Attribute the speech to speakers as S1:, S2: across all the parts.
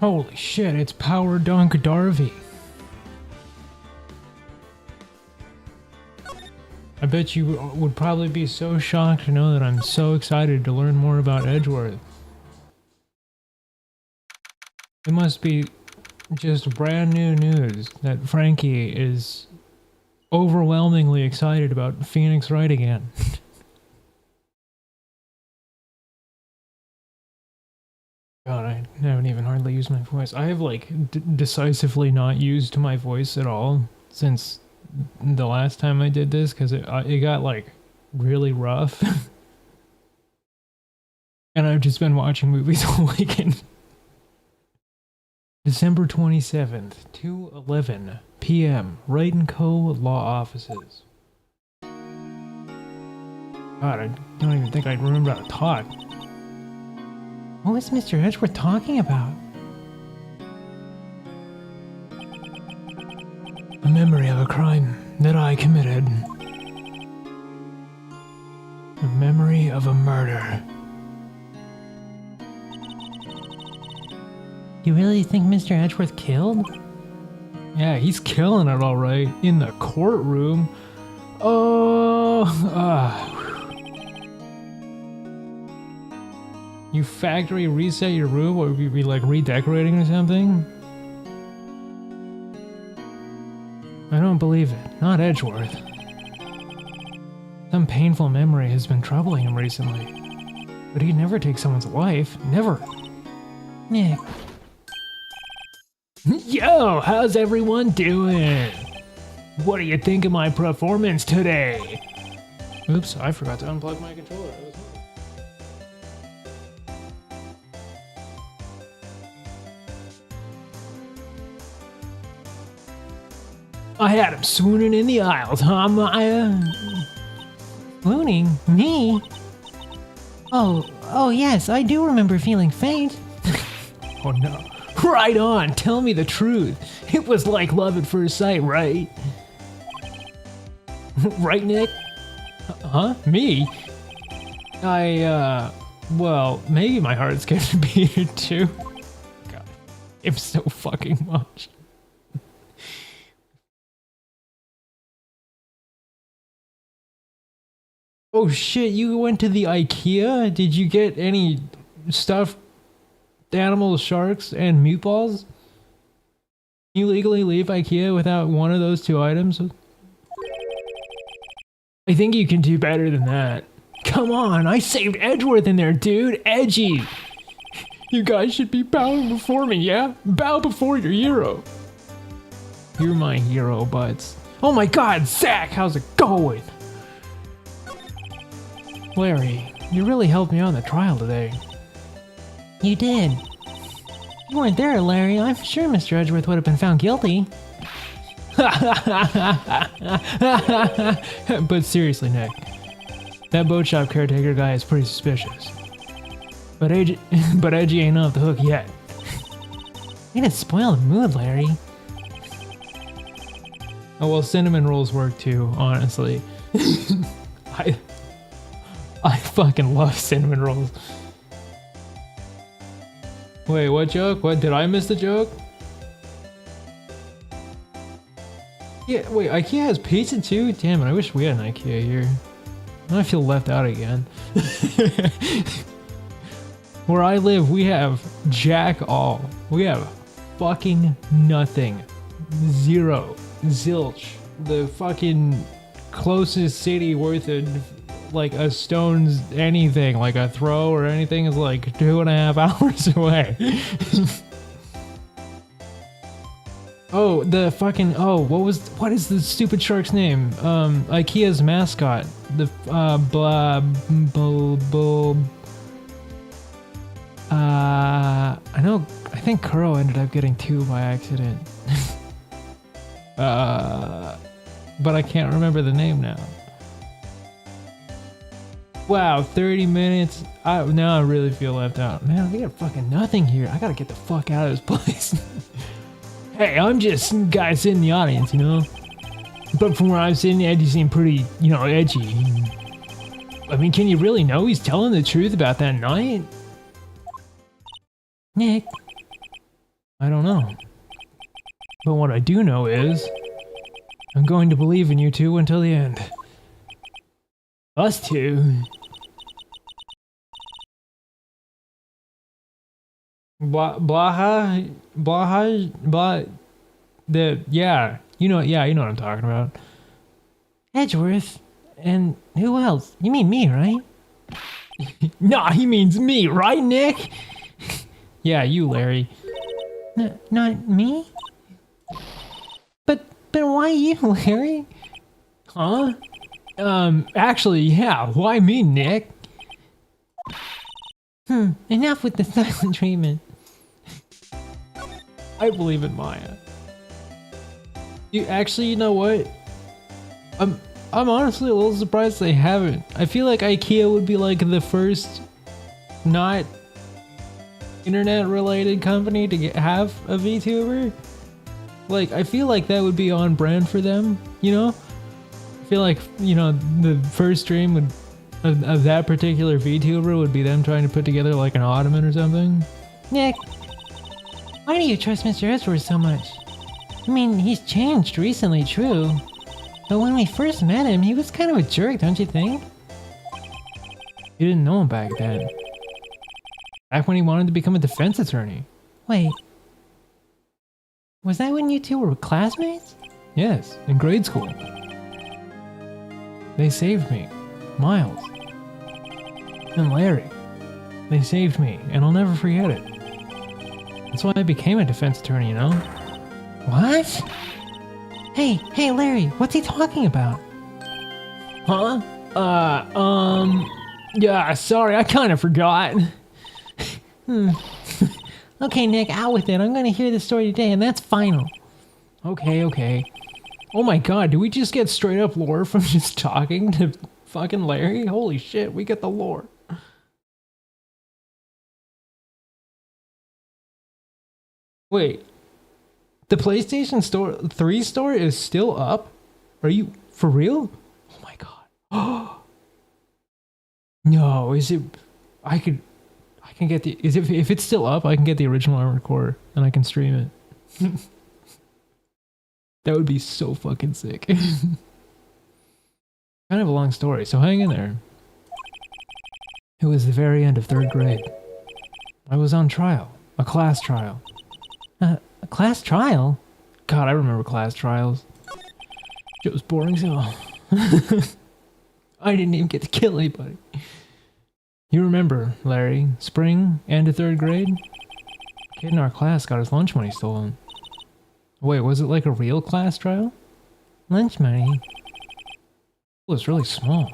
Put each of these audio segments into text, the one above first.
S1: Holy shit, it's Power Dunk Darby. I bet you would probably be so shocked to know that I'm so excited to learn more about Edgeworth. It must be just brand new news that Franky is overwhelmingly excited about Phoenix Wright again. God, I haven't even hardly used my voice. I have like decisively not used my voice at all since the last time I did this because it got like really rough. And I've just been watching movies all weekend. December 27th, 2:11 p.m. Wright & Co. Law Offices. God, I don't even think I remember how to talk. What was Mr. Edgeworth talking about? A memory of a crime that I committed. A memory of a murder. You really think Mr. Edgeworth killed? Yeah, he's killing it all right. In the courtroom. You factory reset your room? Or would you be like redecorating or something? I don't believe it. Not Edgeworth. Some painful memory has been troubling him recently. But he'd never take someone's life. Never. Nick. Yo, how's everyone doing? What do you think of my performance today? Oops, I forgot to unplug my controller. I had him swooning in the aisles, huh, Maya? Swooning? Me? Oh yes, I do remember feeling faint. Oh no. Right on, tell me the truth. It was like love at first sight, right? Right, Nick? Huh? Me? Well, maybe my heart skipped a beat or two. God, it's so fucking much. Oh shit, you went to the IKEA? Did you get any stuffed animals, sharks, and meatballs? Can you legally leave IKEA without one of those two items? I think you can do better than that. Come on, I saved Edgeworth in there, dude. Edgy. You guys should be bowing before me, yeah? Bow before your hero. You're my hero, butts. Oh my god, Zach, how's it going? Larry, you really helped me out in the trial today. You did. You weren't there, Larry. I'm sure Mr. Edgeworth would have been found guilty. But seriously, Nick, that boat shop caretaker guy is pretty suspicious. But Edgy ain't off the hook yet. You didn't spoil the mood, Larry. Oh well, cinnamon rolls work too, honestly. I fucking love cinnamon rolls. Wait, what joke? What, did I miss the joke? Yeah, wait, IKEA has pizza too? Damn it, I wish we had an IKEA here. Now I feel left out again. Where I live, we have jack all. We have fucking nothing. Zero. Zilch. The fucking closest city worth of like a stone's anything, like a throw or anything, is like 2.5 hours away. Oh, the fucking, what is the stupid shark's name? IKEA's mascot. The, I think Kuro ended up getting 2 by accident. But I can't remember the name now. Wow, 30 minutes. Now I really feel left out. Man, we got fucking nothing here. I gotta get the fuck out of this place. Hey, I'm just some guy sitting in the audience, you know? But from where I'm sitting, Edgy seemed pretty, you know, edgy. I mean, can you really know he's telling the truth about that night? Nick. I don't know. But what I do know is, I'm going to believe in you two until the end. Us two. Blaha, yeah, you know what I'm talking about. Edgeworth, and who else? You mean me, right? Nah, he means me, right, Nick? Yeah, you, Larry. Not me? But why you, Larry? Huh? Actually, yeah, why me, Nick? Enough with the silent treatment. I believe in Maya. You know what? I'm honestly a little surprised they haven't. I feel like IKEA would be like the first not internet related company to have a VTuber. Like, I feel like that would be on brand for them, you know? I feel like, you know, the first stream of that particular VTuber would be them trying to put together like an ottoman or something. Nick, why do you trust Mr. Edgeworth so much? I mean, he's changed recently, true. But when we first met him, he was kind of a jerk, don't you think? You didn't know him back then. Back when he wanted to become a defense attorney. Wait. Was that when you two were classmates? Yes, in grade school. They saved me. Miles. And Larry. They saved me, and I'll never forget it. That's why I became a defense attorney, you know? What? Hey, Larry, what's he talking about? Huh? Yeah, sorry, I kind of forgot. Okay, Nick, out with it. I'm gonna hear the story today, and that's final. Okay. Oh my god, do we just get straight up lore from just talking to fucking Larry? Holy shit, we get the lore. Wait. The PlayStation 3 store is still up? Are you for real? Oh my god. No, is it? I can get the. If it's still up, I can get the original Armored Core and I can stream it. That would be so fucking sick. Kind of a long story, so hang in there. It was the very end of 3rd grade. I was on trial, a class trial. A class trial? God, I remember class trials. It was boring as hell. I didn't even get to kill anybody. You remember, Larry, spring, end of 3rd grade? A kid in our class got his lunch money stolen. Wait, was it like a real class trial? Lunch money? It was really small.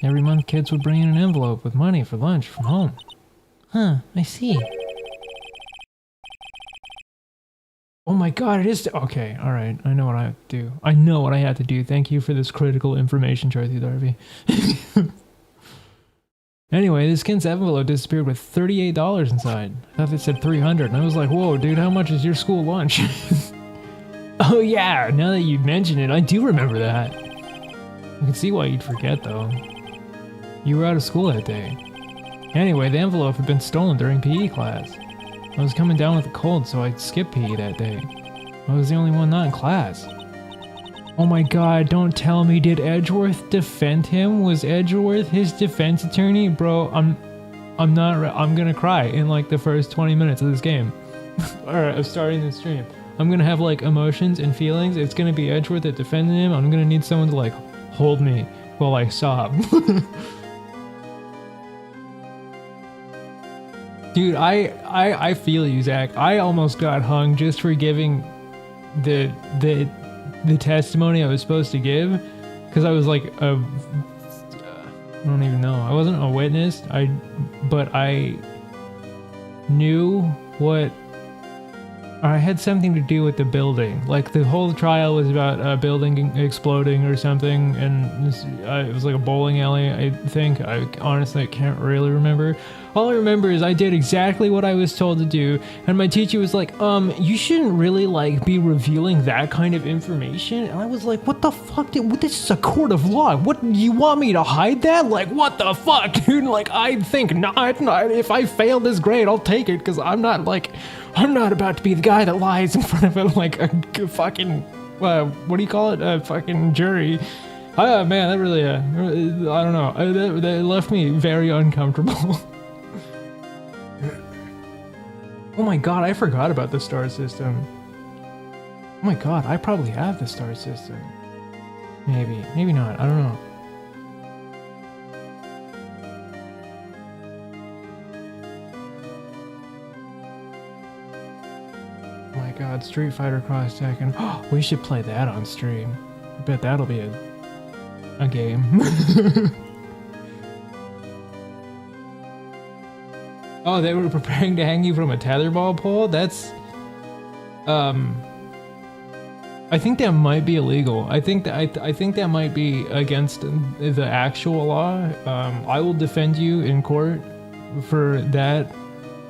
S1: Every month kids would bring in an envelope with money for lunch from home. Huh, I see. Oh my god, it is. Okay, alright. I know what I have to do. I know what I had to do. Thank you for this critical information, Charlie Darby. Anyway, this kid's envelope disappeared with $38 inside. I thought it said $300, and I was like, whoa, dude, how much is your school lunch? Oh yeah, now that you mention it, I do remember that. I can see why you'd forget, though. You were out of school that day. Anyway, the envelope had been stolen during PE class. I was coming down with a cold, so I skipped PE that day. I was the only one not in class. Oh my god, don't tell me, did Edgeworth defend him? Was Edgeworth his defense attorney? Bro, I'm gonna cry in like the first 20 minutes of this game. Or of starting the stream. I'm gonna have like emotions and feelings. It's gonna be Edgeworth that defended him. I'm gonna need someone to like hold me while I sob. Dude, I feel you, Zach. I almost got hung just for giving the testimony I was supposed to give, because I was like I don't even know. I wasn't a witness. But I knew what. I had something to do with the building. Like the whole trial was about a building exploding or something, and it was like a bowling alley. I think. I honestly can't really remember. All I remember is I did exactly what I was told to do, and my teacher was like, you shouldn't really, like, be revealing that kind of information. And I was like, what the fuck, dude? This is a court of law. What, you want me to hide that? Like, what the fuck, dude? Like, I think not. If I fail this grade, I'll take it, because I'm not about to be the guy that lies in front of, like, a fucking, what do you call it? A fucking jury. Man, that really, I don't know. That left me very uncomfortable. Oh my god, I forgot about the star system. Oh my god, I probably have the star system. Maybe not, I don't know. Oh my god, Street Fighter Cross Tekken. Oh, we should play that on stream. I bet that'll be a game. Oh, they were preparing to hang you from a tetherball pole? That's... I think that might be illegal. I think that might be against the actual law. I will defend you in court for that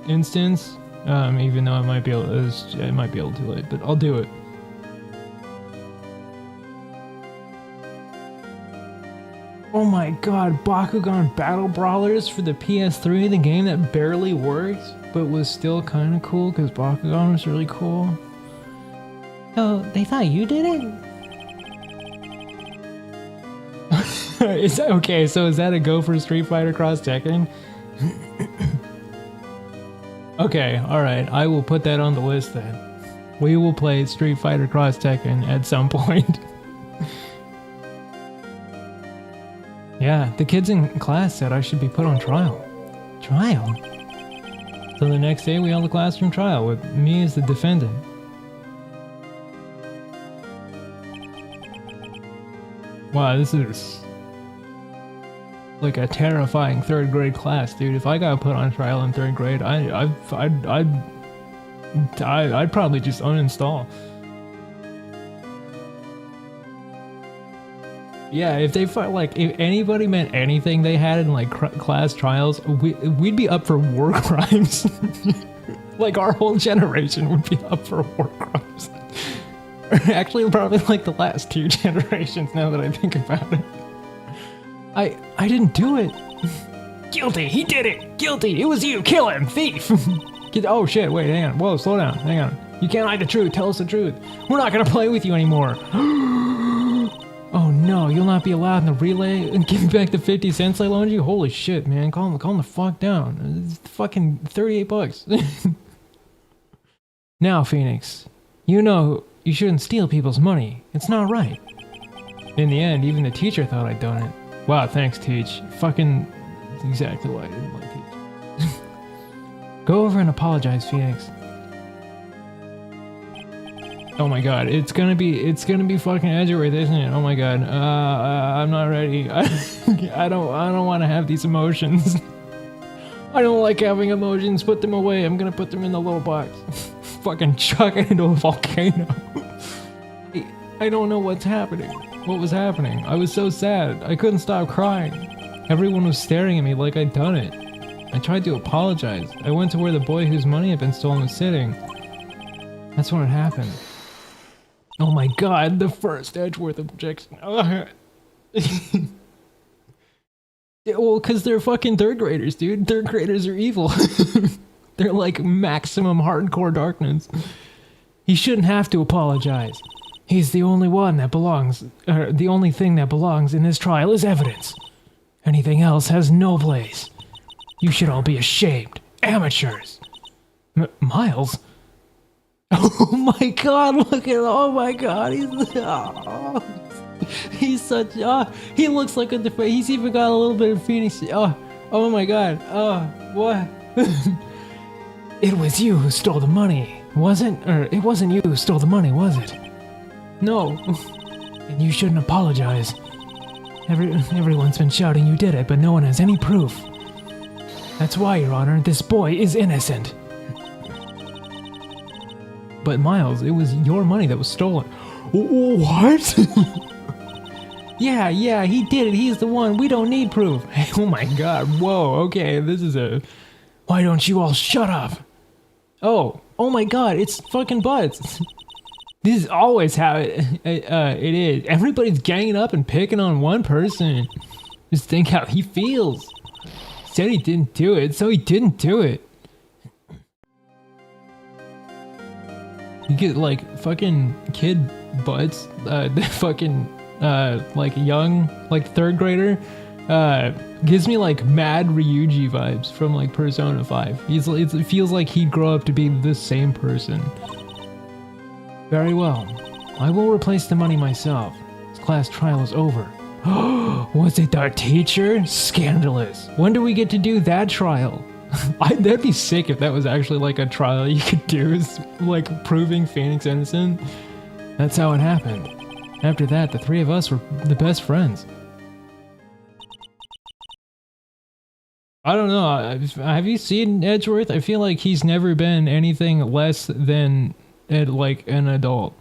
S1: instance, even though it might be a little too late, but I'll do it. Oh my god, Bakugan Battle Brawlers for the PS3, the game that barely worked, but was still kind of cool because Bakugan was really cool. Oh, they thought you did it? Is that okay? So is that a go for Street Fighter Cross Tekken? Okay, alright, I will put that on the list then. We will play Street Fighter Cross Tekken at some point. Yeah, the kids in class said I should be put on trial. Trial? So the next day we held a classroom trial with me as the defendant. Wow, this is like a terrifying third grade class, dude. If I got put on trial in third grade, I'd probably just uninstall. Yeah, if they like, if anybody meant anything they had in like class trials, we'd be up for war crimes. Like our whole generation would be up for war crimes. Actually, probably like the last 2 generations. Now that I think about it, I didn't do it. Guilty. He did it. Guilty. It was you. Kill him. Thief. Oh shit. Wait. Hang on. Whoa. Slow down. Hang on. You can't hide the truth. Tell us the truth. We're not gonna play with you anymore. Oh no, you'll not be allowed in the relay and give me back the 50 cents I loaned you? Holy shit, man, calm the fuck down. It's fucking 38 bucks. Now, Phoenix, you know you shouldn't steal people's money. It's not right. In the end, even the teacher thought I'd done it. Wow, thanks, Teach. Fucking exactly why I didn't like Teach. Go over and apologize, Phoenix. Oh my god, it's gonna be fucking EdgeLORE, isn't it? Oh my god, I'm not ready. I don't want to have these emotions. I don't like having emotions. Put them away. I'm gonna put them in the little box. Fucking chuck it into a volcano. I don't know what's happening. What was happening? I was so sad. I couldn't stop crying. Everyone was staring at me like I'd done it. I tried to apologize. I went to where the boy whose money had been stolen was sitting. That's when it happened. Oh my god, the first EdgeLORE objection. Well, because they're fucking third graders, dude. Third graders are evil. They're like maximum hardcore darkness. He shouldn't have to apologize. He's the only one that belongs, the only thing that belongs in this trial is evidence. Anything else has no place. You should all be ashamed. Amateurs. Miles? Oh my god, look at, oh my god, he's such, he looks like he's even got a little bit of Phoenix, oh my god, what? It was you who stole the money, wasn't, or it wasn't you who stole the money, was it? No, and you shouldn't apologize. Everyone's been shouting you did it, but no one has any proof. That's why, Your Honor, this boy is innocent. But Miles, it was your money that was stolen. What? Yeah, he did it. He's the one. We don't need proof. Oh my god. Whoa. Okay, this is a Why don't you all shut up? Oh my god, it's fucking Butts. This is always how it is. Everybody's ganging up and picking on one person. Just think how he feels. Said he didn't do it, so he didn't do it. You get like fucking kid Butts, the fucking like young, like 3rd grader, gives me like mad Ryuji vibes from like Persona 5. It feels like he'd grow up to be the same person. Very well. I will replace the money myself. This class trial is over. Was it the teacher? Scandalous. When do we get to do that trial? That'd be sick if that was actually like a trial you could do, is like proving Phoenix innocent. That's how it happened. After that, the 3 of us were the best friends. I don't know, have you seen Edgeworth? I feel like he's never been anything less than like an adult.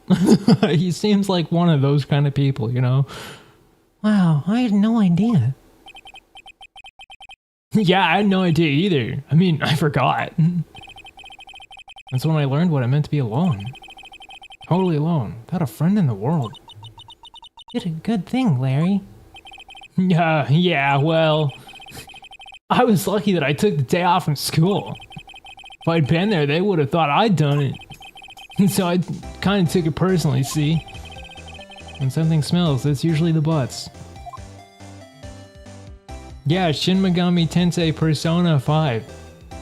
S1: He seems like one of those kind of people, you know? Wow, I had no idea. Yeah, I had no idea either. I mean, I forgot. That's when I learned what it meant to be alone. Totally alone, without a friend in the world. Did a good thing, Larry. Yeah, well... I was lucky that I took the day off from school. If I'd been there, they would have thought I'd done it. So I kind of took it personally, see? When something smells, it's usually the Butts. Yeah, Shin Megami Tensei Persona 5.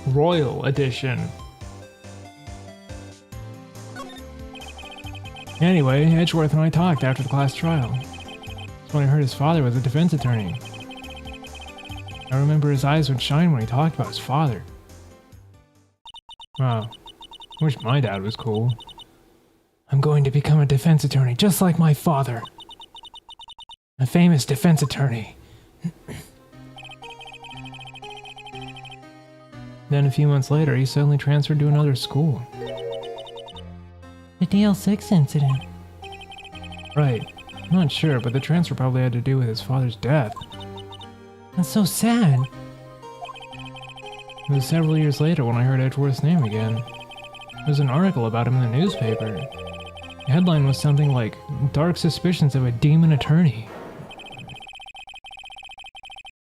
S1: Royal Edition. Anyway, Edgeworth and I talked after the class trial. That's when I heard his father was a defense attorney. I remember his eyes would shine when he talked about his father. Wow. Wish my dad was cool. I'm going to become a defense attorney, just like my father. A famous defense attorney. Then a few months later, he suddenly transferred to another school. The DL6 incident. Right. I'm not sure, but the transfer probably had to do with his father's death. That's so sad. It was several years later when I heard Edgeworth's name again. There was an article about him in the newspaper. The headline was something like, "Dark Suspicions of a Demon Attorney."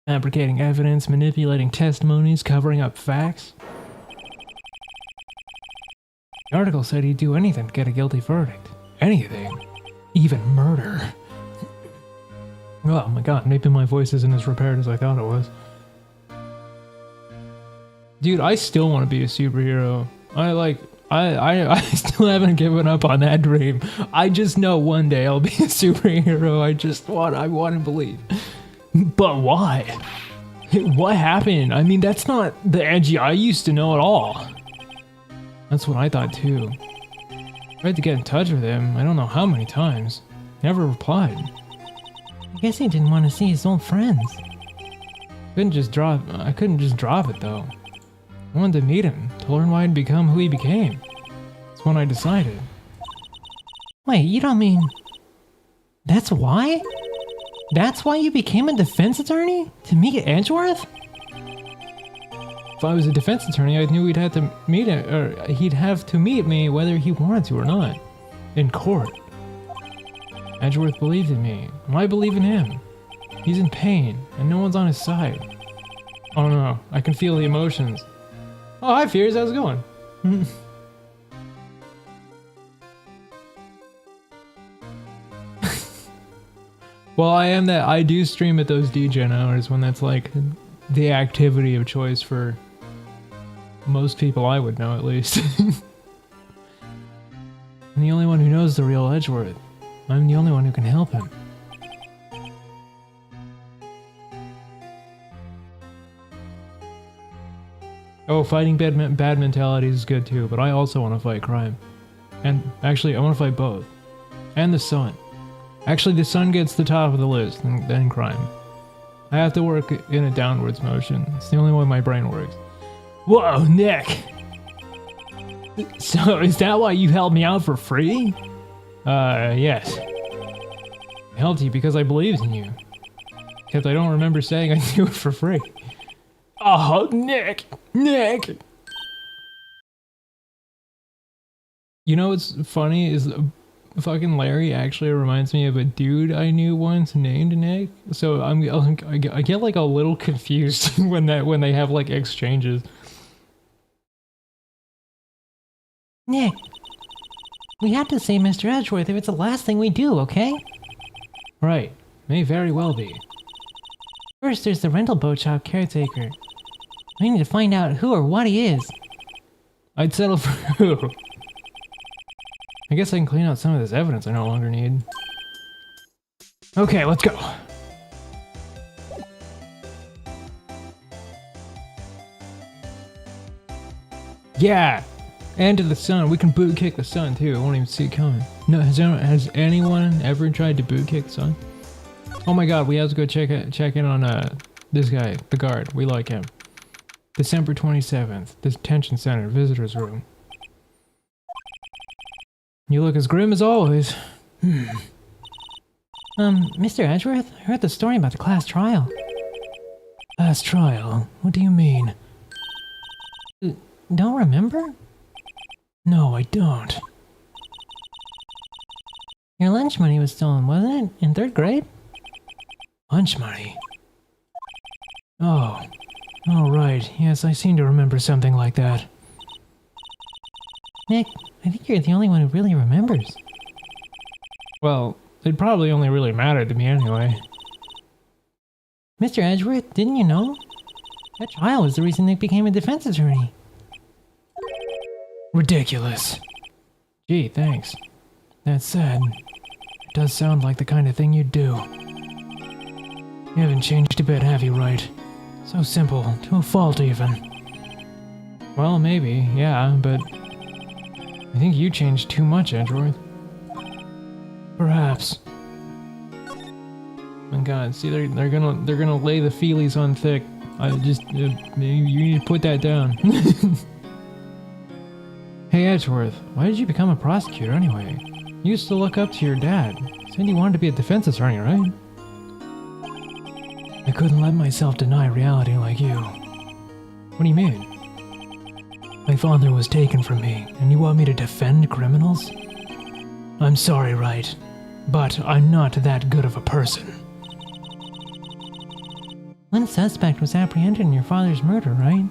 S1: Fabricating evidence, manipulating testimonies, covering up facts. The article said he'd do anything to get a guilty verdict. Anything. Even murder. Oh my god, maybe my voice isn't as repaired as I thought it was. Dude, I still want to be a superhero. I still haven't given up on that dream. I just know one day I'll be a superhero. I want to believe. But why? What happened? I mean, that's not the Edgy I used to know at all. That's what I thought too. I tried to get in touch with him, I don't know how many times. He never replied. I guess he didn't want to see his old friends. I couldn't just drop it though. I wanted to meet him, to learn why he'd become who he became. That's when I decided. Wait, you don't mean... That's why? That's why you became a defense attorney? To meet Edgeworth? If I was a defense attorney, I knew he'd have to meet him, or he'd have to meet me whether he wanted to or not. In court. Edgeworth believed in me, and I believe in him. He's in pain, and no one's on his side. Oh no, I can feel the emotions. Oh, hi Fears, how's it going? Well, I do stream at those DJ hours when that's like the activity of choice for most people I would know at least. I'm the only one who knows the real Edgeworth. I'm the only one who can help him. Oh, fighting bad mentality is good too, but I also want to fight crime. And actually, I want to fight both. And the sun. Actually, the sun gets the top of the list, and then crime. I have to work in a downwards motion. It's the only way my brain works. Whoa, Nick! So, is that why you helped me out for free? Yes. I helped you because I believed in you. Except I don't remember saying I'd do it for free. Oh, Nick! Nick! You know what's funny is fucking Larry actually reminds me of a dude I knew once named Nick. So I get like a little confused when they have like exchanges.
S2: Nick, we have to save Mr. Edgeworth if it's the last thing we do, okay?
S1: Right. May very well be.
S2: First, there's the rental boat shop caretaker. I need to find out who or what he is.
S1: I'd settle for who? I guess I can clean out some of this evidence I no longer need. Okay, let's go. Yeah! And to the sun. We can boot kick the sun too. I won't even see it coming. No, has anyone ever tried to boot kick the sun? Oh my god, we have to go check in on this guy, the guard. We like him. December 27th, the detention center, visitor's room. You look as grim as always.
S2: Mr. Edgeworth, I heard the story about the class trial.
S1: Class trial? What do you mean?
S2: Don't remember?
S1: No, I don't.
S2: Your lunch money was stolen, wasn't it? In 3rd grade?
S1: Lunch money? Oh. Oh, right. Yes, I seem to remember something like that.
S2: Nick, I think you're the only one who really remembers.
S1: Well, it probably only really mattered to me anyway.
S2: Mr. Edgeworth, didn't you know? That trial was the reason Nick became a defense attorney.
S1: Ridiculous. Gee, thanks. That said, it does sound like the kind of thing you'd do. You haven't changed a bit, have you, Wright? So simple, to a fault even. Well, maybe, yeah, but I think you changed too much, Edgeworth. Perhaps. Oh god, see, they're gonna lay the feelies on thick. I just maybe you need to put that down. Hey Edgeworth, why did you become a prosecutor anyway? You used to look up to your dad. Said you wanted to be a defense attorney, right? I couldn't let myself deny reality like you. What do you mean? My father was taken from me, and you want me to defend criminals? I'm sorry, Wright, but I'm not that good of a person.
S2: One suspect was apprehended in your father's murder, right?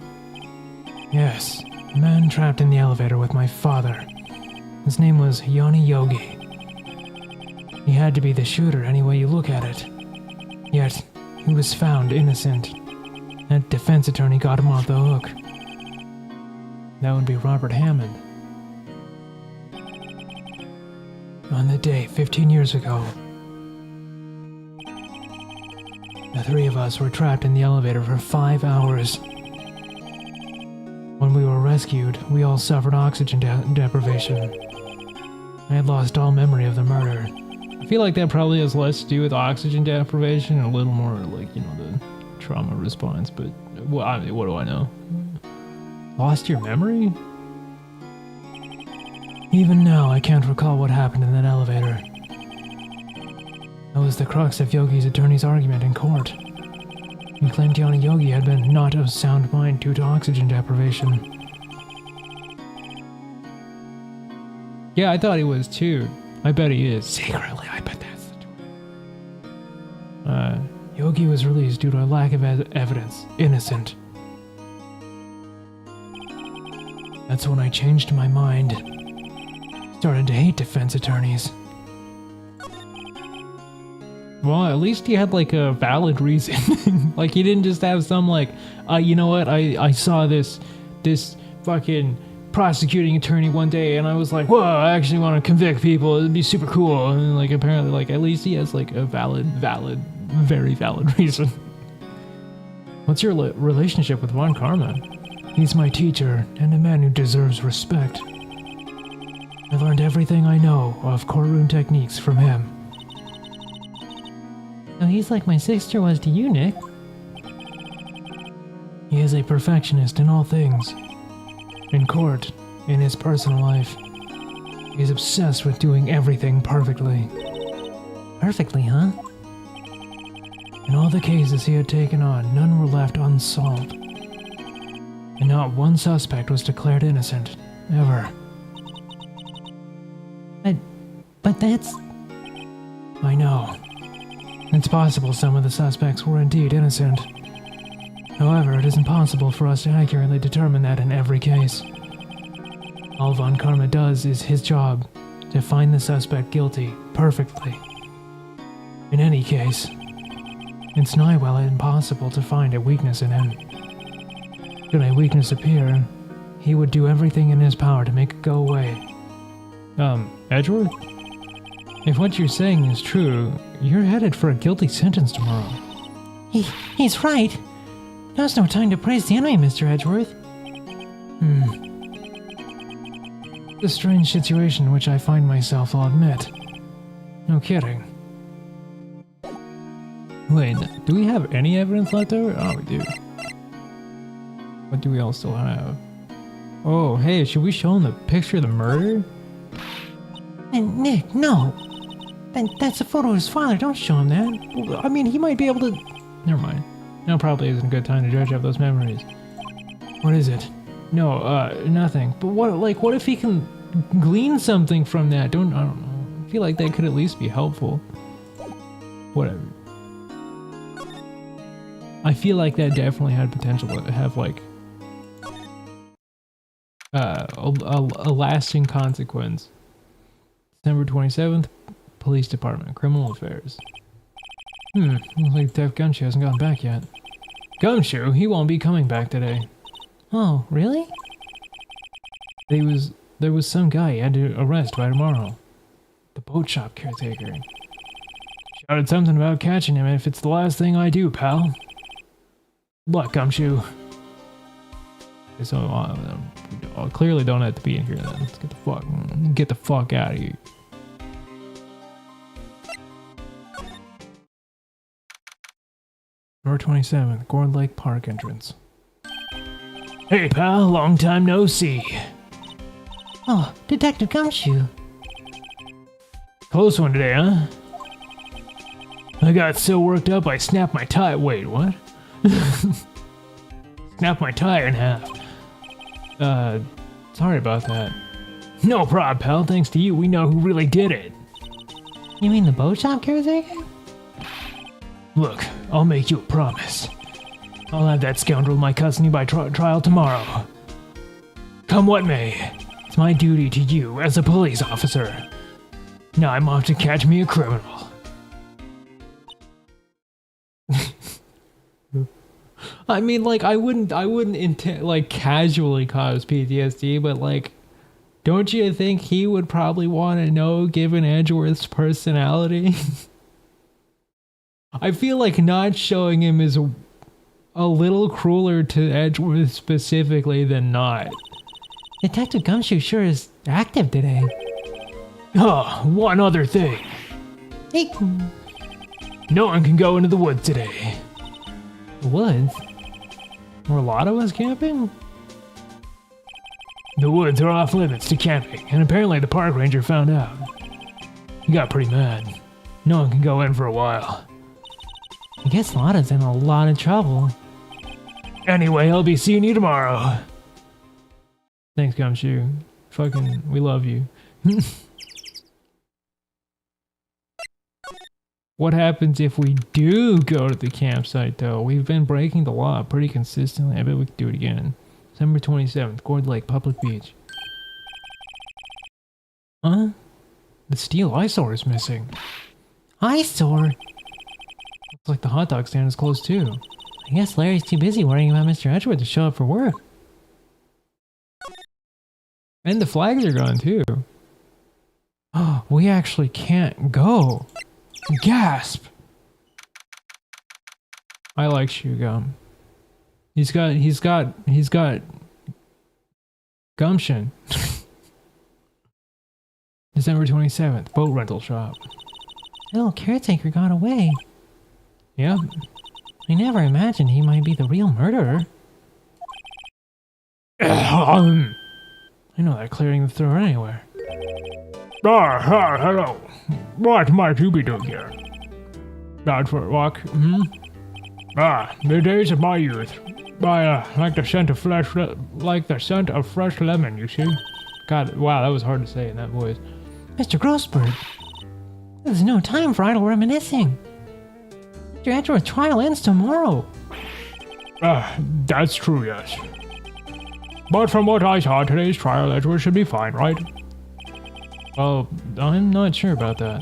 S1: Yes, a man trapped in the elevator with my father. His name was Yanni Yogi. He had to be the shooter any way you look at it. Yet, he was found innocent. That defense attorney got him off the hook. That would be Robert Hammond. On the day 15 years ago, the 3 of us were trapped in the elevator for 5 hours. When we were rescued, we all suffered oxygen deprivation. I had lost all memory of the murder. I feel like that probably has less to do with oxygen deprivation and a little more like, you know, the trauma response, but what do I know? Lost your memory? Even now, I can't recall what happened in that elevator. That was the crux of Yogi's attorney's argument in court. He claimed Yanni Yogi had been not of sound mind due to oxygen deprivation. Yeah, I thought he was too. I bet he is. Secretly, I bet that's the truth. Yogi was released due to a lack of evidence. Innocent. That's when I changed my mind. Started to hate defense attorneys. Well, at least he had like a valid reason. Like he didn't just have some like, you know what, I saw this fucking prosecuting attorney one day and I was like, whoa, I actually want to convict people, it'd be super cool. And like apparently like at least he has like a very valid reason. What's your relationship with Von Karma? He's my teacher and a man who deserves respect. I learned everything I know of courtroom techniques from him.
S2: So he's like my sister was to you, Nick.
S1: He is a perfectionist in all things. In court, in his personal life. He's obsessed with doing everything perfectly.
S2: Perfectly, huh?
S1: In all the cases he had taken on, none were left unsolved. And not one suspect was declared innocent. Ever.
S2: But that's...
S1: I know. It's possible some of the suspects were indeed innocent. However, it is impossible for us to accurately determine that in every case. All Von Karma does is his job, to find the suspect guilty, perfectly. In any case, it's nigh well impossible to find a weakness in him. Should a weakness appear, he would do everything in his power to make it go away. Edgeworth? If what you're saying is true, you're headed for a guilty sentence tomorrow.
S2: He's right. Now's no time to praise the enemy, Mr. Edgeworth.
S1: It's a strange situation in which I find myself, I'll admit. No kidding. Wait, do we have any evidence left over? Oh, we do. What do we all still have? Oh, hey, should we show him the picture of the murder?
S2: And Nick, no. That's a photo of his father. Don't show him that. I mean, he might be able to...
S1: Never mind. Now probably isn't a good time to dredge up those memories. What is it? No, nothing. But what if he can glean something from that? I don't know. I feel like that could at least be helpful. Whatever. I feel like that definitely had potential to have, like, a lasting consequence. December 27th, Police Department, Criminal Affairs. Looks like Def Gumshoe hasn't gotten back yet. Gumshoe? He won't be coming back today.
S2: Oh, really?
S1: There was some guy he had to arrest by tomorrow. The boat shop caretaker. Shouted something about catching him if it's the last thing I do, pal. Good luck, Gumshoe. Okay, so, we clearly don't have to be in here then. Let's get the fuck out of here. November 27th, Gourd Lake Park entrance. Hey pal, long time no see.
S2: Oh, Detective Gumshoe.
S1: Close one today, huh? I got so worked up I snapped my tie. Wait, what? Snapped my tire in half. Sorry about that. No problem, pal. Thanks to you, we know who really did it.
S2: You mean the boat shop caretaker?
S1: Look, I'll make you a promise. I'll have that scoundrel in my custody by trial tomorrow. Come what may, it's my duty to you as a police officer. Now I'm off to catch me a criminal. I mean, like, I wouldn't like casually cause PTSD, but like, don't you think he would probably want to know, given Edgeworth's personality? I feel like not showing him is a little crueler to Edgeworth specifically than not.
S2: Detective Gumshoe sure is active today.
S1: Oh, one other thing.
S2: Hey.
S1: No one can go into the woods today.
S2: The woods?
S1: Were a lot of us camping? The woods are off limits to camping, and apparently the park ranger found out. He got pretty mad. No one can go in for a while.
S2: I guess Lotta's in a lot of trouble.
S1: Anyway, I'll be seeing you tomorrow. Thanks, Gumshoe. Fucking, we love you. What happens if we do go to the campsite, though? We've been breaking the law pretty consistently. I bet we could do it again. December 27th, Gourd Lake, Public Beach. Huh? The steel eyesore is missing.
S2: Eyesore?
S1: Looks like the hot dog stand is closed, too.
S2: I guess Larry's too busy worrying about Mr. Edgeworth to show up for work.
S1: And the flags are gone, too. Oh, we actually can't go. Gasp! I like Shoe Gum. He's got gumption. December 27th, boat rental shop.
S2: The little caretaker got away.
S1: Yep.
S2: I never imagined he might be the real murderer.
S1: I know that clearing the throat anywhere. Hello. What might you be doing here? Out for a walk? The days of my youth. I like the scent of fresh lemon, you see? God, wow, that was hard to say in that voice.
S2: Mr. Grossberg, there's no time for idle reminiscing. Mr. Edgeworth's trial ends tomorrow.
S1: That's true, yes. But from what I saw, today's trial, Edgeworth should be fine, right? Well, I'm not sure about that.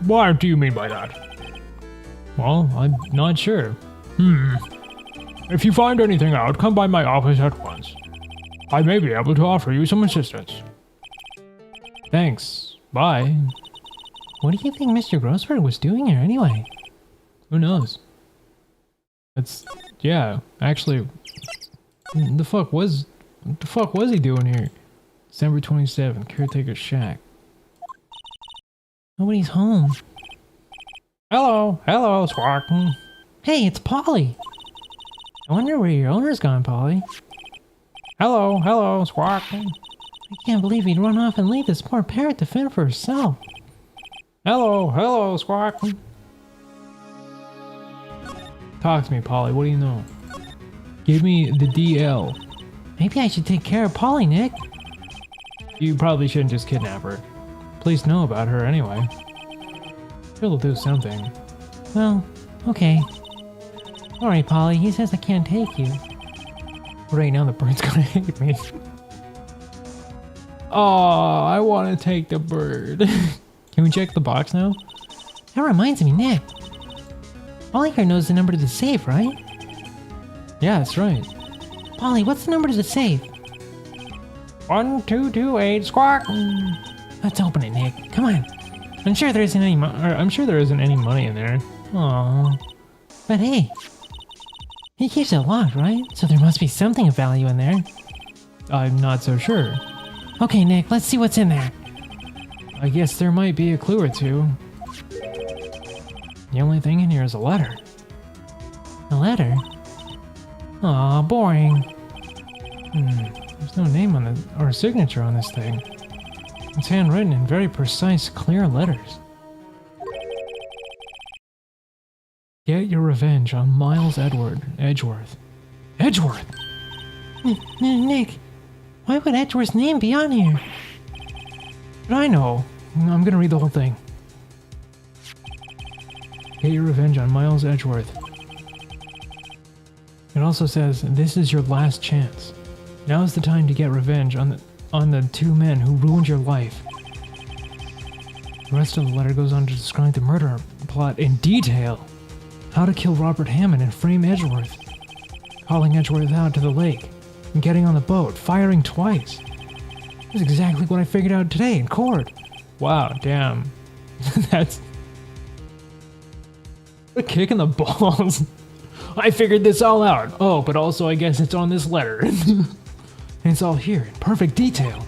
S1: What do you mean by that? Well, I'm not sure. If you find anything out, come by my office at once. I may be able to offer you some assistance. Thanks. Bye.
S2: What do you think Mr. Grossberg was doing here anyway?
S1: Who knows? Yeah, actually, what the fuck was he doing here? December 27th, caretaker shack.
S2: Nobody's home.
S1: Hello, Squawk.
S2: Hey, it's Polly. I wonder where your owner's gone, Polly.
S1: Hello, Squawk.
S2: I can't believe he'd run off and leave this poor parrot to fend for herself.
S1: Hello, Squawk. Talk to me, Polly. What do you know? Give me the DL.
S2: Maybe I should take care of Polly, Nick.
S1: You probably shouldn't just kidnap her. Police know about her anyway. Sure, they'll do something.
S2: Well, okay. Alright, Polly, he says I can't take you.
S1: Right now the bird's gonna hate me. Oh, I want to take the bird. Can we check the box now?
S2: That reminds me, Nick. Polly here knows the number to the safe, right?
S1: Yeah, that's right.
S2: Polly, what's the number to the safe?
S1: 1228 Squawk.
S2: Let's open it, Nick. Come on.
S1: I'm sure there isn't any money in there. Aww.
S2: But hey, he keeps it locked, right? So there must be something of value in there.
S1: I'm not so sure.
S2: Okay, Nick, let's see what's in there.
S1: I guess there might be a clue or two. The only thing in here is a letter.
S2: A letter? Aw, boring.
S1: There's no name on the or signature on this thing. It's handwritten in very precise, clear letters. Get your revenge on Miles Edgeworth. Edgeworth!
S2: Nick, why would Edgeworth's name be on here?
S1: But I know. I'm gonna read the whole thing. Get your revenge on Miles Edgeworth. It also says, this is your last chance. Now is the time to get revenge on the two men who ruined your life. The rest of the letter goes on to describe the murder plot in detail. How to kill Robert Hammond and frame Edgeworth. Calling Edgeworth out to the lake. And getting on the boat, firing twice. That's exactly what I figured out today in court. Wow, damn. That's a kick in the balls. I figured this all out. Oh, but also I guess it's on this letter. And it's all here in perfect detail.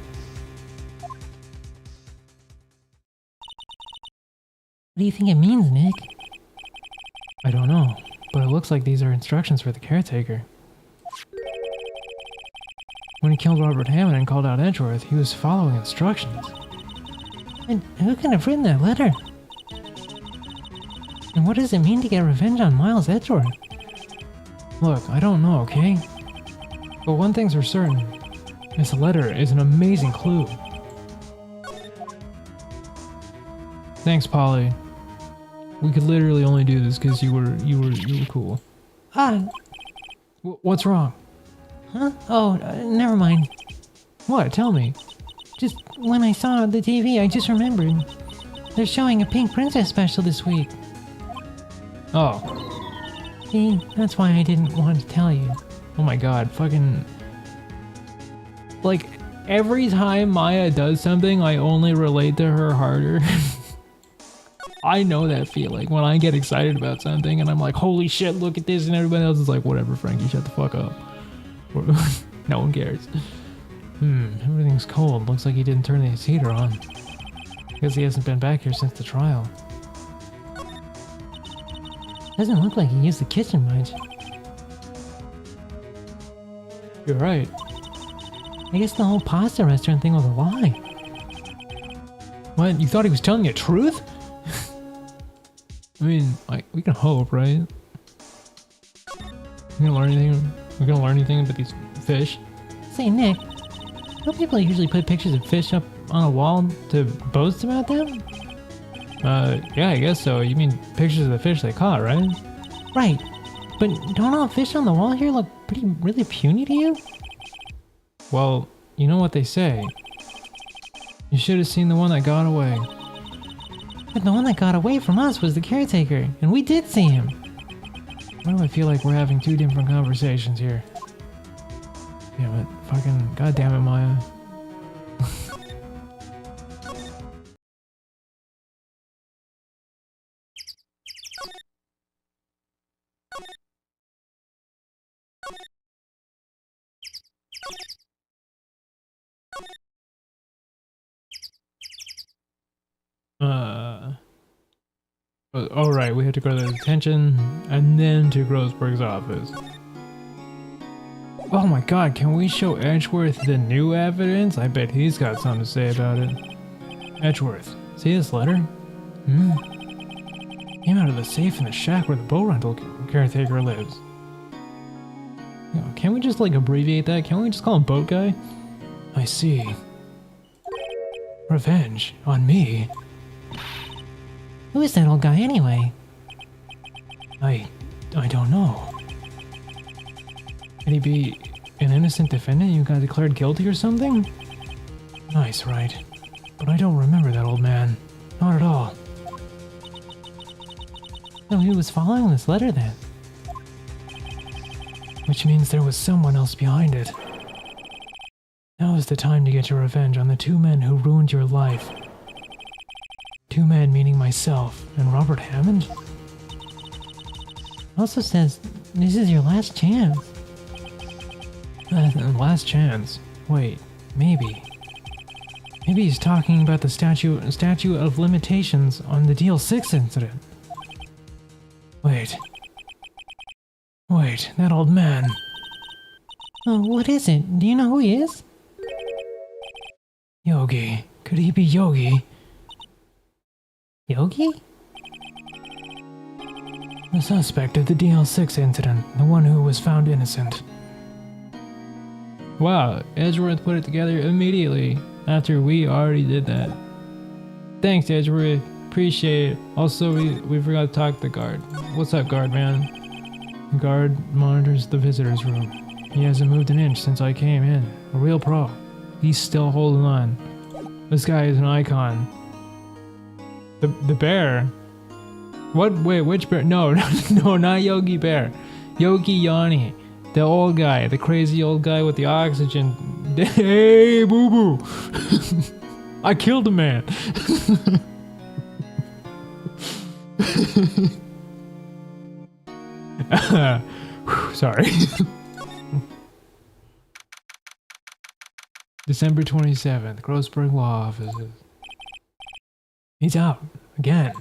S2: What do you think it means, Nick?
S1: I don't know, but it looks like these are instructions for the caretaker. When he killed Robert Hammond and called out Edgeworth, he was following instructions.
S2: And who can have written that letter? And what does it mean to get revenge on Miles Edgeworth?
S1: Look, I don't know, okay? But one thing's for certain. This letter is an amazing clue. Thanks, Polly. We could literally only do this because you were cool. What's wrong?
S2: Huh? Oh, never mind.
S1: What? Tell me.
S2: Just when I saw the TV, I just remembered. They're showing a Pink Princess special this week.
S1: Oh.
S2: See, that's why I didn't want to tell you.
S1: Oh my god, fucking... Like, every time Maya does something, I only relate to her harder. I know that feeling when I get excited about something and I'm like, holy shit, look at this, and everybody else is like, whatever, Frankie, shut the fuck up. No one cares. Everything's cold. Looks like he didn't turn his heater on. Guess he hasn't been back here since the trial.
S2: Doesn't look like he used the kitchen much.
S1: You're right.
S2: I guess the whole pasta restaurant thing was a lie.
S1: What? You thought he was telling you the truth? I mean, like, we can hope, right? You gonna learn anything? We're gonna learn anything about these fish?
S2: Say, Nick, don't people usually put pictures of fish up on a wall to boast about them?
S1: Yeah, I guess so. You mean pictures of the fish they caught, right?
S2: Right. But don't all fish on the wall here look really puny to you?
S1: Well, you know what they say. You should have seen the one that got away.
S2: But the one that got away from us was the caretaker, and we did see him.
S1: Why do I feel like we're having two different conversations here? Damn it. Fucking goddamn it, Maya. Oh right, we had to go to the detention and then to Grossberg's office. Oh my god, can we show Edgeworth the new evidence? I bet he's got something to say about it. Edgeworth, see this letter? Came out of the safe in the shack where the boat rental caretaker lives. You know, can't we just like abbreviate that? Can't we just call him Boat Guy? I see. Revenge on me?
S2: Who is that old guy anyway?
S1: I don't know. Could he be an innocent defendant you got declared guilty or something? Nice, right? But I don't remember that old man. Not at all.
S2: So he was following this letter then?
S1: Which means there was someone else behind it. Now is the time to get your revenge on the two men who ruined your life. Two men meaning myself and Robert Hammond?
S2: Also says this is your last chance.
S1: Last chance? Wait, maybe. Maybe he's talking about the statute of limitations on the Deal 6 incident. Wait, that old man.
S2: Oh, what is it? Do you know who he is?
S1: Yogi. Could he be Yogi?
S2: Yogi?
S1: The suspect of the DL6 incident, the one who was found innocent. Wow, Edgeworth put it together immediately after we already did that. Thanks, Edgeworth. Appreciate it. Also, we forgot to talk to the guard. What's up, guard man? The guard monitors the visitor's room. He hasn't moved an inch since I came in. A real pro. He's still holding on. This guy is an icon. The bear? What? Wait, which bear? No, no, not Yogi Bear. Yogi Yanni. The old guy. The crazy old guy with the oxygen. Hey, boo-boo. I killed a man. Sorry. December 27th, Grossberg Law Offices. He's out. Again.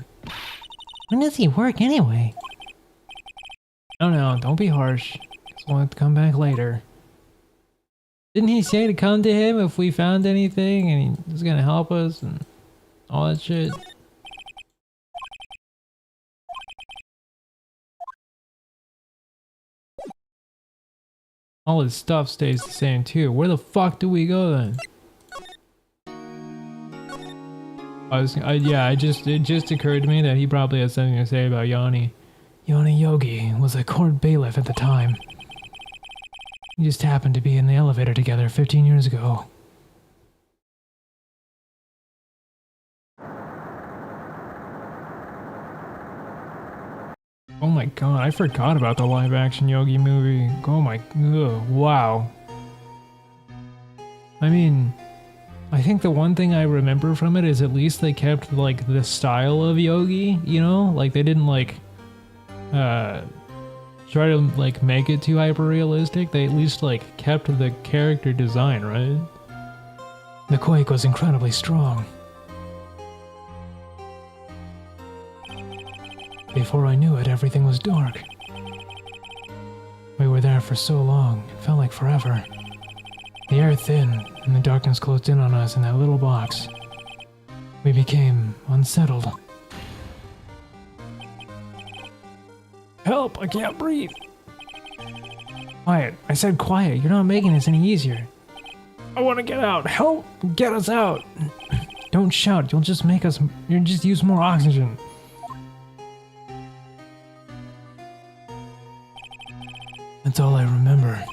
S2: When does he work anyway?
S1: I don't know, don't be harsh. Just want to come back later. Didn't he say to come to him if we found anything and he was gonna help us and all that shit? All his stuff stays the same too. Where the fuck do we go then? It just occurred to me that he probably has something to say about Yanni. Yanni Yogi was a court bailiff at the time. We just happened to be in the elevator together 15 years ago. Oh my god, I forgot about the live action Yogi movie. Oh my, wow. I mean, I think the one thing I remember from it is at least they kept like the style of Yogi, you know? Like they didn't like try to like make it too hyper realistic. They at least like kept the character design, right? The quake was incredibly strong. Before I knew it, everything was dark. We were there for so long, it felt like forever. The air thinned, and the darkness closed in on us in that little box. We became unsettled. Help! I can't breathe! Quiet. I said quiet. You're not making this any easier. I want to get out. Help! Get us out! Don't shout. You'll just use more oxygen. That's all I remember.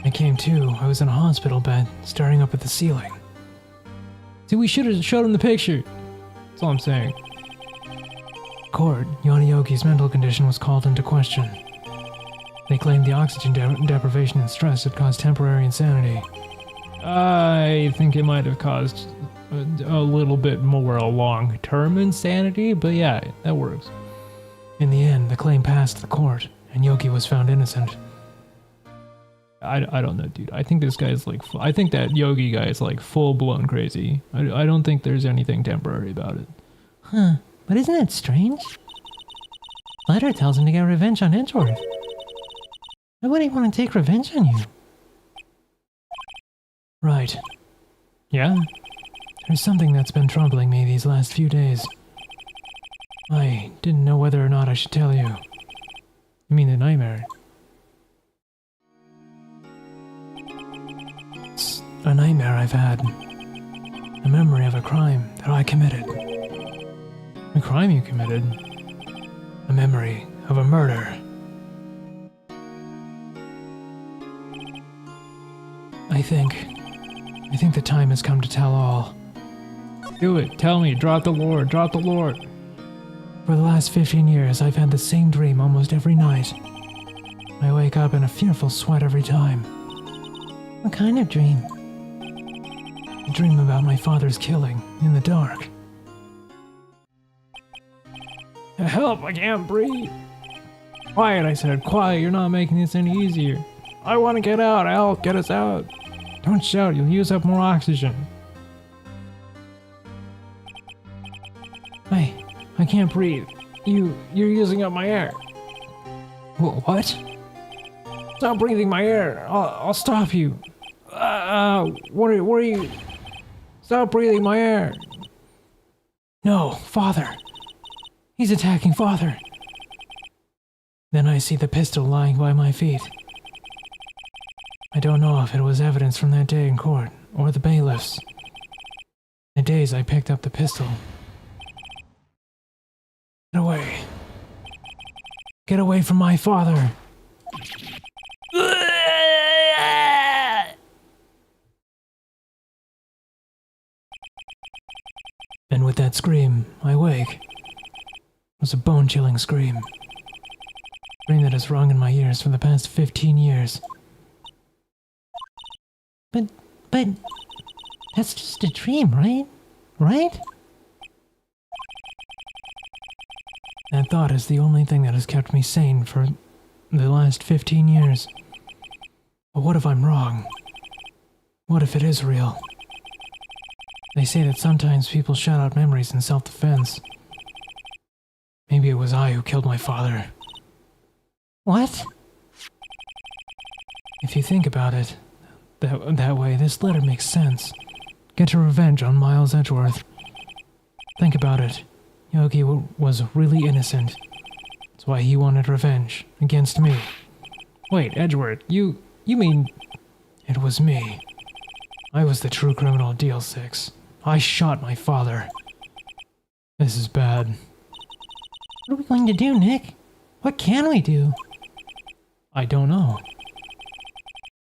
S1: I came to. I was in a hospital bed, staring up at the ceiling. See, we should have showed him the picture. That's all I'm saying. Court, Yanayogi's mental condition was called into question. They claimed the oxygen deprivation and stress had caused temporary insanity. I think it might have caused a little bit more long-term insanity, but yeah, that works. In the end, the claim passed the court, and Yogi was found innocent. I don't know, dude. I think this guy's like... I think that Yogi guy is like full-blown crazy. I don't think there's anything temporary about it.
S2: Huh. But isn't it strange? Letter tells him to get revenge on Edgeworth. Why would he want to take revenge on you?
S1: Right. Yeah?
S2: There's something that's been troubling me these last few days. I didn't know whether or not I should tell you.
S1: You mean the nightmare?
S2: It's a nightmare I've had. A memory of a crime that I committed.
S1: A crime you committed?
S2: A memory of a murder. I think the time has come to tell all.
S1: Do it. Tell me. Drop the lore. Drop the lore.
S2: For the last 15 years, I've had the same dream almost every night. I wake up in a fearful sweat every time. What kind of dream? A dream about my father's killing in the dark.
S1: Help! I can't breathe. Quiet, I said. Quiet. You're not making this any easier. I want to get out. Help! Get us out. Don't shout. You'll use up more oxygen. I can't breathe. You're using up my air.
S2: What?
S1: Stop breathing my air. I'll stop you. What are you? Stop breathing my air.
S2: No, Father. He's attacking Father. Then I see the pistol lying by my feet. I don't know if it was evidence from that day in court or the bailiffs. The days I picked up the pistol. Get away. Get away from my father. And with that scream, I wake. It was a bone-chilling scream. A scream that has rung in my ears for the past 15 years. But, that's just a dream, right? Right? That thought is the only thing that has kept me sane for the last 15 years. But what if I'm wrong? What if it is real? They say that sometimes people shout out memories in self-defense. Maybe it was I who killed my father. What? If you think about it, that way, this letter makes sense. Get your revenge on Miles Edgeworth. Think about it. Yogi was really innocent. That's why he wanted revenge against me.
S1: Wait, Edgeworth, you mean...
S2: It was me. I was the true criminal of DL6. I shot my father. This is bad. What are we going to do, Nick? What can we do? I don't know.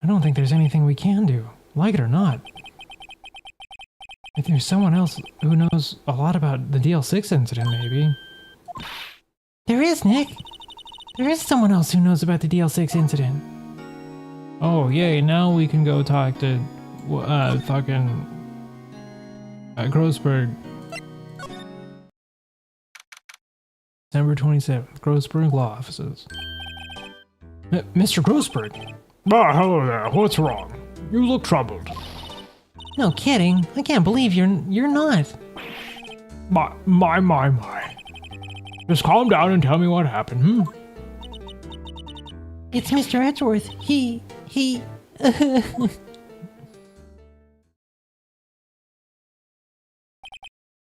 S2: I don't think there's anything we can do, like it or not. If there's someone else who knows a lot about the DL6 incident, maybe. There is, Nick! There is someone else who knows about the DL6 incident.
S1: Oh, yay, now we can go talk to, Grossberg. December 27th, Grossberg Law Offices. Mr. Grossberg!
S3: Ah, hello there. What's wrong? You look troubled.
S2: No kidding. I can't believe you're not.
S3: My. Just calm down and tell me what happened, hmm?
S2: It's Mr. Edgeworth. He...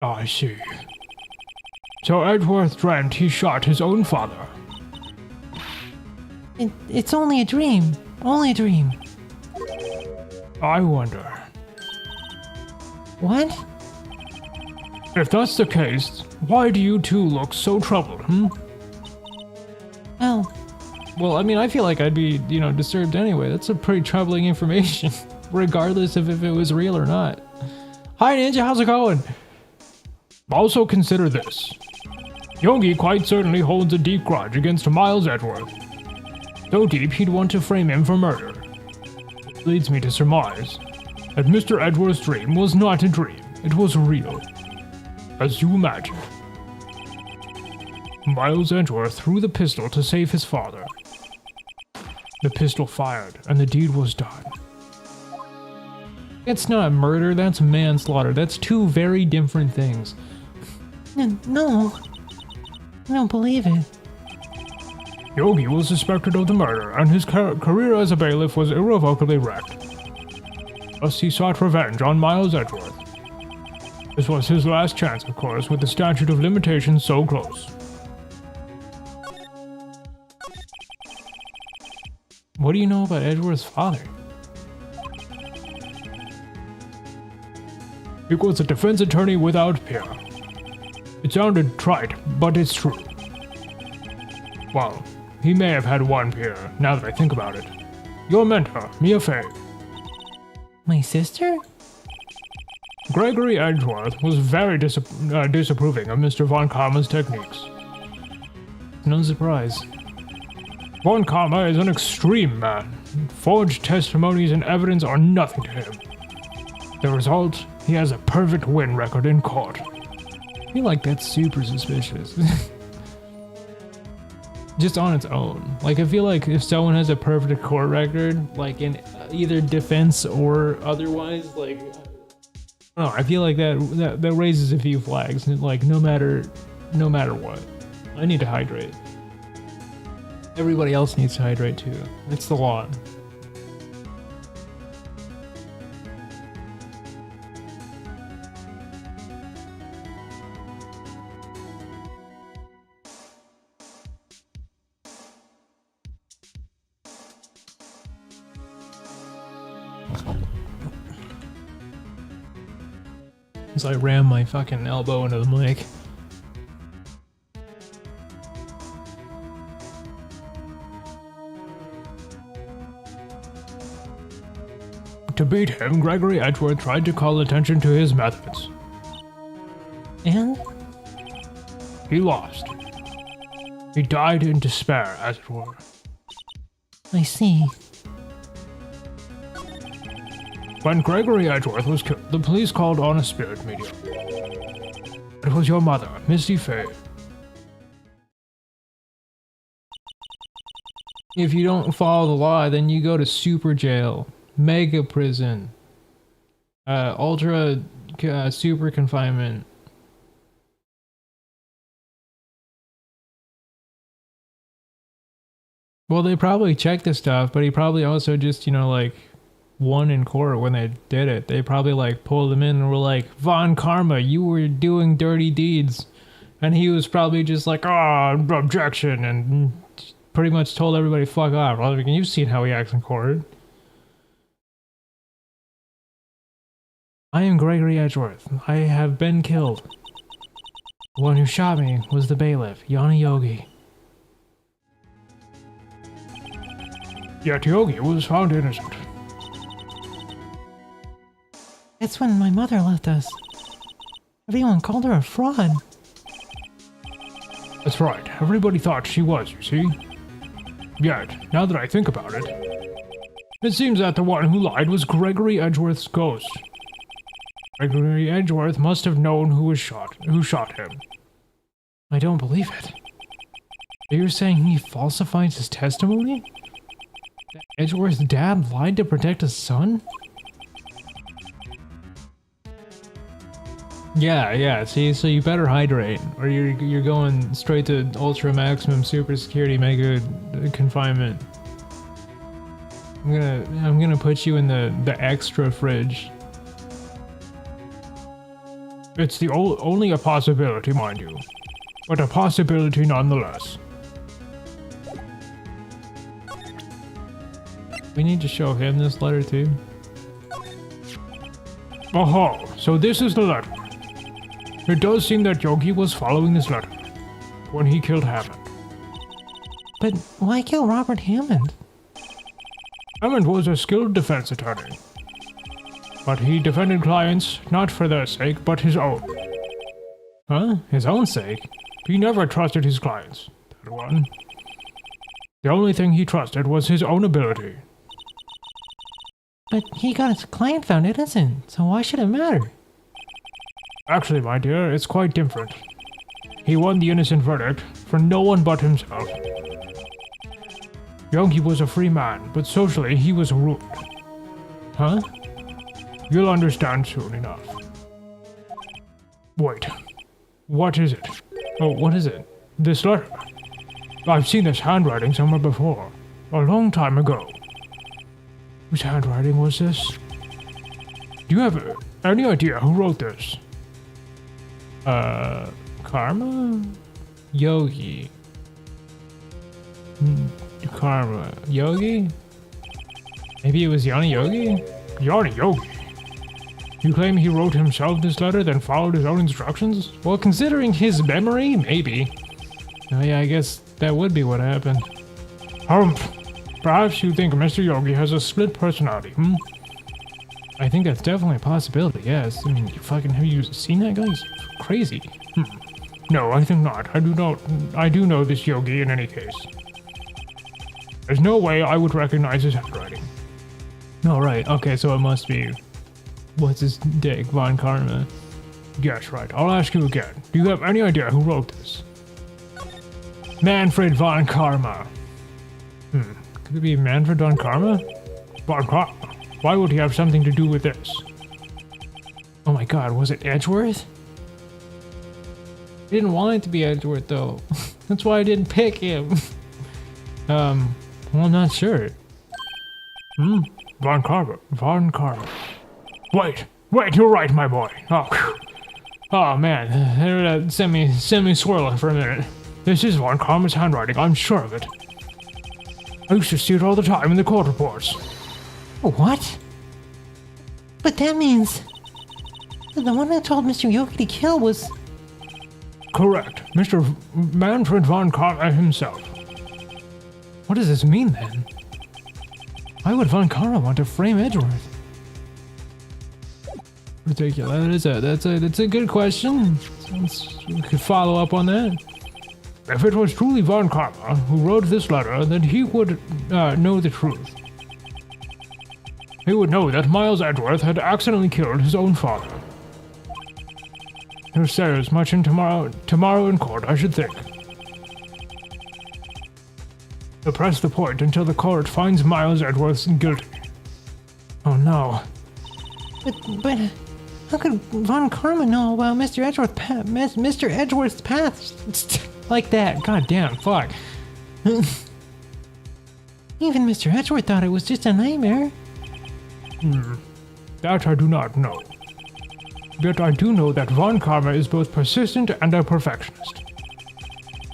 S3: I see. So Edgeworth dreamt he shot his own father.
S2: It's only a dream. Only a dream.
S3: I wonder.
S2: What?
S3: If that's the case, why do you two look so troubled,
S1: Well, I mean, I feel like I'd be, disturbed anyway. That's a pretty troubling information, regardless of if it was real or not. Hi, Ninja, how's it going?
S3: Also consider this. Yogi quite certainly holds a deep grudge against Miles Edgeworth. So deep he'd want to frame him for murder. Leads me to surmise that Mr. Edgeworth's dream was not a dream, it was real. As you imagine. Miles Edgeworth threw the pistol to save his father. The pistol fired, and the deed was done.
S1: That's not murder, that's manslaughter. That's two very different things.
S2: No. I don't believe it.
S3: Yogi was suspected of the murder, and his career as a bailiff was irrevocably wrecked. Thus he sought revenge on Miles Edgeworth. This was his last chance, of course, with the statute of limitations so close.
S1: What do you know about Edgeworth's father?
S3: He was a defense attorney without peer. It sounded trite, but it's true. Well, he may have had one peer, now that I think about it. Your mentor, Mia Fey.
S2: My sister?
S3: Gregory Edgeworth was very disapproving of Mr. Von Karma's techniques.
S1: No surprise.
S3: Von Karma is an extreme man. Forged testimonies and evidence are nothing to him. The result, he has a perfect win record in court.
S1: I feel like that's super suspicious. Just on its own. Like, I feel like if someone has a perfect court record, like in either defense or otherwise, like, I don't know, I feel like that raises a few flags. Like, no matter what. I need to hydrate. Everybody else needs to hydrate too. It's the law. As I ram my fucking elbow into the mic.
S3: To beat him, Gregory Edgeworth tried to call attention to his methods.
S2: And?
S3: He lost. He died in despair, as it were.
S2: I see.
S3: When Gregory Edgeworth was killed, the police called on a spirit medium. It was your mother, Misty Fey.
S1: If you don't follow the law, then you go to super jail, mega prison, ultra super confinement. Well, they probably checked this stuff, but he probably also just, like, won in court when they did it. They probably, like, pulled him in and were like, Von Karma, you were doing dirty deeds. And he was probably just like, objection, and pretty much told everybody, fuck off. I mean, you've seen how he acts in court. I am Gregory Edgeworth. I have been killed. The one who shot me was the bailiff, Yanni Yogi.
S3: Yet Yogi was found innocent.
S2: That's when my mother left us. Everyone called her a fraud.
S3: That's right, everybody thought she was, you see. Yet, now that I think about it, it seems that the one who lied was Gregory Edgeworth's ghost. Gregory Edgeworth must have known who shot him.
S1: I don't believe it. You're saying he falsified his testimony? That Edgeworth's dad lied to protect his son? Yeah, see, so you better hydrate, or you're going straight to ultra maximum super security mega confinement. I'm gonna put you in the extra fridge.
S3: It's the only a possibility, mind you, but a possibility nonetheless.
S1: We need to show him this letter too.
S3: Oh, so this is the letter. It does seem that Yogi was following this letter when he killed Hammond.
S2: But why kill Robert Hammond?
S3: Hammond was a skilled defense attorney, but he defended clients not for their sake, but his own.
S1: Huh? His own sake?
S3: He never trusted his clients, that one. The only thing he trusted was his own ability.
S2: But he got his client found innocent, so why should it matter?
S3: Actually, my dear, it's quite different. He won the innocent verdict for no one but himself. Yogi was a free man, but socially he was ruined.
S1: Huh?
S3: You'll understand soon enough. Wait, what is it?
S1: Oh, what is it?
S3: This letter. I've seen this handwriting somewhere before, a long time ago. Whose handwriting was this? Do you have any idea who wrote this?
S1: Karma? Yogi. Karma. Yogi? Maybe it was Yanni Yogi?
S3: Yanni Yogi? You claim he wrote himself this letter, then followed his own instructions?
S1: Well, considering his memory, maybe. Oh yeah, I guess that would be what happened.
S3: Perhaps you think Mr. Yogi has a split personality, hmm?
S1: I think that's definitely a possibility, yes. I mean, have you seen that guy? He's crazy.
S3: No, I think not. I do know this Yogi in any case. There's no way I would recognize his handwriting.
S1: Oh, right. Okay, so it must be... What's his dick? Von Karma.
S3: Yes, right. I'll ask you again. Do you have any idea who wrote this?
S1: Manfred von Karma. Could it be Manfred von Karma?
S3: Von Karma? Why would he have something to do with this?
S1: Oh my god, was it Edgeworth? I didn't want it to be Edgeworth, though. That's why I didn't pick him. Well, I'm not sure.
S3: Von Karma. Von Karma. Wait, you're right, my boy.
S1: Oh man, send me swirling for a minute.
S3: This is Von Karma's handwriting, I'm sure of it. I used to see it all the time in the court reports.
S2: What? But that means... the one that told Mr. Yogi to kill was...
S3: Correct. Mr. Manfred von Karma himself.
S1: What does this mean, then? Why would von Karma want to frame Edgeworth? Ridiculous. That's a good question. We could follow up on that.
S3: If it was truly von Karma who wrote this letter, then he would know the truth. He would know that Miles Edgeworth had accidentally killed his own father. He'll say as much in tomorrow in court, I should think. He'll press the point until the court finds Miles Edgeworth guilty.
S1: Oh no.
S2: But how could von Karma know about Mr. Edgeworth's past?
S1: Like that. God damn, fuck.
S2: Even Mr. Edgeworth thought it was just a nightmare.
S3: That I do not know. Yet I do know that von Karma is both persistent and a perfectionist.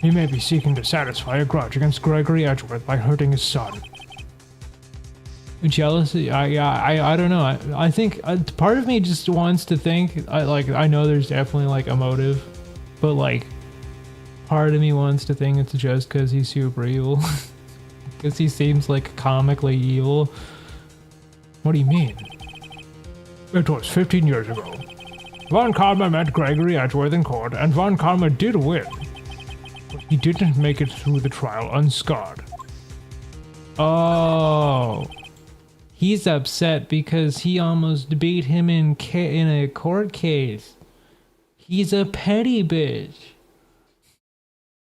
S3: He may be seeking to satisfy a grudge against Gregory Edgeworth by hurting his son.
S1: Jealousy? I don't know. I think part of me just wants to think, I know there's definitely like a motive, but like part of me wants to think it's just because he's super evil. Because he seems like comically evil.
S3: What do you mean? It was 15 years ago. Von Karma met Gregory Edgeworth in court, and von Karma did win. But he didn't make it through the trial unscarred.
S1: Oh. He's upset because he almost beat him in a court case. He's a petty bitch.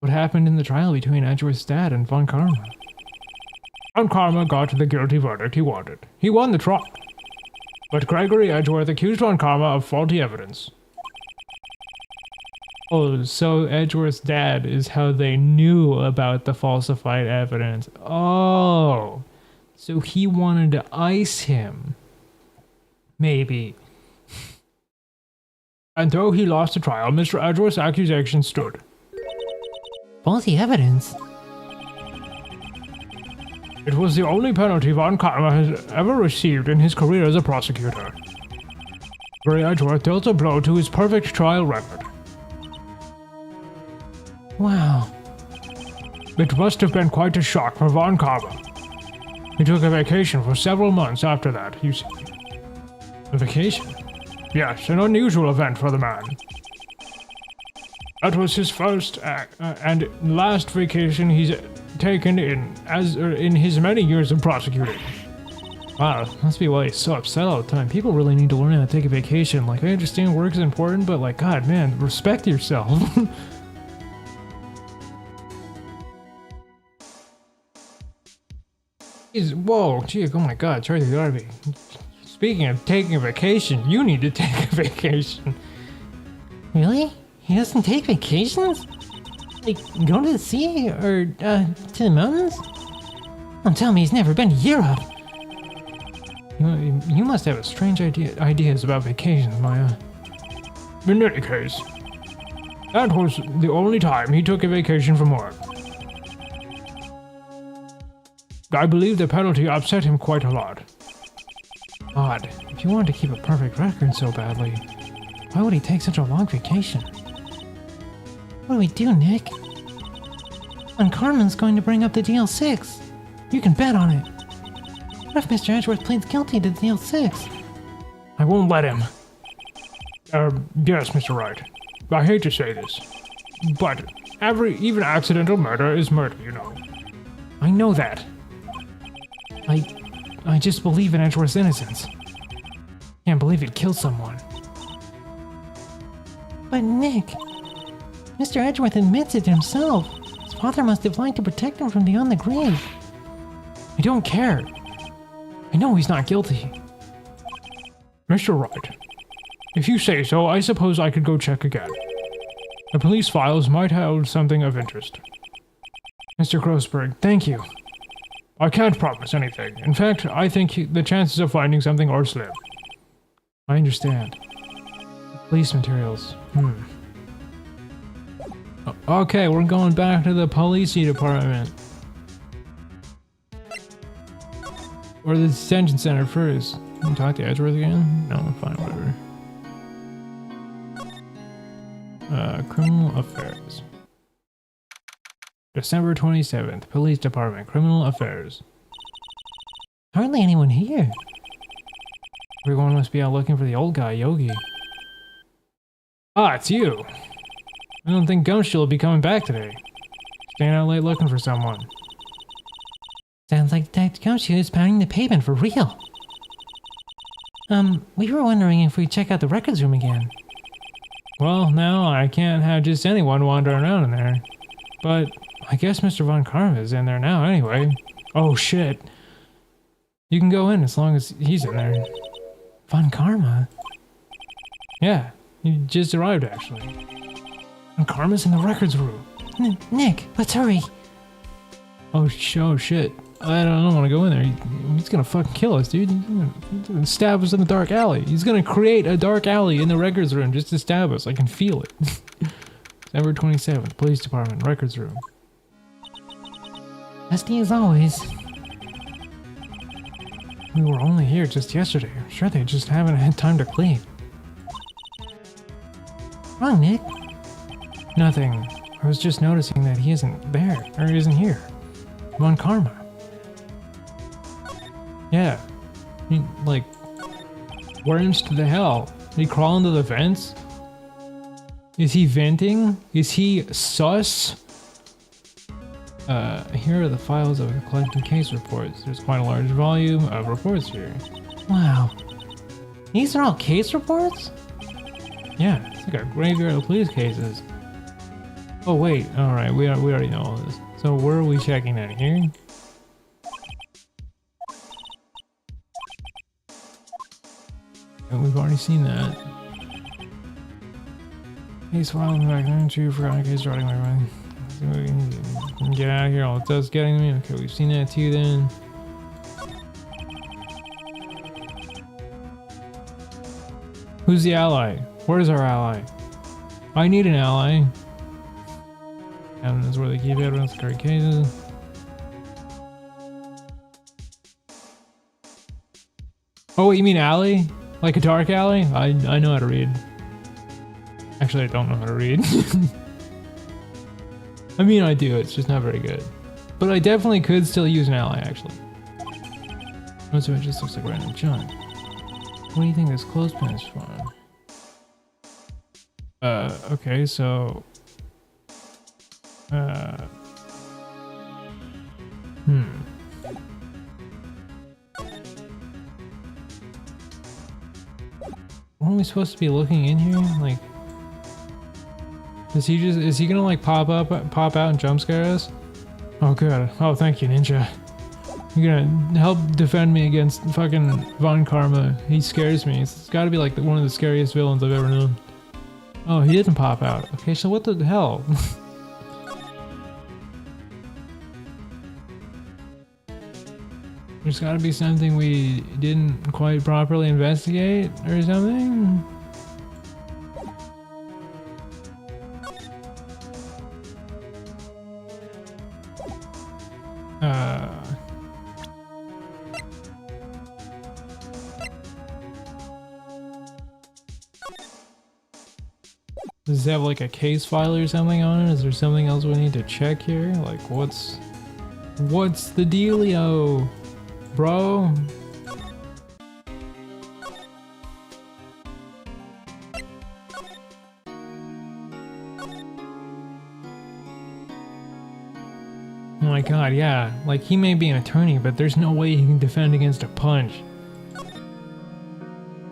S1: What happened in the trial between Edgeworth's dad and von Karma?
S3: Von Karma got the guilty verdict he wanted. He won the trial. But Gregory Edgeworth accused von Karma of faulty evidence.
S1: Oh, so Edgeworth's dad is how they knew about the falsified evidence. Oh. So he wanted to ice him. Maybe.
S3: And though he lost the trial, Mr. Edgeworth's accusation stood.
S2: Faulty evidence?
S3: It was the only penalty Von Karma has ever received in his career as a prosecutor. Gary Edgeworth dealt a blow to his perfect trial record.
S2: Wow.
S3: It must have been quite a shock for Von Karma. He took a vacation for several months after that, you see.
S1: A vacation?
S3: Yes, an unusual event for the man. That was his first and last vacation he's taken in his many years of prosecuting.
S1: Wow, must be why he's so upset all the time. People really need to learn how to take a vacation. Like, I understand work is important, but like, God, man, respect yourself. Whoa, gee, oh my God, Charlie Garvey. Speaking of taking a vacation, you need to take a vacation.
S2: Really? He doesn't take vacations? Like, go to the sea or to the mountains? Don't tell me he's never been to Europe.
S1: You must have strange ideas about vacations, Maya.
S3: In any case, that was the only time he took a vacation from work. I believe the penalty upset him quite a lot.
S1: Odd. If you wanted to keep a perfect record so badly, why would he take such a long vacation?
S2: What do we do, Nick? Von Karman's going to bring up the DL6. You can bet on it. What if Mr. Edgeworth pleads guilty to DL6?
S3: I won't let him. Yes, Mr. Wright. I hate to say this, but even accidental murder is murder, you know.
S1: I know that. I just believe in Edgeworth's innocence. Can't believe he'd kill someone.
S2: But Nick, Mr. Edgeworth admits it himself. His father must have lied to protect him from beyond the grave.
S1: I don't care. I know he's not guilty.
S3: Mr. Wright, if you say so, I suppose I could go check again. The police files might hold something of interest.
S1: Mr. Grossberg, thank you.
S3: I can't promise anything. In fact, I think the chances of finding something are slim.
S1: I understand. Police materials. Okay, we're going back to the police department. Or the detention center first. Can you talk to Edgeworth again? No, fine, whatever. Criminal affairs. December 27th, Police Department, Criminal Affairs.
S2: Hardly anyone here.
S1: Everyone must be out looking for the old guy, Yogi. Ah, it's you! I don't think Gumshoe will be coming back today. Staying out late looking for someone.
S2: Sounds like Detective Gumshoe is pounding the pavement for real. We were wondering if we'd check out the records room again.
S1: Well, now I can't have just anyone wandering around in there. But I guess Mr. Von Karma is in there now anyway. Oh shit. You can go in as long as he's in there.
S2: Von Karma?
S1: Yeah, he just arrived actually. Von Karma's in the records room.
S2: Nick, let's hurry.
S1: Oh shit. I don't want to go in there. He's gonna fucking kill us, dude. He's gonna stab us in the dark alley. He's gonna create a dark alley in the records room just to stab us. I can feel it. December 27th, Police Department, Records Room.
S2: Dusty as always.
S1: We were only here just yesterday. I'm sure they just haven't had time to clean.
S2: Wrong, Nick.
S1: Nothing. I was just noticing that he isn't there, or he isn't here. Von Karma. Yeah. I mean, like, worms to the hell. Did he crawl into the vents? Is he venting? Is he sus? Here are the files of collected case reports. There's quite a large volume of reports here.
S2: Wow. These are all case reports?
S1: Yeah, it's like a graveyard of police cases. Oh wait, alright, we already know all this. So where are we checking that here? And we've already seen that. Case file back then, true, forgotten case writing my mind. Get out of here, all it does getting me. Okay, we've seen that too then. Who's the ally? Where's our ally? I need an ally. Evidence where they keep evidence, card cases. Oh, you mean alley? Like a dark alley? I know how to read. Actually, I don't know how to read. I mean, I do. It's just not very good. But I definitely could still use an ally, actually. Most of it just looks like random junk. What do you think this clothespin is for? Okay, so... Aren't we supposed to be looking in here? Like... Is he gonna like pop out and jump scare us? Oh good. Oh thank you, Ninja. You're gonna help defend me against fucking Von Karma. He scares me. It's gotta be like one of the scariest villains I've ever known. Oh, he didn't pop out. Okay, so what the hell? There's gotta be something we didn't quite properly investigate or something? Does it have like a case file or something on it? Is there something else we need to check here? Like what's the dealio, bro? Oh my god, yeah. Like he may be an attorney, but there's no way he can defend against a punch.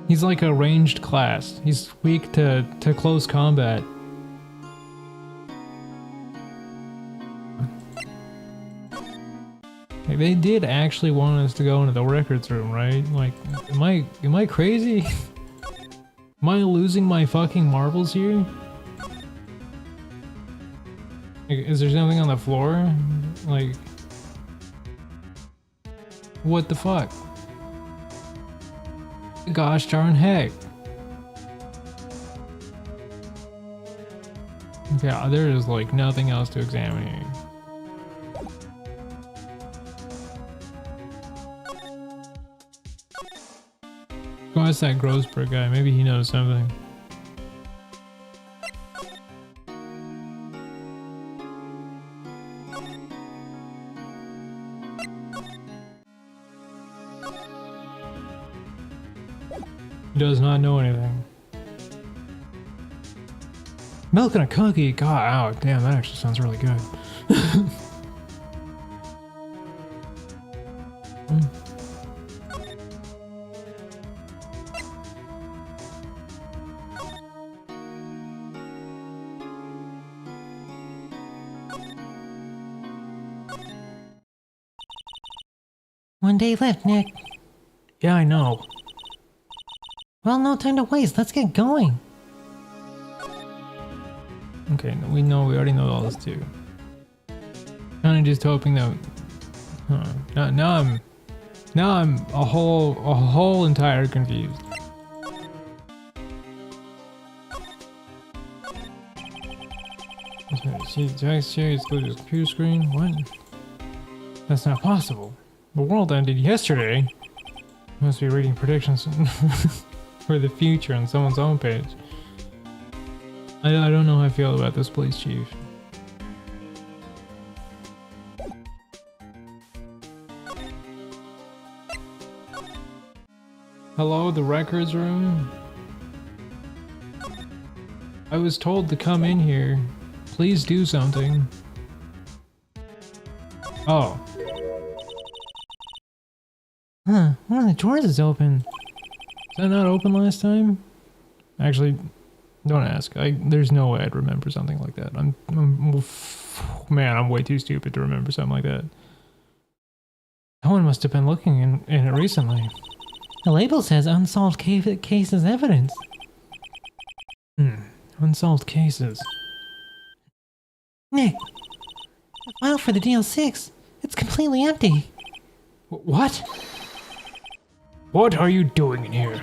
S1: He's like a ranged class. He's weak to close combat. Like, they did actually want us to go into the records room, right? Like, am I crazy? Am I losing my fucking marbles here? Like, is there something on the floor? Like, what the fuck? Gosh darn heck. Yeah, there is like nothing else to examine here. Go ask that Grossberg guy, maybe he knows something. He does not know anything. Milk and a cookie? God, oh, damn, that actually sounds really good.
S2: One day left, Nick.
S1: Yeah, I know.
S2: Well, no time to waste. Let's get going.
S1: Okay, we already know all this too. Kinda just hoping that... Huh. Now I'm a whole entire confused. See, Jack's cherry is going to his computer screen? What? That's not possible. The world ended yesterday. Must be reading predictions for the future on someone's homepage. I don't know how I feel about this police chief. Hello, the records room? I was told to come in here. Please do something. Oh.
S2: Huh, one of the drawers is open.
S1: Was that not open last time? Actually, don't ask. There's no way I'd remember something like that. Man, I'm way too stupid to remember something like that. Someone must have been looking in it recently.
S2: The label says unsolved cases evidence.
S1: Unsolved cases.
S2: Nick, the file for the DL6, it's completely empty.
S1: What? What are you doing in here?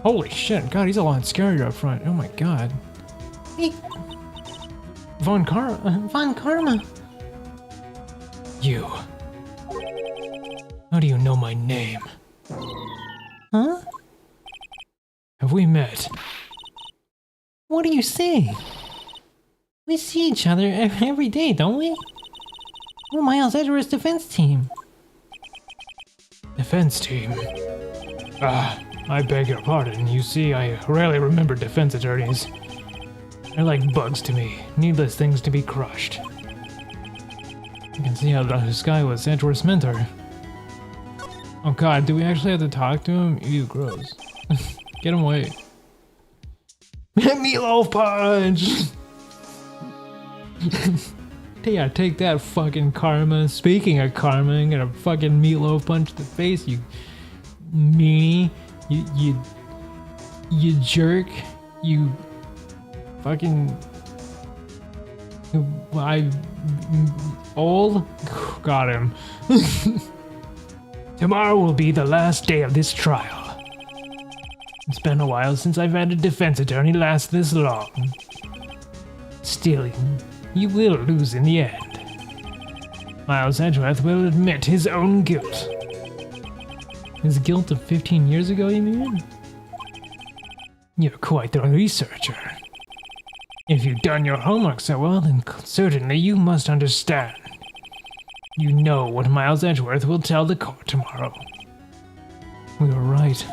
S1: Holy shit, God, he's a lot scarier up front. Oh my god.
S2: Hey,
S1: Von Karma.
S2: you. How do you know my name? Huh?
S3: Have we met?
S2: What are you saying? We see each other every day, don't we? We're Miles Edgeworth's defense team.
S3: Defense team? I beg your pardon. You see, I rarely remember defense attorneys. They're like bugs to me, needless things to be crushed. You can see how this guy was Edgeworth's mentor. Oh god, do we actually have to talk to him? Ew, gross. Get him away. Meatloaf punch! Yeah, take that fucking karma. Speaking of karma, I'm gonna fucking meatloaf punch to the face, you meanie. You jerk. You fucking... old? Got him. Tomorrow will be the last day of this trial. It's been a while since I've had a defense attorney last this long. Still, you will lose in the end. Miles Edgeworth will admit his own guilt. His guilt of 15 years ago, you mean? You're quite the researcher. If you've done your homework so well, then certainly you must understand. You know what Miles Edgeworth will tell the court tomorrow. We were right.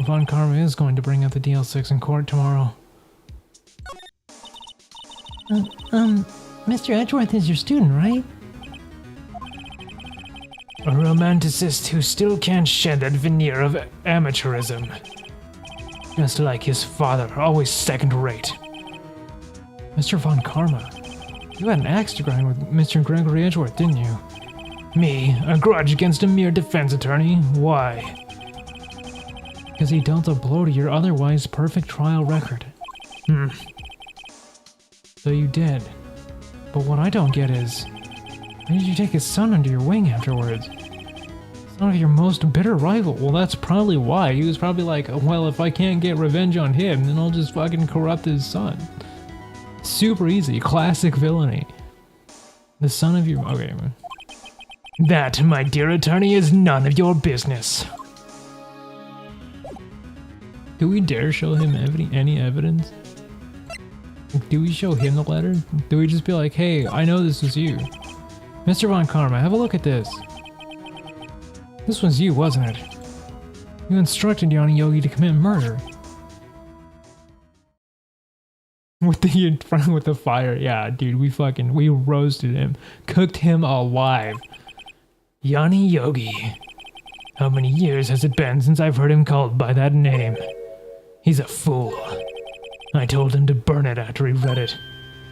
S3: Von Karma is going to bring out the DL6 in court tomorrow.
S2: Mr. Edgeworth is your student, right?
S3: A romanticist who still can't shed that veneer of amateurism. Just like his father, always second-rate.
S1: Mr. Von Karma, you had an axe to grind with Mr. Gregory Edgeworth, didn't you?
S3: Me? A grudge against a mere defense attorney? Why?
S1: Because he dealt a blow to your otherwise perfect trial record. So you did. But what I don't get is, why did you take his son under your wing afterwards? Son of your most bitter rival. Well, that's probably why. He was probably like, well, if I can't get revenge on him, then I'll just fucking corrupt his son. Super easy. Classic villainy. The son of your... Okay, man.
S3: That, my dear attorney, is none of your business.
S1: Do we dare show him any evidence? Do we show him the letter? Do we just be like, hey, I know this was you. Mr. Von Karma, have a look at this. This was you, wasn't it? You instructed Yanni Yogi to commit murder. With the fire. Yeah, dude, we roasted him. Cooked him alive.
S3: Yanni Yogi. How many years has it been since I've heard him called by that name? He's a fool. I told him to burn it after he read it.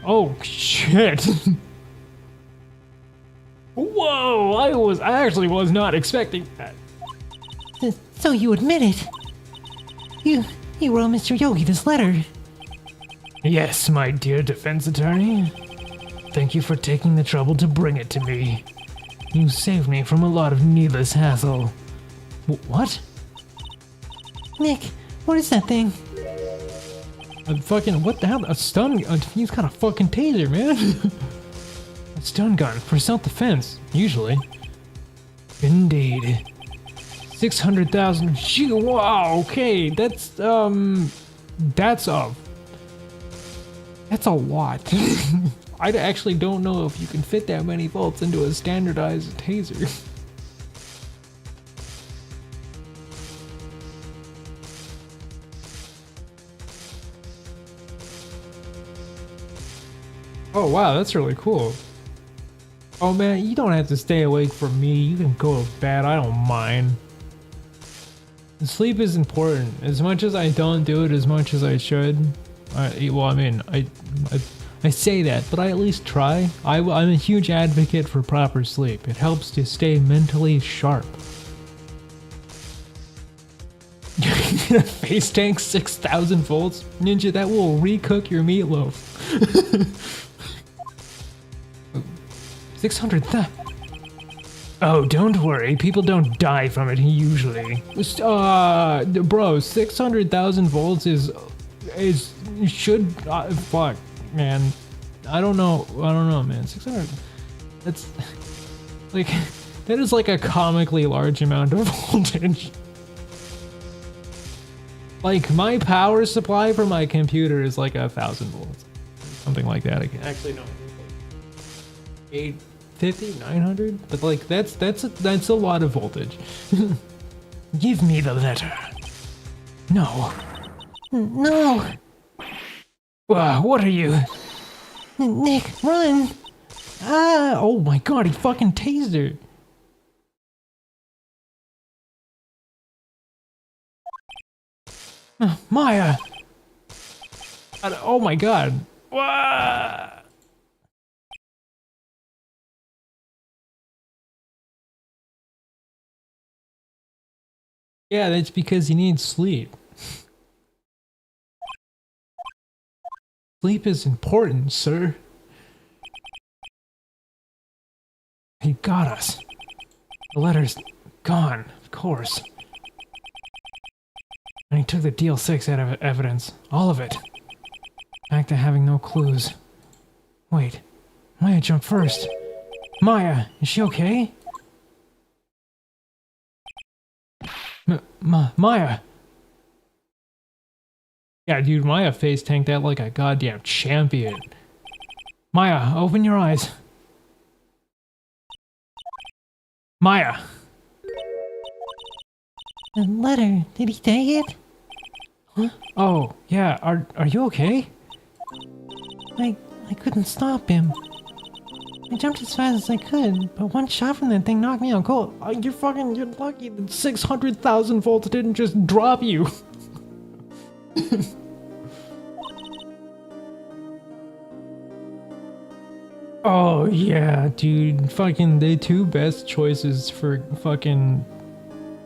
S1: Oh, shit. Whoa, I actually was not expecting that.
S2: So you admit it? You wrote Mr. Yogi this letter?
S3: Yes, my dear defense attorney. Thank you for taking the trouble to bring it to me. You saved me from a lot of needless hassle.
S1: What?
S2: Nick, what is that thing?
S1: What the hell? A stun? He's got a fucking taser, man. A stun gun for self-defense, usually.
S3: Indeed.
S1: 600,000. Wow. Okay, that's a lot. I actually don't know if you can fit that many volts into a standardized taser. Oh wow, that's really cool. Oh man, you don't have to stay awake for me. You can go to bed, I don't mind. Sleep is important. As much as I don't do it as much as I should. I say that, but I at least try. I'm a huge advocate for proper sleep. It helps to stay mentally sharp. Face tank 6,000 volts? Ninja, that will recook your meatloaf. 600,000.
S3: Oh, don't worry. People don't die from it usually.
S1: Bro, 600,000 volts fuck, man. I don't know, man. 600. That's like, that is like a comically large amount of voltage. Like, my power supply for my computer is like 1,000 volts. Something like that. Actually, no. 850, 900? But like, that's a lot of voltage.
S2: Give me the letter. No. No! What are you? Nick, run!
S1: Ah! Oh my god, he fucking tased her.
S2: Maya!
S1: Oh my god. Wah! Yeah, that's because you need sleep. Sleep is important, sir.
S2: He got us. The letter's gone, of course. And he took the DL6 out of evidence. All of it. Back to having no clues. Wait. Maya jumped first. Maya, is she okay? Maya!
S1: Yeah, dude, Maya face tanked that like a goddamn champion.
S2: Maya, open your eyes. Maya!
S4: The letter, did he take it?
S2: Huh? Oh, yeah, are you okay?
S4: I couldn't stop him. I jumped as fast as I could, but one shot from that thing knocked me out cold.
S1: You're lucky that 600,000 volts didn't just drop you. Oh yeah, dude, fucking the two best choices for fucking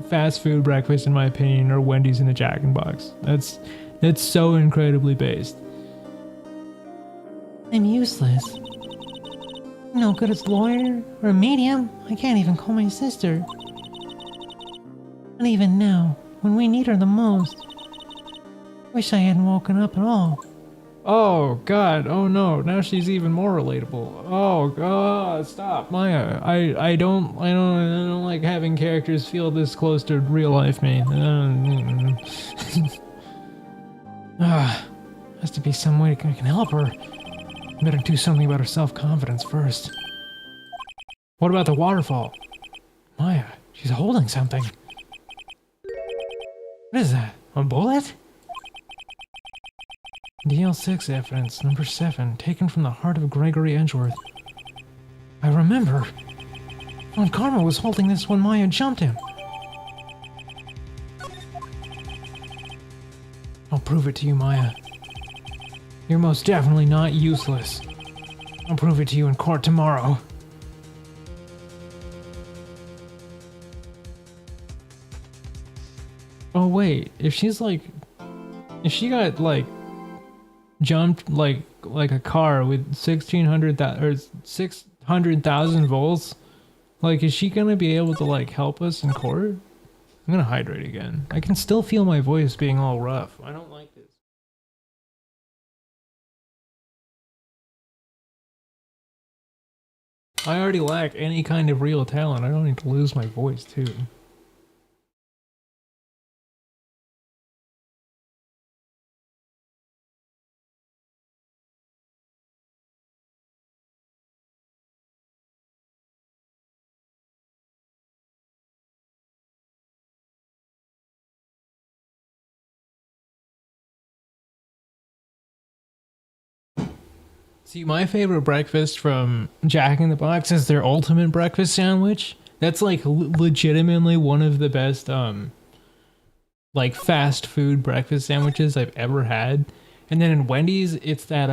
S1: fast food breakfast in my opinion are Wendy's and the Jack in the Box. That's so incredibly based.
S4: I'm useless. No good as a lawyer or a medium. I can't even call my sister. And even now, when we need her the most, wish I hadn't woken up at all.
S1: Oh god, oh no, now she's even more relatable. Oh god, stop. Maya, I don't like having characters feel this close to real life me.
S2: Has to be some way I can help her. Better do something about her self-confidence first.
S1: What about the waterfall?
S2: Maya, she's holding something. What is that? A bullet? DL6 evidence, number 7, taken from the heart of Gregory Edgeworth. I remember. Von Karma was holding this when Maya jumped him. I'll prove it to you, Maya. You're most definitely not useless. I'll prove it to you in court tomorrow.
S1: Oh wait, if she got like jumped like a car with 600,000 volts, like is she gonna be able to like help us in court? I'm gonna hydrate again. I can still feel my voice being all rough. I don't like this. I already lack any kind of real talent. I don't need to lose my voice too. See, my favorite breakfast from Jack in the Box is their ultimate breakfast sandwich. That's like legitimately one of the best like fast food breakfast sandwiches I've ever had. And then in Wendy's, it's that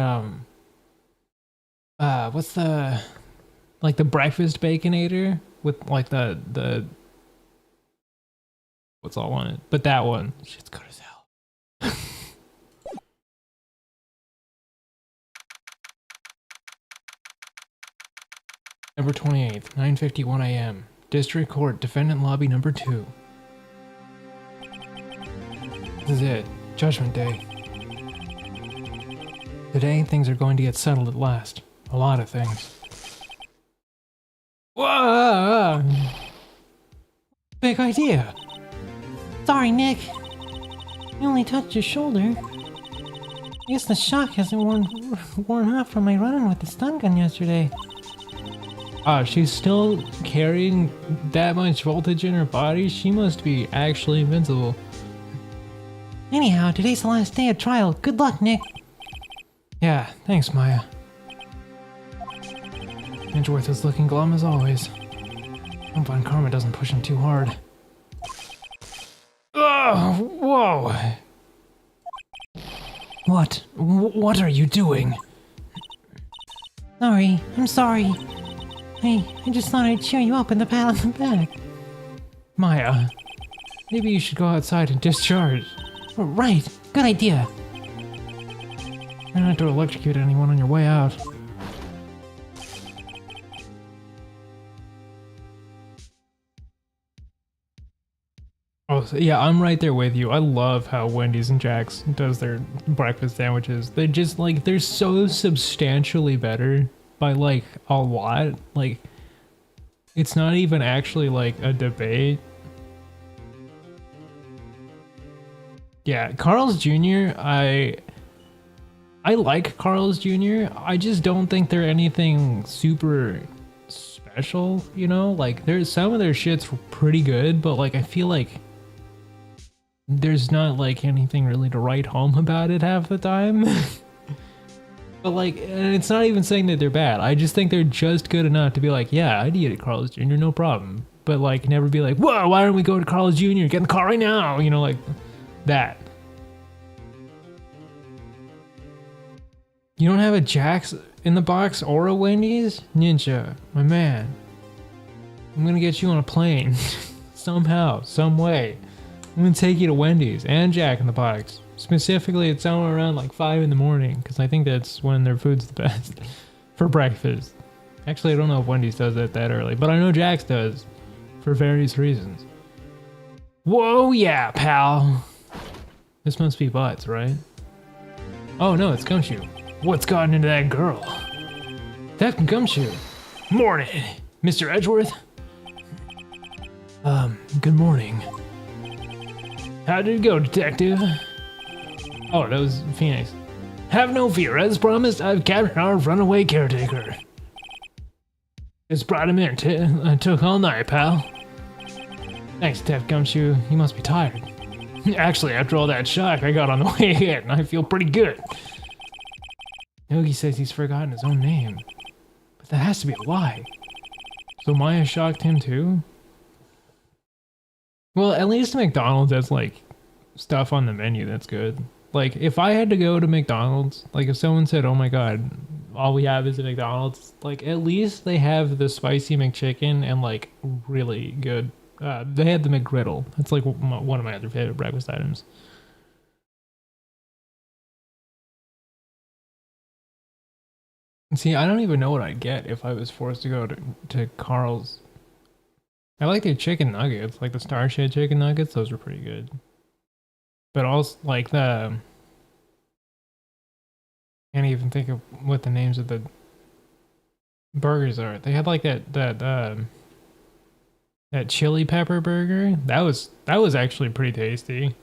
S1: what's the like the breakfast baconator with like the what's all on it? But that one, shit's good as hell. November 28th, 9:51 a.m. District Court, Defendant Lobby Number 2. This is it. Judgment Day. Today, things are going to get settled at last. A lot of things. Whoa!
S2: Big idea.
S4: Sorry, Nick. You only touched your shoulder. I guess the shock hasn't worn off from my running with the stun gun yesterday.
S1: She's still carrying that much voltage in her body? She must be actually invincible.
S4: Anyhow, today's the last day of trial. Good luck, Nick.
S2: Yeah, thanks, Maya. Edgeworth is looking glum as always. Hope Von Karma doesn't push him too hard. Oh, whoa! What are you doing?
S4: Sorry, I'm sorry. I just thought I'd cheer you up in the pat on the back.
S2: Maya, maybe you should go outside and discharge.
S4: Right, good idea.
S2: Try not to electrocute anyone on your way out.
S1: Oh, so yeah, I'm right there with you. I love how Wendy's and Jack's does their breakfast sandwiches. They're just like, they're so substantially better by like a lot. Like, it's not even actually like a debate. Yeah, Carl's Jr., I like Carl's Jr. I just don't think they're anything super special, you know? Like, there's some of their shit's pretty good, but like, I feel like there's not like anything really to write home about it half the time. But like, and it's not even saying that they're bad. I just think they're just good enough to be like, yeah, I'd eat at Carl's Jr., no problem. But like, never be like, whoa, why don't we go to Carl's Jr.? Get in the car right now, you know, like that. You don't have a Jack's in the box or a Wendy's? Ninja, my man. I'm gonna get you on a plane. Somehow, some way. I'm gonna take you to Wendy's and Jack in the Box. Specifically, it's somewhere around like 5 in the morning, because I think that's when their food's the best for breakfast. Actually, I don't know if Wendy's does it that early, but I know Jack's does for various reasons. Whoa, yeah, pal. This must be Butts, right? Oh no, it's Gumshoe. What's gotten into that girl? That Gumshoe. Morning, Mr. Edgeworth.
S2: Good morning.
S1: How did it go, detective? Oh, that was Phoenix. Have no fear, as promised, I've captured our runaway caretaker. Just brought him in, took all night, pal. Thanks, Detective Gumshoe, you must be tired. Actually, after all that shock I got on the way in, I feel pretty good. Yogi says he's forgotten his own name. But that has to be a lie. So Maya shocked him too? Well, at least McDonald's has like stuff on the menu that's good. Like if I had to go to McDonald's, like if someone said, oh my god, all we have is a McDonald's, like at least they have the spicy McChicken and like really good. They had the McGriddle. That's like one of my other favorite breakfast items. See, I don't even know what I'd get if I was forced to go to Carl's. I like their chicken nuggets, like the Star Shed chicken nuggets. Those are pretty good. But also, like the... Can't even think of what the names of the burgers are. They had like that chili pepper burger. That was actually pretty tasty.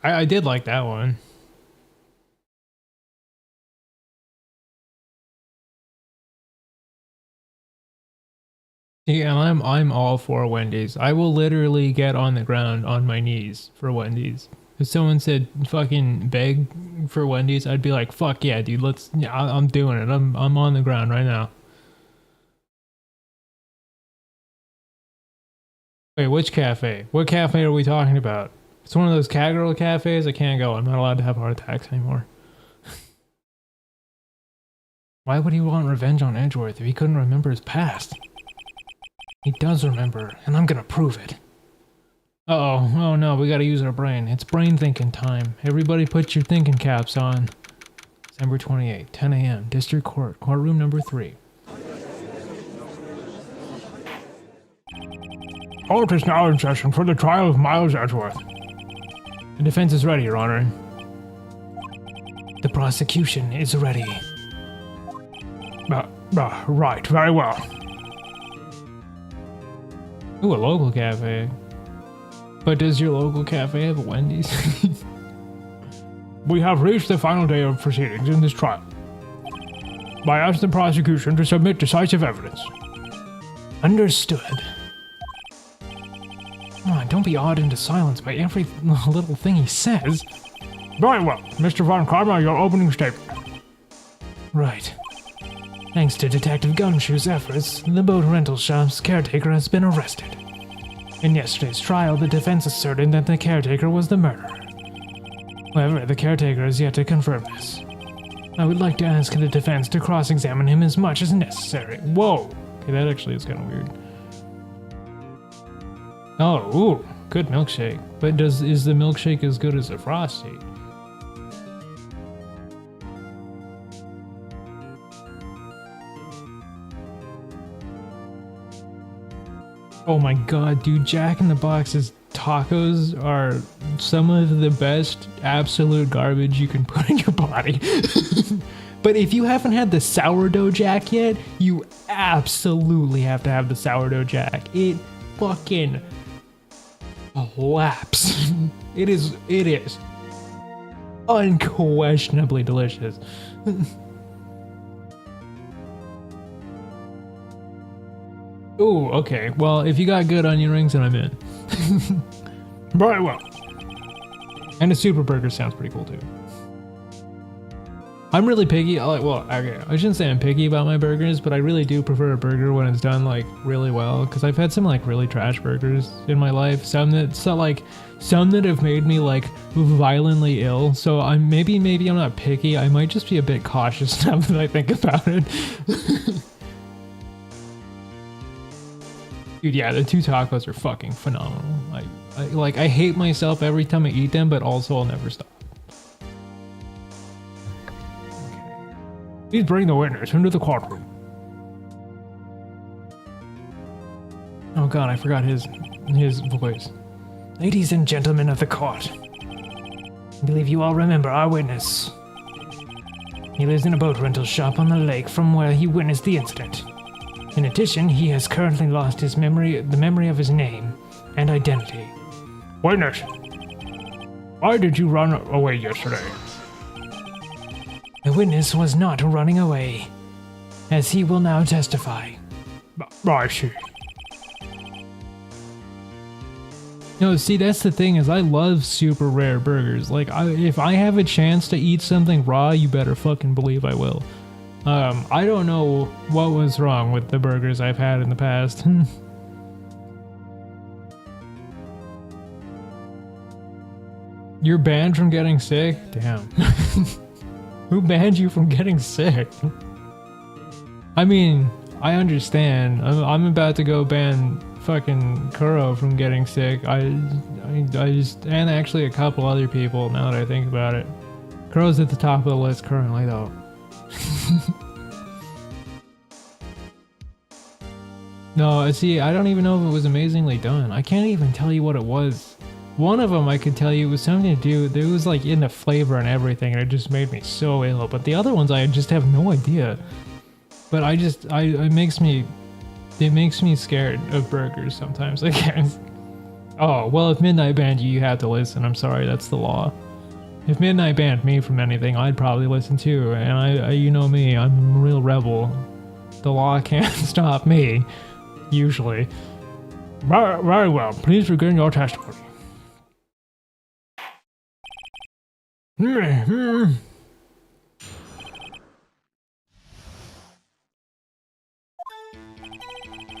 S1: I did like that one. Yeah, and I'm all for Wendy's. I will literally get on the ground on my knees for Wendy's. If someone said fucking beg for Wendy's, I'd be like, fuck yeah, dude, I'm doing it. I'm on the ground right now. Wait, which cafe? What cafe are we talking about? It's one of those casual cafes. I can't go. I'm not allowed to have heart attacks anymore. Why would he want revenge on Edgeworth if he couldn't remember his past? He does remember, and I'm gonna prove it. Uh-oh, oh no, we gotta use our brain. It's brain thinking time. Everybody put your thinking caps on. December 28th, 10 a.m., District Court, courtroom number 3.
S3: Court is now in session for the trial of Miles Edgeworth.
S1: The defense is ready, Your Honor.
S2: The prosecution is ready.
S3: Right, very well.
S1: Ooh, a local cafe. But does your local cafe have a Wendy's?
S3: We have reached the final day of proceedings in this trial. I ask the prosecution to submit decisive evidence.
S2: Understood. Come on, don't be awed into silence by every little thing he says.
S3: Very well. Mr. Von Karma, your opening statement.
S2: Right. Thanks to Detective Gumshoe's efforts, the boat rental shop's caretaker has been arrested. In yesterday's trial, the defense asserted that the caretaker was the murderer. However, the caretaker has yet to confirm this. I would like to ask the defense to cross-examine him as much as necessary.
S1: Whoa. Okay, that actually is kind of weird. Oh, ooh, good milkshake. But is the milkshake as good as a Frosty? Oh my god, dude, Jack in the Box's tacos are some of the best absolute garbage you can put in your body. But if you haven't had the sourdough Jack yet, you absolutely have to have the sourdough Jack. It fucking slaps. It is unquestionably delicious. Ooh, okay. Well, if you got good onion rings, then I'm in.
S3: Very well.
S1: And a super burger sounds pretty cool too. I'm really picky. Well, okay, I shouldn't say I'm picky about my burgers, but I really do prefer a burger when it's done like really well. Because I've had some like really trash burgers in my life. Some that have made me like violently ill. So maybe I'm not picky. I might just be a bit cautious now that I think about it. Dude, yeah, the two tacos are fucking phenomenal. I hate myself every time I eat them, but also I'll never stop.
S3: Please bring the witness into the courtroom.
S1: Oh god, I forgot his voice.
S2: Ladies and gentlemen of the court, I believe you all remember our witness. He lives in a boat rental shop on the lake from where he witnessed the incident. In addition, he has currently lost the memory of his name and identity.
S3: Witness, why did you run away yesterday?
S2: The witness was not running away, as he will now testify.
S3: I see.
S1: No, see, that's the thing is I love super rare burgers. Like, if I have a chance to eat something raw, you better fucking believe I will. I don't know what was wrong with the burgers I've had in the past. You're banned from getting sick? Damn. Who banned you from getting sick? I mean, I understand. I'm about to go ban fucking Kuro from getting sick. I just, and actually a couple other people now that I think about it. Kuro's at the top of the list currently though. No, see, I don't even know if it was amazingly done. I can't even tell you what it was. One of them I could tell you was something to do, it was like in the flavor and everything, and it just made me so ill. But the other ones I just have no idea. But it makes me scared of burgers sometimes, I guess. Oh, well, if Midnight banned you, you have to listen. I'm sorry, that's the law. If Midnight banned me from anything, I'd probably listen too. And I you know me, I'm a real rebel. The law can't stop me, usually.
S3: Very well. Please begin your testimony.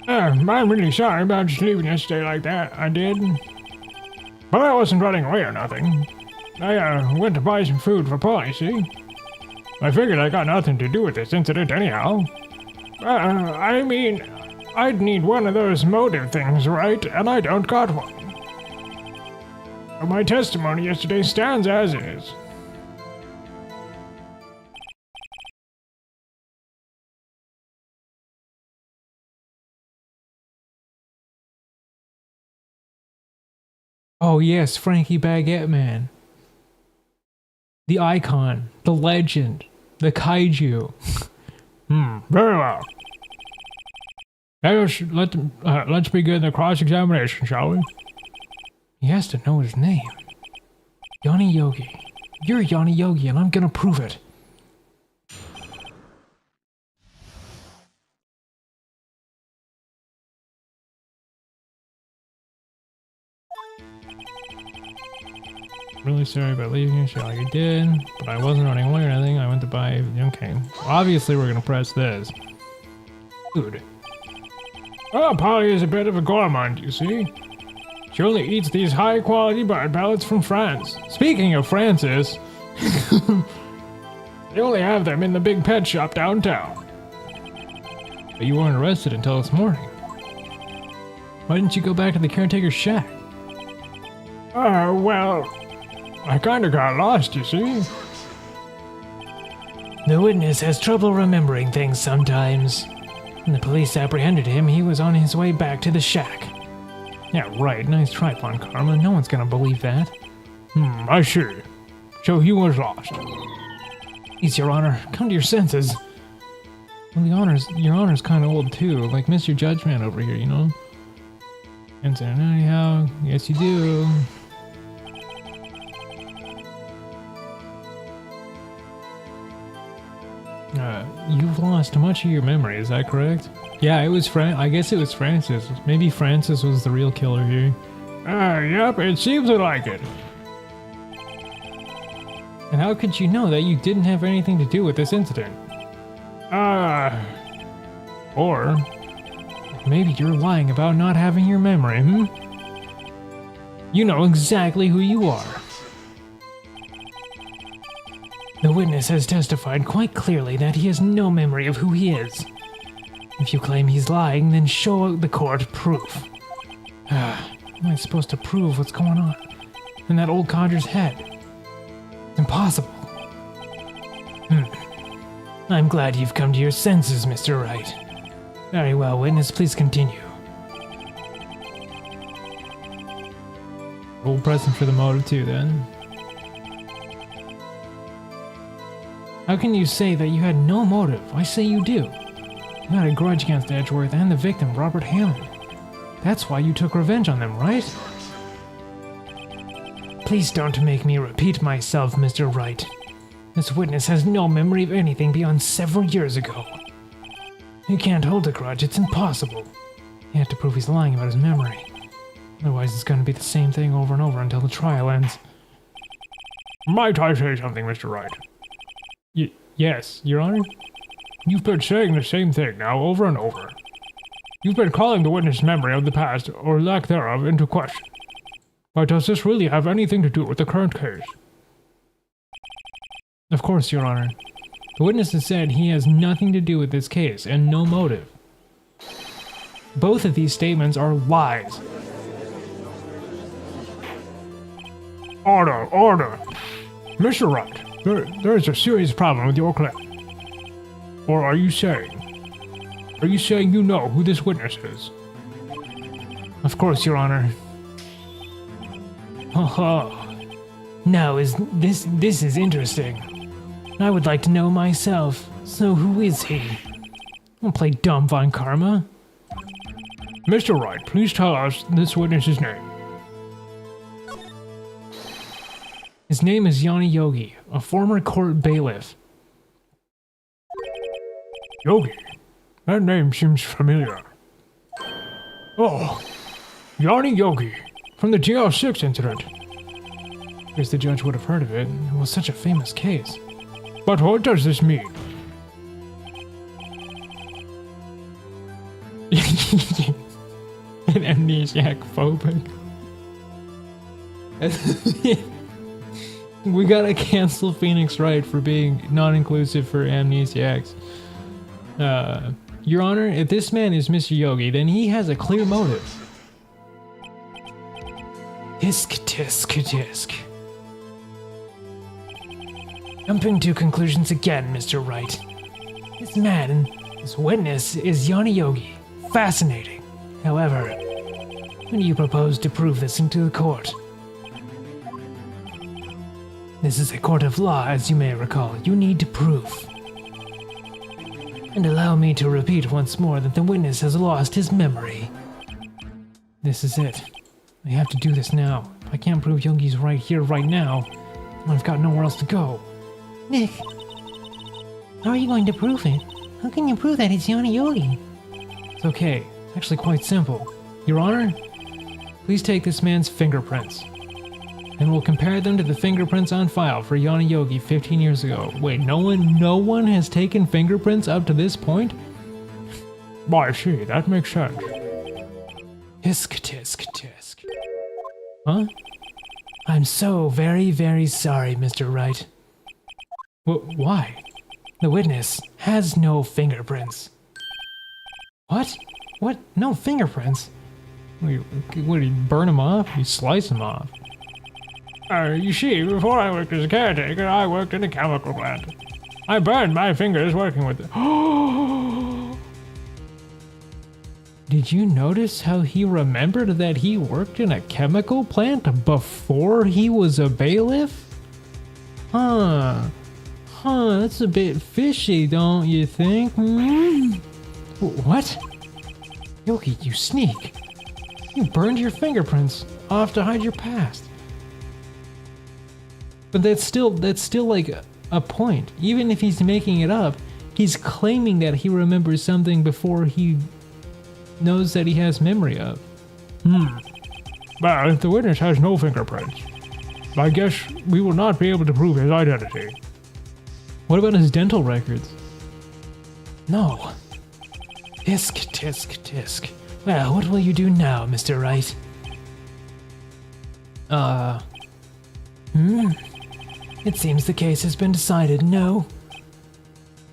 S3: I'm really sorry about just leaving yesterday like that. I did. But I wasn't running away or nothing. I went to buy some food for Polly, see? I figured I got nothing to do with this incident anyhow. I mean, I'd need one of those motive things, right? And I don't got one. My testimony yesterday stands as is.
S1: Oh yes, Franky Bagman. The icon, the legend, the kaiju.
S3: Very well. Let's begin the cross-examination, shall we?
S2: He has to know his name. Yoni Yogi. You're Yanni Yogi, and I'm gonna prove it.
S1: Really sorry about leaving you, like I did, but I wasn't running away or anything. I went to buy. Okay, obviously we're gonna press this. Food.
S3: Well, Polly is a bit of a gourmand, you see. She only eats these high-quality bird pellets from France.
S1: Speaking of Francis,
S3: They only have them in the big pet shop downtown.
S1: but you weren't arrested until this morning. Why didn't you go back to the caretaker's shack?
S3: Well, I kinda got lost, you see.
S2: The witness has trouble remembering things sometimes. When the police apprehended him, he was on his way back to the shack.
S1: Yeah, right. Nice try, Von Karma. No one's gonna believe that.
S3: I see. So he was lost.
S2: Please, Your Honor, come to your senses.
S1: Well, your honor's kind of old too. Like Mr. Judgment over here, you know. And so anyhow, yes you do. You've lost much of your memory, is that correct? Yeah, it was I guess it was Francis. Maybe Francis was the real killer here.
S3: Yep, it seems like it.
S1: And how could you know that you didn't have anything to do with this incident?
S3: Or
S1: maybe you're lying about not having your memory, You know exactly who you are.
S2: The witness has testified quite clearly that he has no memory of who he is. If you claim he's lying, then show the court proof.
S1: How am I supposed to prove what's going on in that old codger's head? It's impossible.
S2: I'm glad you've come to your senses, Mr. Wright. Very well, witness, please continue.
S1: We'll press him for the motive too, then.
S2: How can you say that you had no motive? I say you do. You had a grudge against Edgeworth and the victim, Robert Hammond. That's why you took revenge on them, right? Please don't make me repeat myself, Mr. Wright. This witness has no memory of anything beyond several years ago. He can't hold a grudge, it's impossible. You have to prove he's lying about his memory. Otherwise, it's going to be the same thing over and over until the trial ends.
S3: might I say something, Mr. Wright?
S1: Yes, Your Honor?
S3: You've been saying the same thing now over and over. You've been calling the witness' memory of the past, or lack thereof, into question. But does this really have anything to do with the current case?
S1: Of course, Your Honor. The witness has said he has nothing to do with this case and no motive. Both of these statements are lies.
S3: Order, order! Mr. Wright, there is a serious problem with your claim. Or are you saying you know who this witness is?
S1: Of course, Your Honor.
S2: Now this is interesting. I would like to know myself. So who is he?
S1: Don't play dumb, Von Karma.
S3: Mr. Wright, please tell us this witness's name.
S1: His name is Yanni Yogi, a former court bailiff.
S3: Yogi? That name seems familiar. Oh, Yanni Yogi, from the GL6 incident.
S1: I guess the judge would have heard of it. It was such a famous case.
S3: But what does this mean?
S1: An amnesiac phobic. We gotta cancel Phoenix Wright for being non-inclusive for amnesiacs. Your Honor, if this man is Mr. Yogi, then he has a clear motive.
S2: Tisk, tisk, tisk. Jumping to conclusions again, Mr. Wright. This man, this witness, is Yanni Yogi. Fascinating. However, when do you propose to prove this into the court? This is a court of law, as you may recall. You need to prove. And allow me to repeat once more that the witness has lost his memory.
S1: This is it. I have to do this now. If I can't prove Yogi's right here, right now,
S2: I've got nowhere else to go.
S4: Nick, how are you going to prove it? How can you prove that it's Yanni Yogi?
S2: It's okay. It's actually quite simple. Your Honor, please take this man's fingerprints, and we'll compare them to the fingerprints on file for Yanni Yogi 15 years ago. Wait, no one has taken fingerprints up to this point?
S3: I see, that makes sense.
S2: Tisk, tisk, tisk. Huh? I'm so very, very sorry, Mr. Wright. Why? The witness has no fingerprints. What? What? No fingerprints?
S1: What, do you burn them off? You slice them off.
S3: You see, before I worked as a caretaker, I worked in a chemical plant. I burned my fingers working with it.
S1: Did you notice how he remembered that he worked in a chemical plant before he was a bailiff? Huh, that's a bit fishy, don't you think?
S2: What? Yogi, you sneak. You burned your fingerprints off to hide your past.
S1: But that's still like a point. Even if he's making it up, he's claiming that he remembers something before he knows that he has memory of.
S3: Well, if the witness has no fingerprints, I guess we will not be able to prove his identity.
S1: What about his dental records?
S2: No. Tisk, tisk, tisk. Well, what will you do now, Mr. Wright? It seems the case has been decided, no?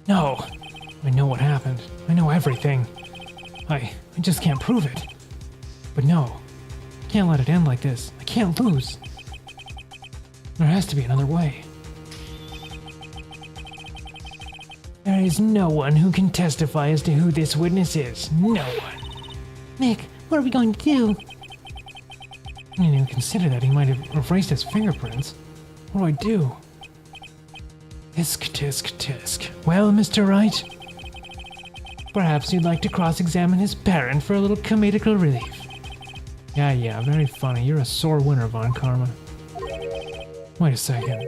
S2: No. I know what happened. I know everything. I just can't prove it. But no. I can't let it end like this. I can't lose. There has to be another way. There is no one who can testify as to who this witness is. No one.
S4: Nick, what are we going to do?
S2: I didn't even consider that he might have erased his fingerprints. What do I do? Tisk, tisk, tisk. Well, Mr. Wright, perhaps you'd like to cross-examine his parent for a little comedic relief.
S1: Yeah, very funny. You're a sore winner, Von Karma.
S2: Wait a second.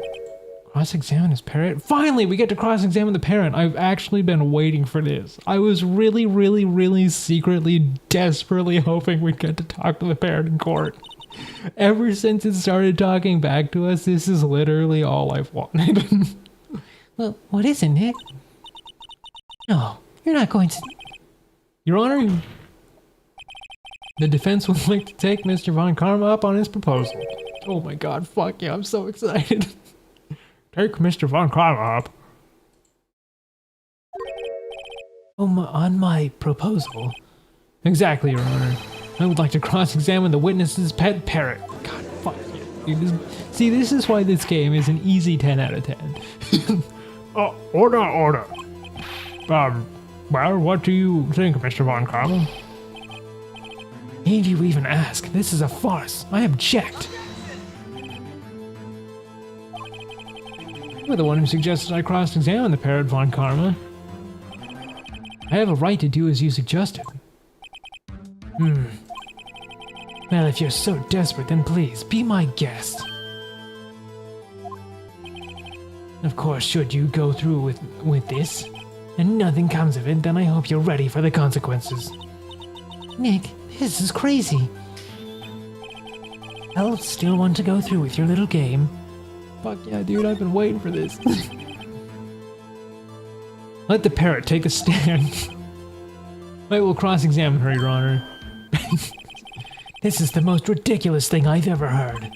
S1: Cross-examine his parent? Finally, we get to cross-examine the parent. I've actually been waiting for this. I was really, really, really secretly, desperately hoping we'd get to talk to the parent in court. Ever since it started talking back to us, this is literally all I've wanted.
S4: Well, what is it, Nick? No, you're not going to...
S1: Your Honor, the defense would like to take Mr. Von Karma up on his proposal. Oh my god, fuck yeah, I'm so excited.
S3: Take Mr. Von Karma up.
S2: On my proposal?
S1: Exactly, Your Honor. I would like to cross-examine the witness's pet parrot. God, fuck yeah. See, this is why this game is an easy 10 out of 10.
S3: Order. Well, what do you think, Mr. Von Karma?
S2: Need you even ask? This is a farce. I object.
S1: You're the one who suggested I cross-examine the parrot, Von Karma. I have a right to do as you suggested.
S2: Well, if you're so desperate, then please, be my guest. Of course, should you go through with this, and nothing comes of it, then I hope you're ready for the consequences.
S4: Nick, this is crazy.
S2: I'll still want to go through with your little game.
S1: Fuck yeah, dude, I've been waiting for this. Let the parrot take a stand. I will cross-examine her, Your Honor.
S2: This is the most ridiculous thing I've ever heard.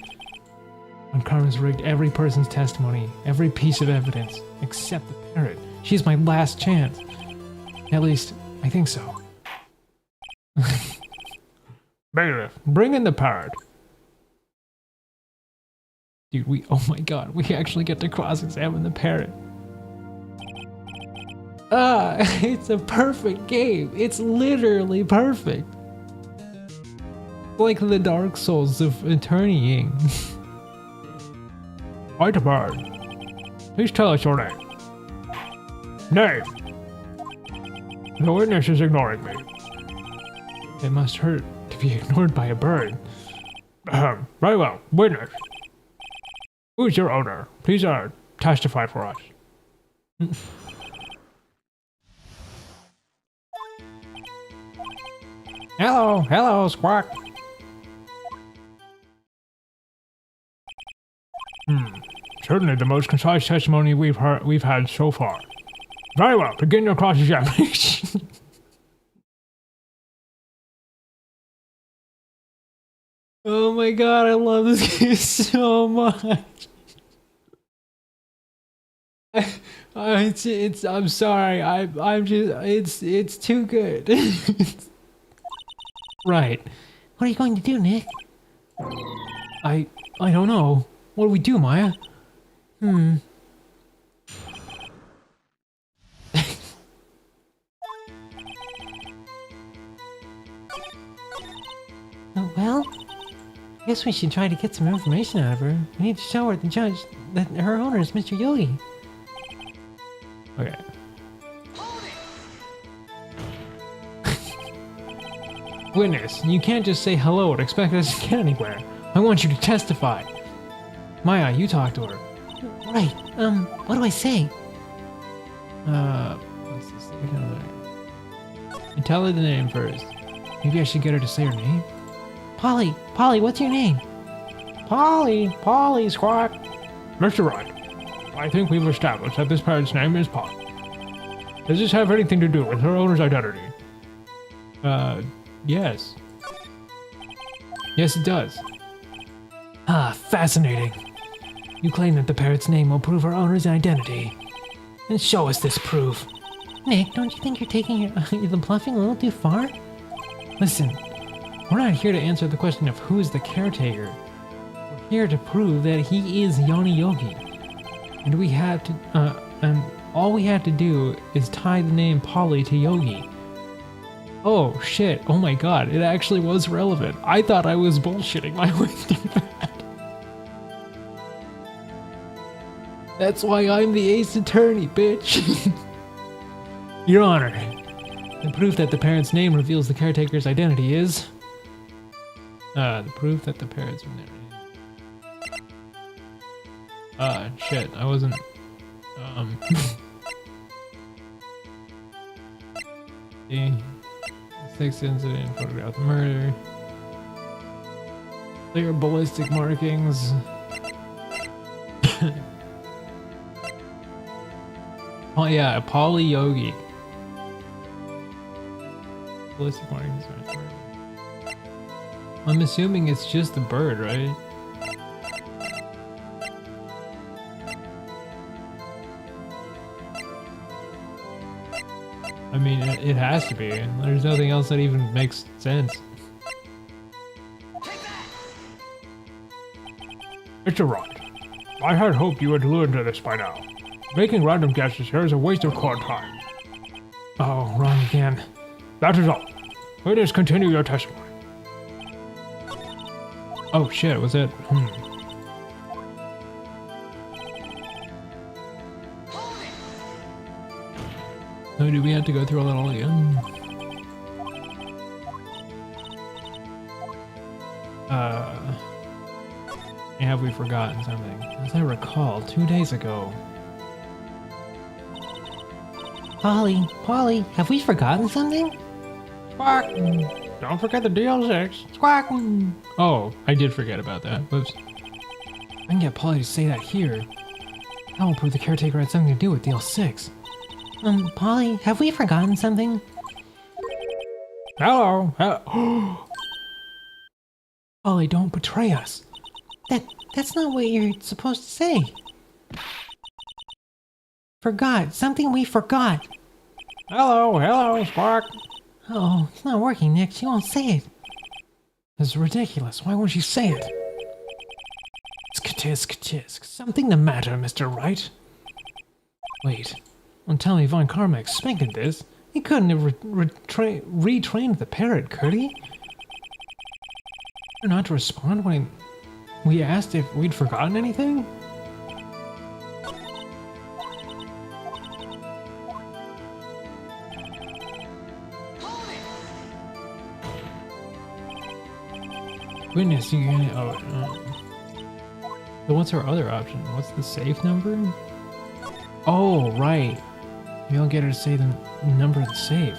S1: Von Karma's rigged every person's testimony, every piece of evidence, except the parrot. She's my last chance. At least, I think so.
S3: Bailiff, bring in the parrot.
S1: Dude, oh my god, we actually get to cross-examine the parrot. It's a perfect game. It's literally perfect. Like the Dark Souls of attorneying.
S3: White bird, please tell us your name. Name. The witness is ignoring me.
S1: It must hurt to be ignored by a bird.
S3: Very well, witness. Who is your owner? Please testify for us. Hello, Squawk. Certainly the most concise testimony we've had so far. Very well, begin your cross-examination.
S1: Oh my god, I love this game so much. I'm sorry. I'm just it's too good. Right.
S4: What are you going to do, Nick?
S1: I don't know. What do we do, Maya?
S4: Oh, well, I guess we should try to get some information out of her. We need to show her, the judge, that her owner is Mr. Yogi.
S1: Okay. Witness, you can't just say hello and expect us to get anywhere. I want you to testify. Maya, you talk to her.
S4: Right, what do I say?
S1: What's this thing over there? You tell her the name first. Maybe I should get her to say her name.
S4: Polly, what's your name?
S1: Polly, Squawk.
S3: Mr. Wright, I think we've established that this parrot's name is Polly. Does this have anything to do with her owner's identity?
S1: Yes. Yes, it does.
S2: Ah, fascinating. You claim that the parrot's name will prove our owner's identity. Then show us this proof.
S4: Nick, don't you think you're taking the bluffing a little too far?
S1: Listen, we're not here to answer the question of who is the caretaker. We're here to prove that he is Yanni Yogi. And we have to, and all we have to do is tie the name Polly to Yogi. Oh shit, oh my god, it actually was relevant. I thought I was bullshitting my way through that. That's why I'm the ace attorney, bitch. Your Honor, the proof that the parent's name reveals the caretaker's identity is... the proof that the parent's name... shit, I wasn't... The 6th incident, photograph the murder. Clear ballistic markings. Oh yeah, Polly Yogi. Ballistic markings. I'm assuming it's just the bird, right? I mean, it has to be. There's nothing else that even makes sense.
S3: Mr. Wright, I had hoped you had learned this by now. Making random guesses here is a waste of court time.
S2: Oh, wrong again.
S3: That is all. Please continue your testimony.
S1: Oh shit, was it? So do we have to go through all that again? Have we forgotten something? As I recall, 2 days ago.
S4: Polly, have we forgotten something?
S1: Squawk! Don't forget the DL6. Squawk! Oh, I did forget about that. Whoops. I can get Polly to say that here. That will prove the caretaker had something to do with DL6.
S4: Polly, have we forgotten something?
S3: Hello.
S2: Polly, don't betray us.
S4: That's not what you're supposed to say. Forgot. Something we forgot.
S3: Hello, Spark.
S4: Oh, it's not working, Nick. She won't say it.
S2: This is ridiculous. Why won't she say it? Sk-tisk. Something the matter, Mr. Wright? Wait. Don't tell me Von Carmack's spanking this. He couldn't have retrained the parrot, could he? Or not to respond when we asked if we'd forgotten anything?
S1: Witness, you can... So what's our other option? What's the safe number? Oh, right. Maybe I'll get her to say the number of the safe.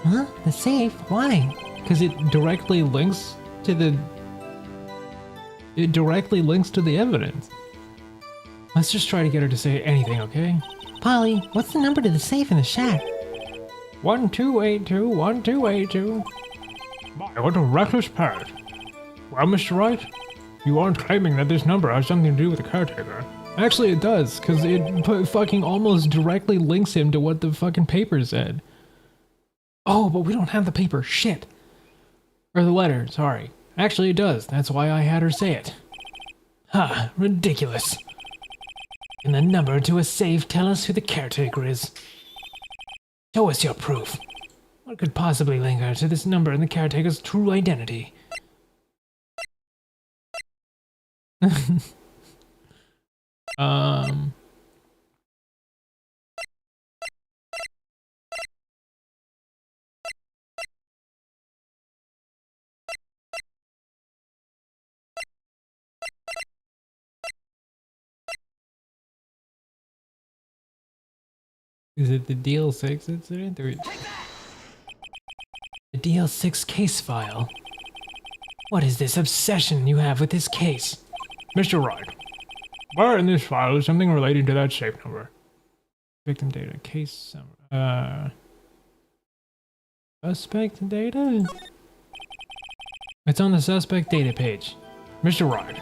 S4: Huh? The safe? Why?
S1: Because it directly links to the... It directly links to the evidence. Let's just try to get her to say anything, okay?
S4: Polly, what's the number to the safe in the shack?
S1: 1282, 1282.
S3: My, what a reckless parrot. Well, Mr. Wright, you aren't claiming that this number has something to do with the caretaker.
S1: Actually, it does, because it fucking almost directly links him to what the fucking paper said. Oh, but we don't have the paper. Shit. Or the letter, sorry. Actually, it does. That's why I had her say it.
S2: Ha, ridiculous. Can the number to a safe tell us who the caretaker is? Show us your proof. What could possibly link her to this number and the caretaker's true identity?
S1: Is it the DL6 incident? Or...
S2: The DL6 case file. What is this obsession you have with this case?
S3: Mr. Wright, where in this file is something relating to that safe number?
S1: Victim data, case summary. Suspect data? It's on the suspect data page.
S3: Mr. Wright,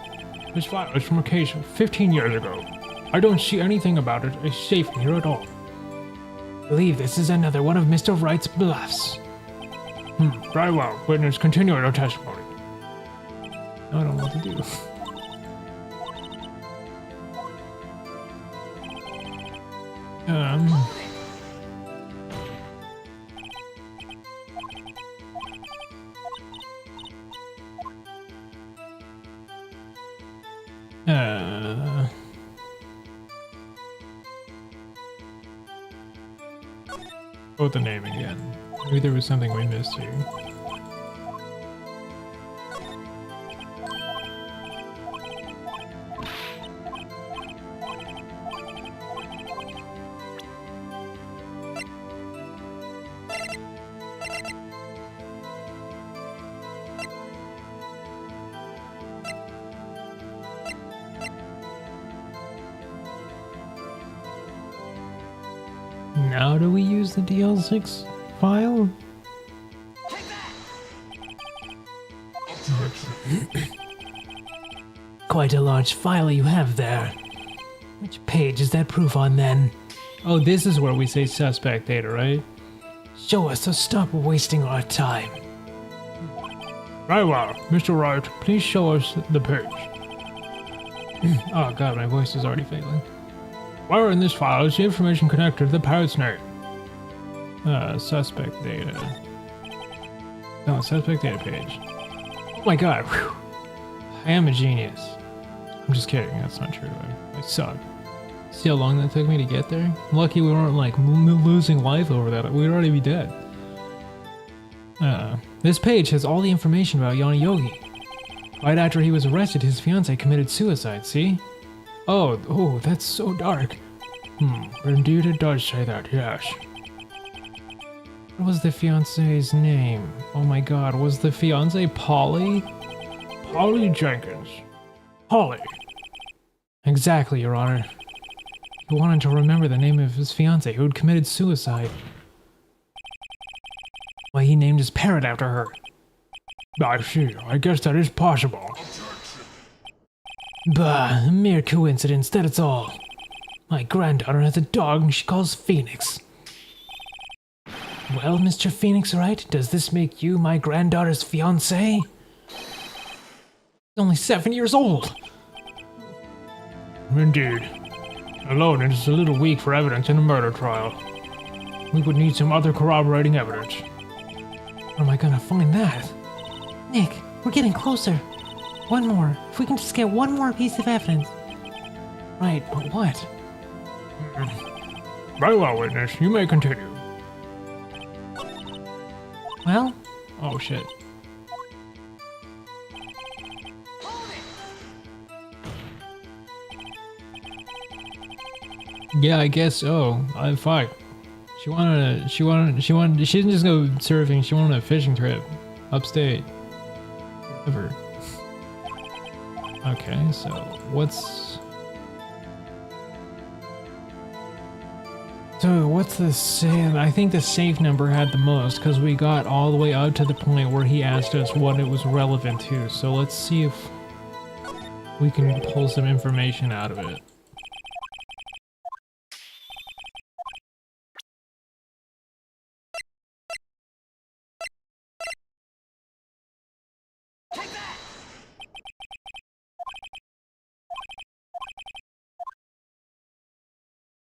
S3: this file is from a case 15 years ago. I don't see anything about it as safe in here at all.
S2: I believe this is another one of Mr. Wright's bluffs.
S3: Very well. Witness, continue your testimony.
S1: I don't know what to do. Quote the name again. Maybe there was something we missed here. Now do we use the DL6 file?
S2: Quite a large file you have there. Which page is that proof on then?
S1: Oh, this is where we say suspect data, right?
S2: Show us, so stop wasting our time.
S3: Very well. Mr. Wright, please show us the page.
S1: Oh god, my voice is already failing.
S3: Where in this file is the information connected to the parrot's name?
S1: Suspect data. No, suspect data page. Oh my god, whew. I am a genius. I'm just kidding, that's not true. I suck. See how long that took me to get there? I'm lucky we weren't like losing life over that. We'd already be dead. This page has all the information about Yanni Yogi. Right after he was arrested, his fiancée committed suicide, see? Oh, that's so dark.
S3: Indeed it does say that, yes.
S1: What was the fiancée's name? Oh my god, was the fiancée Polly?
S3: Polly Jenkins. Polly.
S1: Exactly, Your Honor. He wanted to remember the name of his fiancée who had committed suicide. Why, he named his parrot after her.
S3: I see. I guess that is possible.
S2: Bah, a mere coincidence, that's all. My granddaughter has a dog she calls Phoenix. Well, Mr. Phoenix Wright, does this make you my granddaughter's fiancé?
S1: Only 7 years old.
S3: Indeed. Alone, it is a little weak for evidence in a murder trial. We would need some other corroborating evidence.
S1: Where am I gonna find that?
S4: Nick, we're getting closer. One more. If we can just get one more piece of evidence.
S1: Right, but what?
S3: Very well, witness. You may continue.
S4: Well?
S1: Oh shit. Yeah, I guess so. Fuck. She didn't just go surfing, she wanted a fishing trip. Upstate. Whatever. Okay, so what's the save? I think the save number had the most because we got all the way up to the point where he asked us what it was relevant to. So let's see if we can pull some information out of it.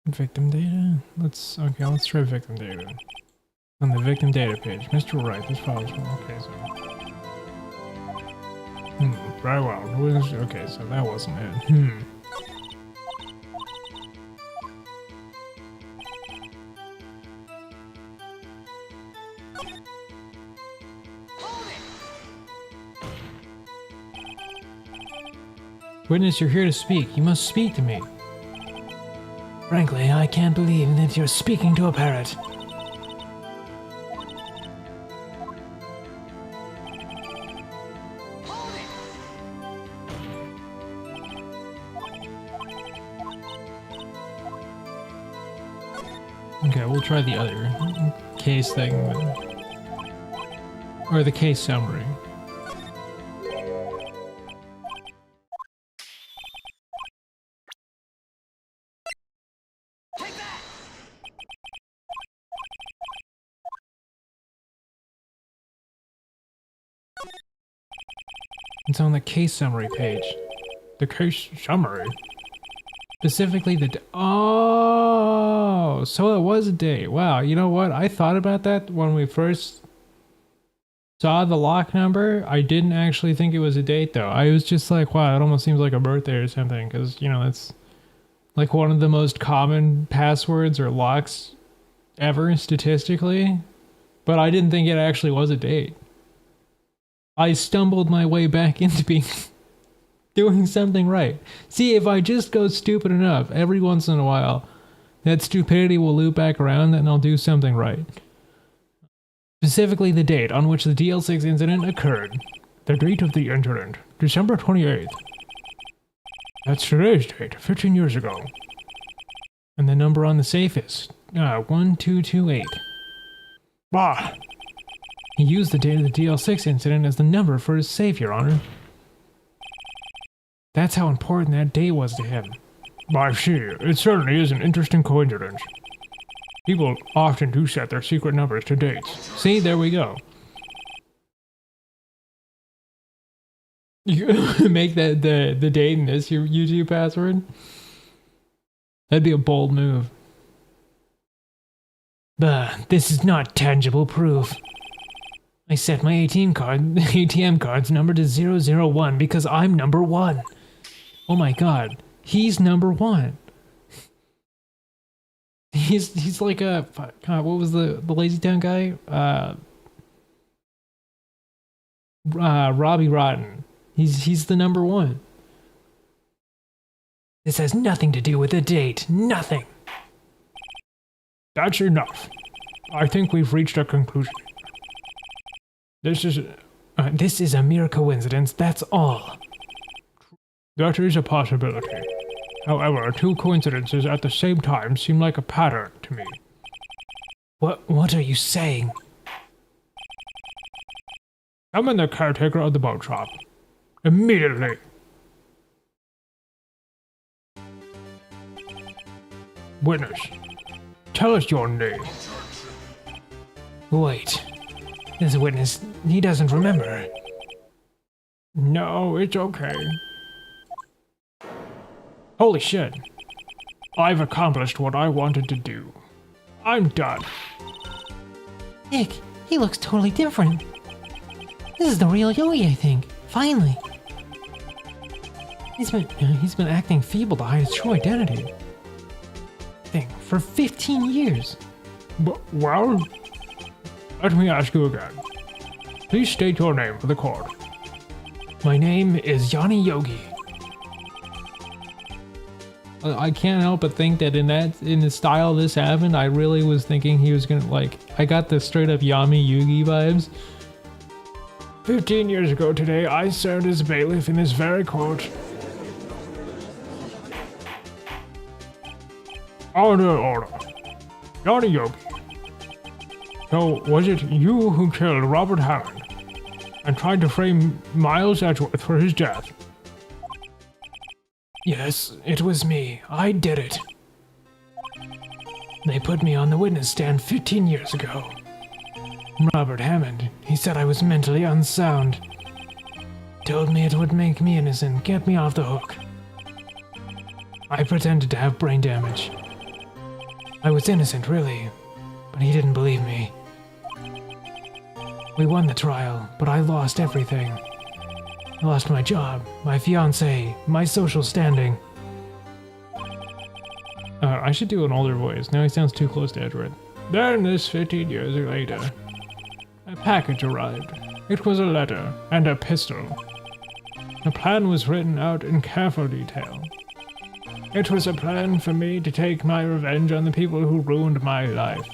S1: Victim data? Let's try victim data. On the victim data page, Mr. Wright, this file is okay, so. Very well. Okay, so that wasn't it. Witness, you're here to speak. You must speak to me.
S2: Frankly, I can't believe that you're speaking to a parrot.
S1: Okay, we'll try the other case thing. Or the case summary. It's on the case summary page.
S3: The case summary?
S1: Specifically oh, so it was a date. Wow, you know what? I thought about that when we first saw the lock number. I didn't actually think it was a date though. I was just like, wow, it almost seems like a birthday or something. Because, you know, it's like one of the most common passwords or locks ever statistically. But I didn't think it actually was a date. I stumbled my way back into being doing something right. See, if I just go stupid enough, every once in a while, that stupidity will loop back around and I'll do something right. Specifically the date on which the DL6 incident occurred.
S3: The date of the incident, December 28th. That's today's date, 15 years ago.
S1: And the number on the safe is 1228.
S3: Bah!
S1: He used the date of the DL6 incident as the number for his safe, Your Honor. That's how important that day was to him.
S3: I see. It certainly is an interesting coincidence. People often do set their secret numbers to dates.
S1: See, there we go. You make that the date in this your YouTube password? That'd be a bold move.
S2: This is not tangible proof. I set my ATM card's number to 001 because I'm number 1.
S1: Oh my god, he's number 1. He's like a god, what was the Lazy Town guy? Robbie Rotten. He's the number 1.
S2: This has nothing to do with the date. Nothing.
S3: That's enough. I think we've reached a conclusion. This is
S2: a mere coincidence, that's all.
S3: That is a possibility. However, two coincidences at the same time seem like a pattern to me.
S2: What are you saying?
S3: Summon the caretaker of the boat shop. Immediately! Witness, tell us your name.
S2: Wait. This witness, he doesn't remember.
S3: No, it's okay.
S1: Holy shit.
S3: I've accomplished what I wanted to do. I'm done.
S4: Nick, he looks totally different. This is the real Yogi, I think. Finally.
S1: He's been acting feeble to hide his true identity. For 15 years.
S3: Well, let me ask you again. Please state your name for the court.
S2: My name is Yanni Yogi.
S1: I can't help but think that in the style this happened, I really was thinking he was gonna, like, I got the straight up Yami Yugi vibes.
S3: 15 years ago today, I served as bailiff in this very court. Order. Johnny Yogi. So, was it you who killed Robert Hammond and tried to frame Miles Edgeworth for his death?
S2: Yes, it was me. I did it. They put me on the witness stand 15 years ago. Robert Hammond, he said I was mentally unsound. Told me it would make me innocent, get me off the hook. I pretended to have brain damage. I was innocent, really, but he didn't believe me. We won the trial, but I lost everything. I lost my job, my fiancé, my social standing.
S1: I should do an older voice. Now he sounds too close to Edward.
S3: Then, this 15 years later, a package arrived. It was a letter and a pistol. The plan was written out in careful detail. It was a plan for me to take my revenge on the people who ruined my life.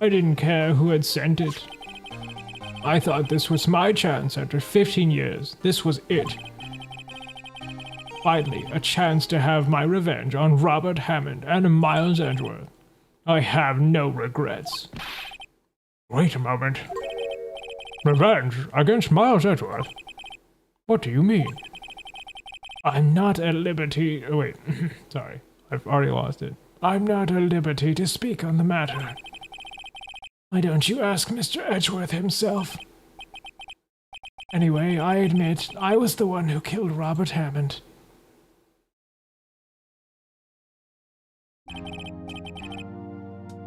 S3: I didn't care who had sent it. I thought this was my chance after 15 years. This was it. Finally, a chance to have my revenge on Robert Hammond and Miles Edgeworth. I have no regrets. Wait a moment. Revenge against Miles Edgeworth? What do you mean? I'm not at liberty... Oh, wait, sorry.
S1: I've already lost it.
S3: I'm not at liberty to speak on the matter. Why don't you ask Mr. Edgeworth himself? Anyway, I admit, I was the one who killed Robert Hammond.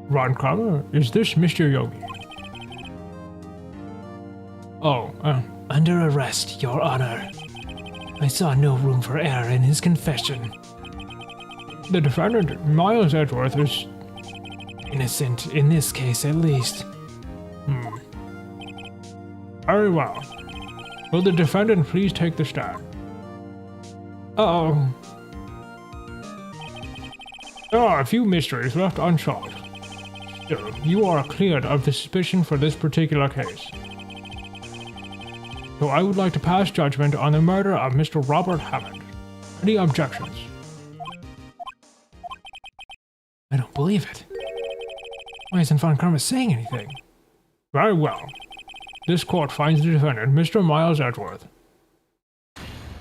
S3: Ron Kramer, is this Mr. Yogi?
S1: Oh,
S2: Under arrest, Your Honor. I saw no room for error in his confession.
S3: The defendant, Miles Edgeworth, is...
S2: Innocent, in this case at least.
S3: Very well. Will the defendant please take the stand?
S1: uh-oh.
S3: There are a few mysteries left unsolved. Still, you are cleared of the suspicion for this particular case. So I would like to pass judgment on the murder of Mr. Robert Hammond. Any objections?
S2: I don't believe it. Why isn't Von Karma saying anything?
S3: Very well. This court finds the defendant, Mr. Miles Edgeworth,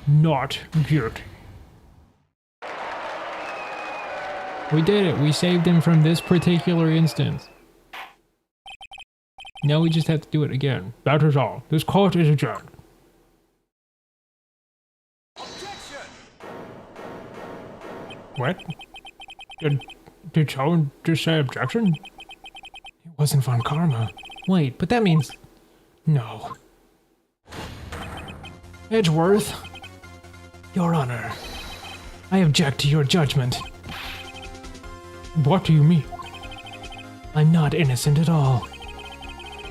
S3: not guilty.
S1: We did it. We saved him from this particular instance. Now we just have to do it again.
S3: That is all. This court is adjourned.
S5: Objection!
S3: What? Did someone just say objection?
S2: It wasn't Von Karma.
S1: Wait, but that means...
S2: No. Edgeworth. Your Honor. I object to your judgment.
S3: What do you mean?
S2: I'm not innocent at all.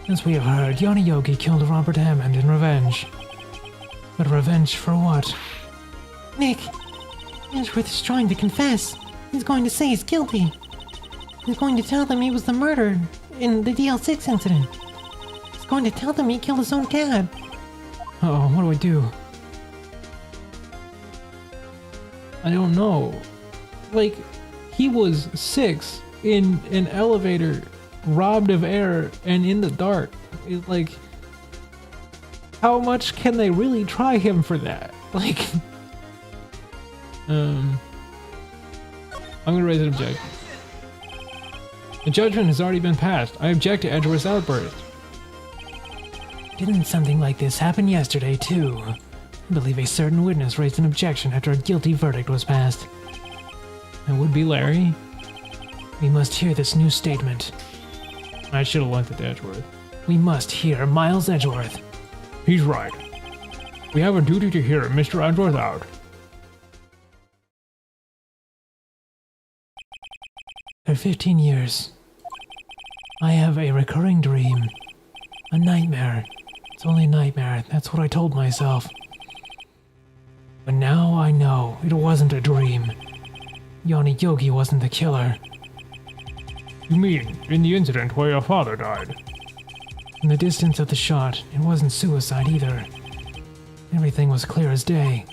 S2: As we have heard, Yanni Yogi killed Robert Hammond in revenge. But revenge for what?
S4: Nick, Edgeworth is trying to confess. He's going to say he's guilty. He's going to tell them he was the murderer in the DL6 incident. He's going to tell them he killed his own cat.
S2: Uh-oh, what do I do?
S1: I don't know. Like, he was 6 in an elevator, robbed of air, and in the dark. It's like, how much can they really try him for that? Like, I'm gonna raise an objection. The judgment has already been passed. I object to Edgeworth's outburst.
S2: Didn't something like this happen yesterday, too? I believe a certain witness raised an objection after a guilty verdict was passed.
S1: It would be Larry.
S2: We must hear this new statement.
S1: I should have lent it to Edgeworth.
S2: We must hear Miles Edgeworth.
S3: He's right. We have a duty to hear Mr. Edgeworth out.
S2: For 15 years, I have a recurring dream. A nightmare. It's only a nightmare, that's what I told myself. But now I know it wasn't a dream. Yanni Yogi wasn't the killer.
S3: You mean, in the incident where your father died?
S2: In the distance of the shot, it wasn't suicide either. Everything was clear as day.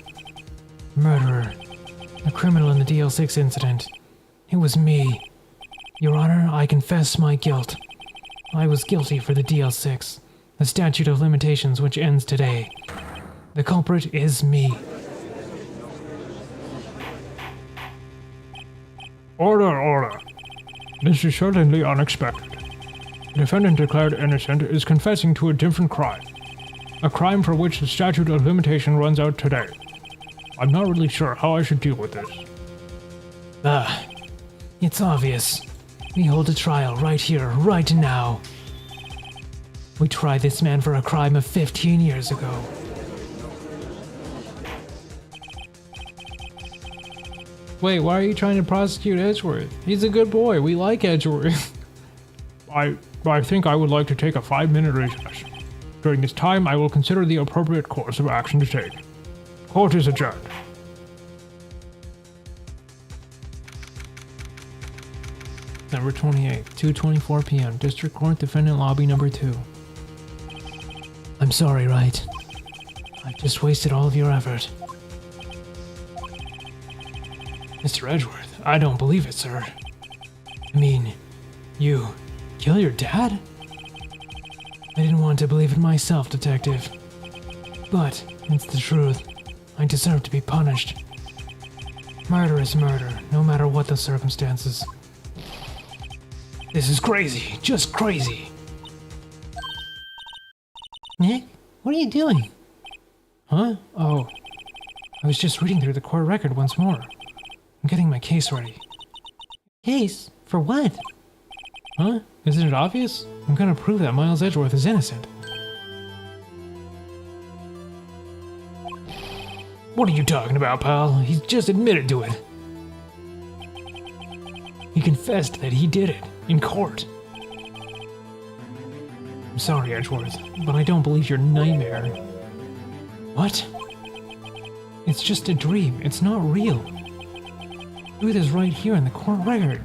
S2: Murderer. The criminal in the DL6 incident. It was me. Your Honor, I confess my guilt. I was guilty for the DL6, the statute of limitations which ends today. The culprit is me.
S3: Order, order. This is certainly unexpected. The defendant declared innocent is confessing to a different crime. A crime for which the statute of limitation runs out today. I'm not really sure how I should deal with this.
S2: It's obvious. We hold a trial right here, right now. We tried this man for a crime of 15 years ago.
S1: Wait, why are you trying to prosecute Edgeworth? He's a good boy. We like Edgeworth.
S3: I think I would like to take a 5-minute recess. During this time, I will consider the appropriate course of action to take. Court is adjourned.
S1: Number 28, 2:24 p.m. District Court, Defendant Lobby Number 2.
S2: I'm sorry, Wright. I've just wasted all of your effort.
S1: Mr. Edgeworth, I don't believe it, sir.
S2: I mean, you kill your dad? I didn't want to believe it myself, Detective. But it's the truth. I deserve to be punished. Murder is murder, no matter what the circumstances. This is crazy, just crazy.
S4: Nick, what are you doing?
S2: Huh? Oh, I was just reading through the court record once more. I'm getting my case ready.
S4: Case? For what?
S2: Huh? Isn't it obvious? I'm gonna prove that Miles Edgeworth is innocent. What are you talking about, pal? He's just admitted to it. He confessed that he did it, in court. I'm sorry, Edgeworth, but I don't believe your nightmare. What? It's just a dream. It's not real. Truth is right here in the court record.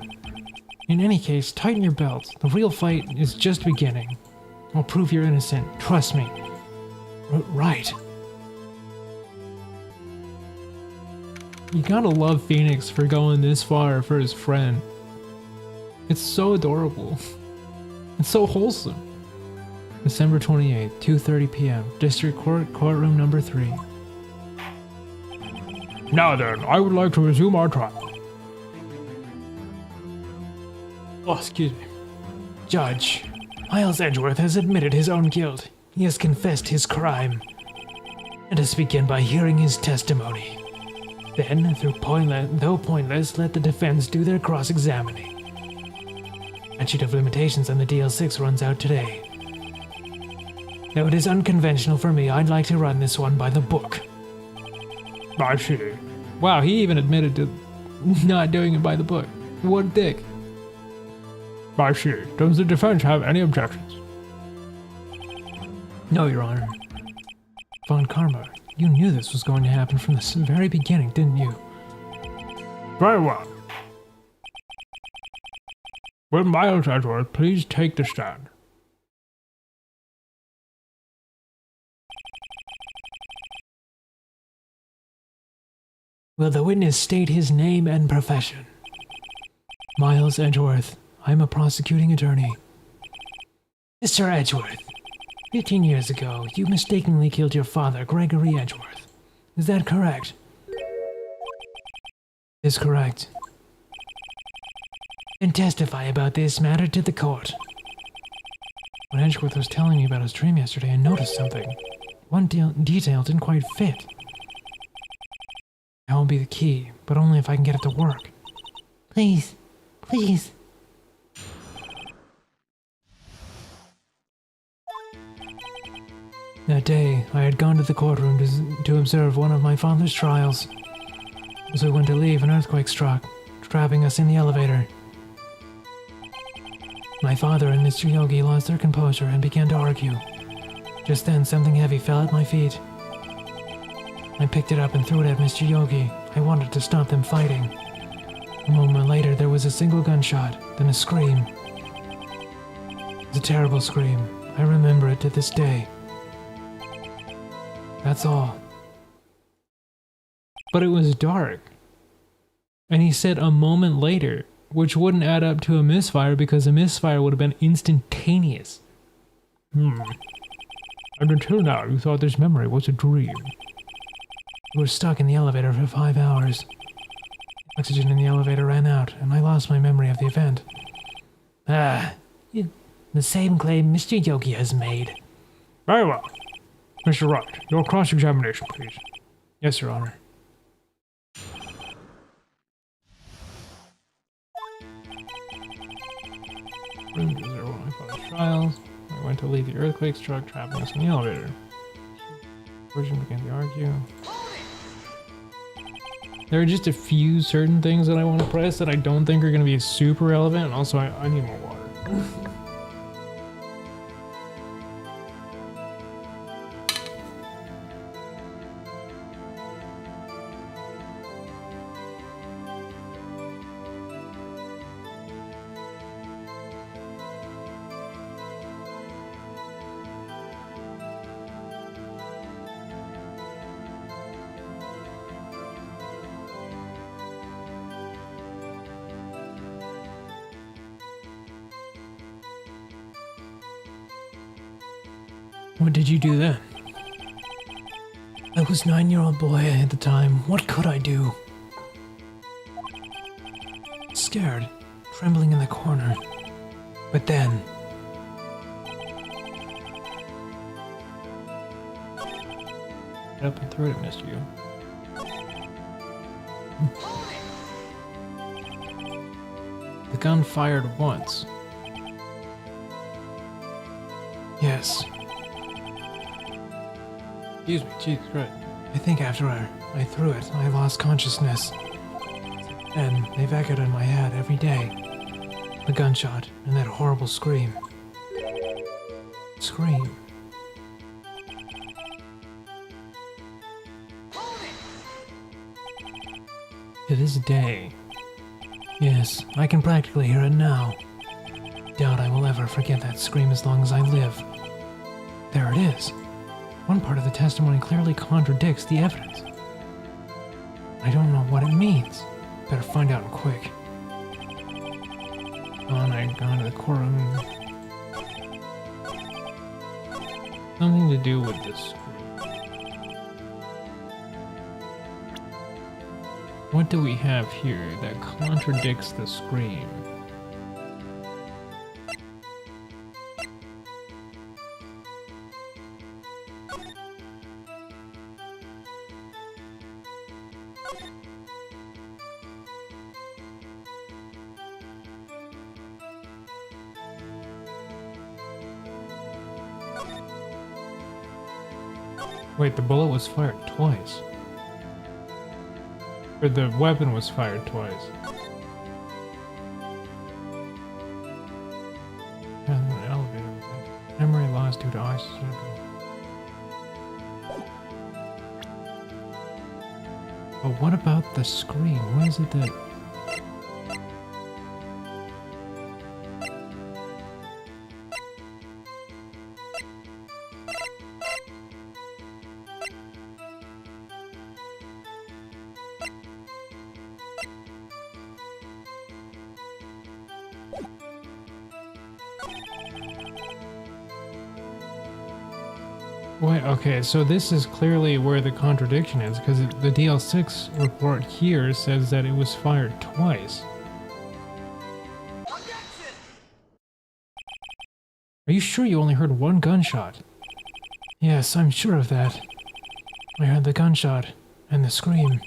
S2: In any case, tighten your belts. The real fight is just beginning. I'll prove you're innocent. Trust me. Right.
S1: You gotta love Phoenix for going this far for his friend. It's so adorable. It's so wholesome. December 28th, 2:30 p.m. District Court, Courtroom Number 3.
S3: Now then, I would like to resume our trial.
S2: Oh, excuse me. Judge, Miles Edgeworth has admitted his own guilt. He has confessed his crime. Let us begin by hearing his testimony. Then, though pointless, let the defense do their cross-examining. Statute of limitations on the DL6 runs out today. Though it is unconventional for me, I'd like to run this one by the book.
S3: I see.
S1: Wow, he even admitted to not doing it by the book. What a dick.
S3: I see. Does the defense have any objections?
S2: No, Your Honor. Von Karma, you knew this was going to happen from the very beginning, didn't you?
S3: Very well. Will Miles Edgeworth please take the stand?
S2: Will the witness state his name and profession? Miles Edgeworth. I'm a prosecuting attorney. Mr. Edgeworth, 15 years ago, you mistakenly killed your father, Gregory Edgeworth. Is that correct? Is correct. Then testify about this matter to the court. When Edgeworth was telling me about his dream yesterday, I noticed something. One detail didn't quite fit. That will be the key, but only if I can get it to work.
S4: Please, please.
S2: That day, I had gone to the courtroom to observe one of my father's trials. As we went to leave, an earthquake struck, trapping us in the elevator. My father and Mr. Yogi lost their composure and began to argue. Just then, something heavy fell at my feet. I picked it up and threw it at Mr. Yogi. I wanted to stop them fighting. A moment later, there was a single gunshot, then a scream. It was a terrible scream. I remember it to this day. That's all.
S1: But it was dark. And he said a moment later, which wouldn't add up to a misfire because a misfire would have been instantaneous.
S3: And until now, you thought this memory was a dream.
S2: We were stuck in the elevator for 5 hours. Oxygen in the elevator ran out, and I lost my memory of the event. The same claim Mr. Yogi has made.
S3: Very well. Mr. Wright, your cross-examination, please.
S2: Yes, Your Honor.
S1: Room 015 trials. I went to leave the earthquake struck, trapping us in the elevator. Version began to argue. There are just a few certain things that I want to press that I don't think are going to be super relevant, and also I need more water.
S2: What did you do then? I was 9-year-old boy at the time. What could I do? Scared, trembling in the corner. But then...
S1: Get up and threw it at Mr. You. The gun fired once.
S2: Yes.
S1: Excuse me, Jesus Christ.
S2: I think after I threw it, I lost consciousness. Then they've echoed in my head every day. The gunshot and that horrible scream. Scream.
S1: To this day.
S2: Yes, I can practically hear it now. Doubt I will ever forget that scream as long as I live. There it is. One part of the testimony clearly contradicts the evidence. I don't know what it means. Better find out quick.
S1: Gone to the courtroom. Something to do with this. What do we have here that contradicts the scream? Wait, the bullet was fired twice. Or the weapon was fired twice. Elevator. Memory loss due to ice. But what about the scream? What is it that... Wait, okay, so this is clearly where the contradiction is, because the DL6 report here says that it was fired twice. Are you sure you only heard one gunshot?
S2: Yes, I'm sure of that. I heard the gunshot and the scream,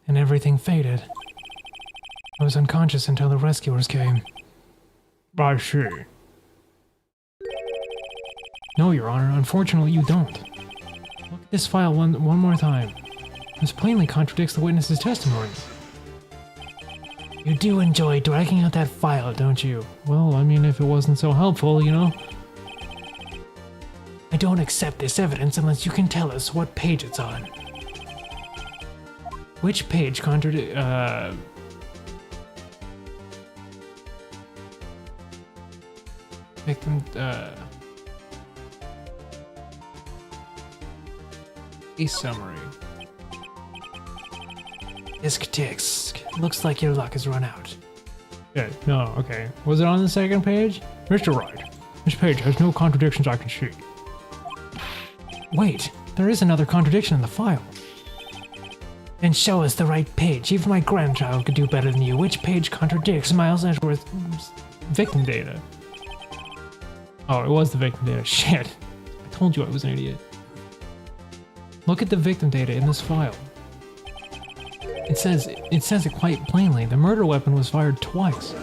S2: and everything faded. I was unconscious until the rescuers came.
S3: I see.
S1: No, Your Honor, unfortunately you don't. Look at this file one more time. This plainly contradicts the witness's testimony.
S2: You do enjoy dragging out that file, don't you?
S1: Well, I mean, if it wasn't so helpful, you know?
S2: I don't accept this evidence unless you can tell us what page it's on.
S1: Which page Victim, a summary.
S2: Disc ticks. Looks like your luck has run out.
S1: Yeah, no, okay. Was it on the second page?
S3: Mr. Wright, this page has no contradictions I can see.
S2: Wait, there is another contradiction in the file. Then show us the right page. Even my grandchild could do better than you. Which page contradicts Miles Edgeworth's
S1: Victim data. Oh, it was the victim data. Shit. I told you I was an idiot. Look at the victim data in this file. It says it quite plainly. The murder weapon was fired twice.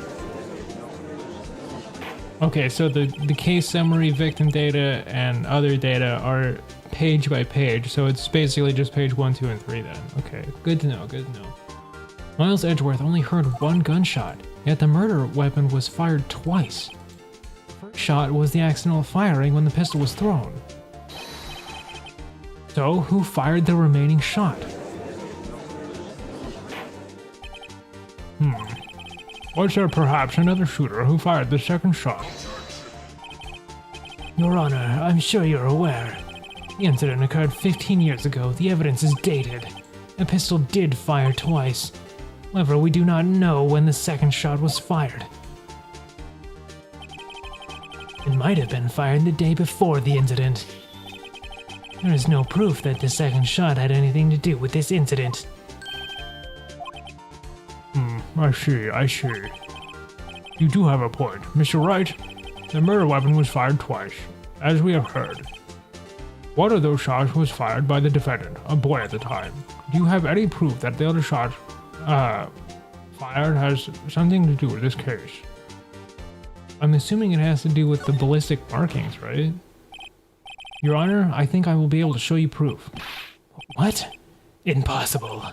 S1: Okay, so the case summary, victim data, and other data are page by page, so it's basically just page 1, 2, and 3 then. Okay, good to know, good to know. Miles Edgeworth only heard one gunshot, yet the murder weapon was fired twice. The first shot was the accidental firing when the pistol was thrown. So, who fired the remaining shot?
S3: Was there perhaps another shooter who fired the second shot?
S2: Your Honor, I'm sure you're aware. The incident occurred 15 years ago. The evidence is dated. The pistol did fire twice. However, we do not know when the second shot was fired. It might have been fired the day before the incident. There is no proof that the second shot had anything to do with this incident.
S3: I see. You do have a point. Mr. Wright, the murder weapon was fired twice, as we have heard. One of those shots was fired by the defendant, a boy at the time. Do you have any proof that the other shot fired has something to do with this case?
S1: I'm assuming it has to do with the ballistic markings, right? Your Honor, I think I will be able to show you proof.
S2: What? Impossible.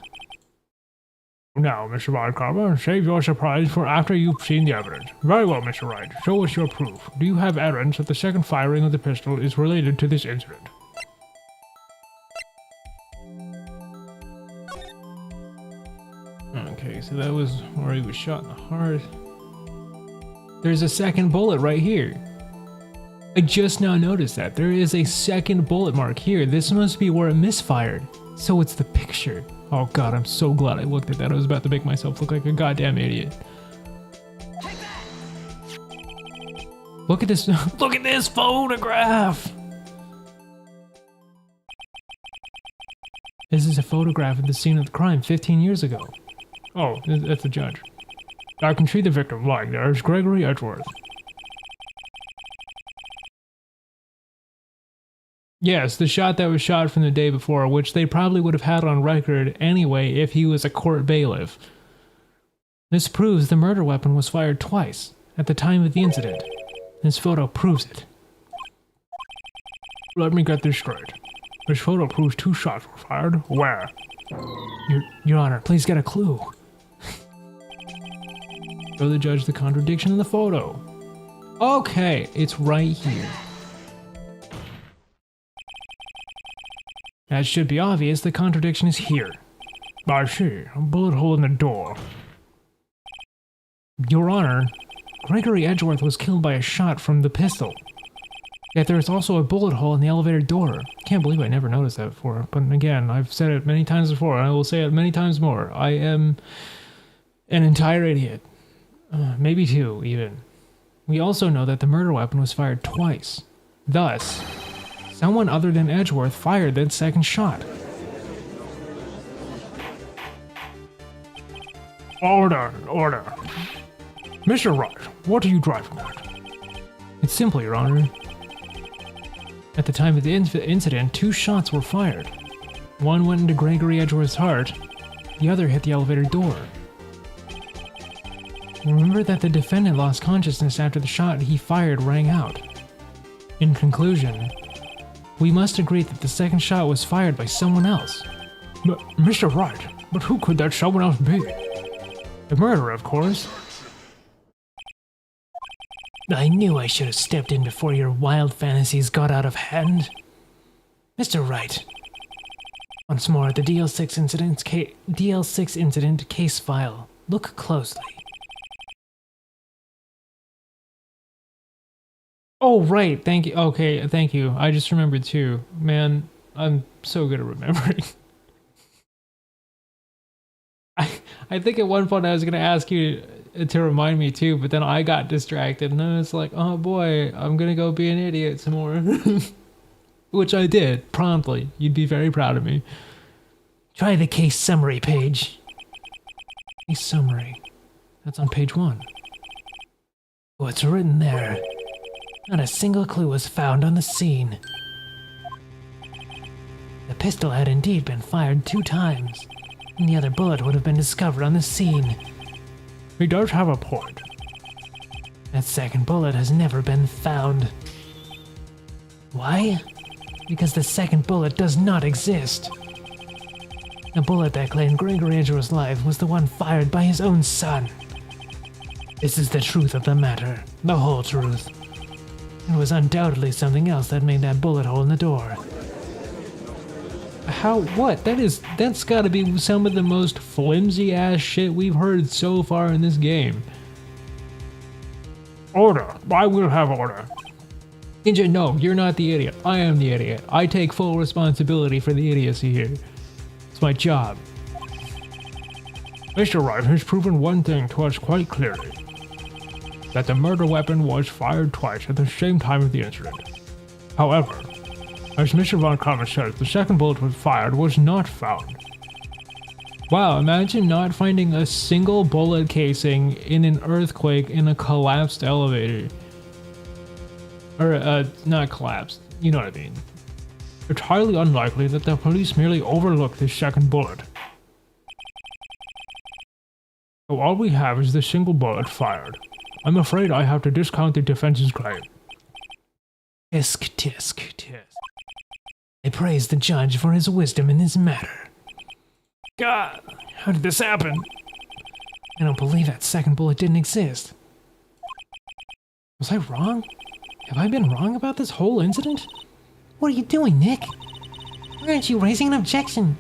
S3: Now, Mr. Valkarma, save your surprise for after you've seen the evidence. Very well, Mr. Wright. Show us your proof. Do you have evidence that the second firing of the pistol is related to this incident?
S1: Okay, so that was where he was shot in the heart. There's a second bullet right here. I just now noticed that. There is a second bullet mark here. This must be where it misfired. So it's the picture. Oh god, I'm so glad I looked at that. I was about to make myself look like a goddamn idiot. Look at this. Look at this photograph. This is a photograph of the scene of the crime 15 years ago.
S3: Oh, that's the judge. I can see the victim lying there as Gregory Edgeworth.
S1: Yes, the shot that was shot from the day before, which they probably would have had on record anyway if he was a court bailiff. This proves the murder weapon was fired twice, at the time of the incident. This photo proves it.
S3: Let me get this straight. This photo proves 2 shots were fired. Where?
S1: Your Honor, please get a clue. Show the judge the contradiction in the photo. Okay, it's right here. That should be obvious, the contradiction is here.
S3: I see, a bullet hole in the door.
S1: Your Honor, Gregory Edgeworth was killed by a shot from the pistol. Yet there is also a bullet hole in the elevator door. Can't believe I never noticed that before, but again, I've said it many times before, and I will say it many times more. I am an entire idiot. Maybe 2, even. We also know that the murder weapon was fired twice. Thus, someone other than Edgeworth fired that second shot.
S3: Order. Mr. Wright, what are you driving at?
S1: It's simple, Your Honor. At the time of the incident, 2 shots were fired. One went into Gregory Edgeworth's heart, the other hit the elevator door. Remember that the defendant lost consciousness after the shot he fired rang out. In conclusion, we must agree that the second shot was fired by someone else.
S3: Mr. Wright, but who could that someone else be?
S1: The murderer, of course.
S2: I knew I should have stepped in before your wild fantasies got out of hand. Mr. Wright, once more, the DL6 incident case file. Look closely.
S1: Oh, right. Thank you. Okay, thank you. I just remembered too. Man, I'm so good at remembering. I think at one point I was gonna ask you to remind me too, but then I got distracted and I was like, oh boy, I'm gonna go be an idiot some more. Which I did, promptly. You'd be very proud of me.
S2: Try the case summary page. Case summary. That's on page 1. What's written there? Not a single clue was found on the scene. The pistol had indeed been fired 2 times, and the other bullet would have been discovered on the scene.
S3: He does have a point.
S2: That second bullet has never been found. Why? Because the second bullet does not exist. The bullet that claimed Gregory Angelo's life was the one fired by his own son. This is the truth of the matter, the whole truth. It was undoubtedly something else that made that bullet hole in the door.
S1: How? What? That's gotta be some of the most flimsy ass shit we've heard so far in this game.
S3: Order. I will have order.
S1: Ninja, no, you're not the idiot. I am the idiot. I take full responsibility for the idiocy here. It's my job.
S3: Mr. Wright has proven one thing to us quite clearly. That the murder weapon was fired twice at the same time of the incident. However, as Mr. Von Karma says, the second bullet was fired was not found.
S1: Wow, imagine not finding a single bullet casing in an earthquake in a collapsed elevator. Or, not collapsed, you know what I mean.
S3: It's highly unlikely that the police merely overlooked the second bullet. So all we have is the single bullet fired. I'm afraid I have to discount the defense's claim.
S2: Tisk, tisk, tisk. I praise the judge for his wisdom in this matter. God, how did this happen? I don't believe that second bullet didn't exist. Was I wrong? Have I been wrong about this whole incident?
S4: What are you doing, Nick? Why aren't you raising an objection?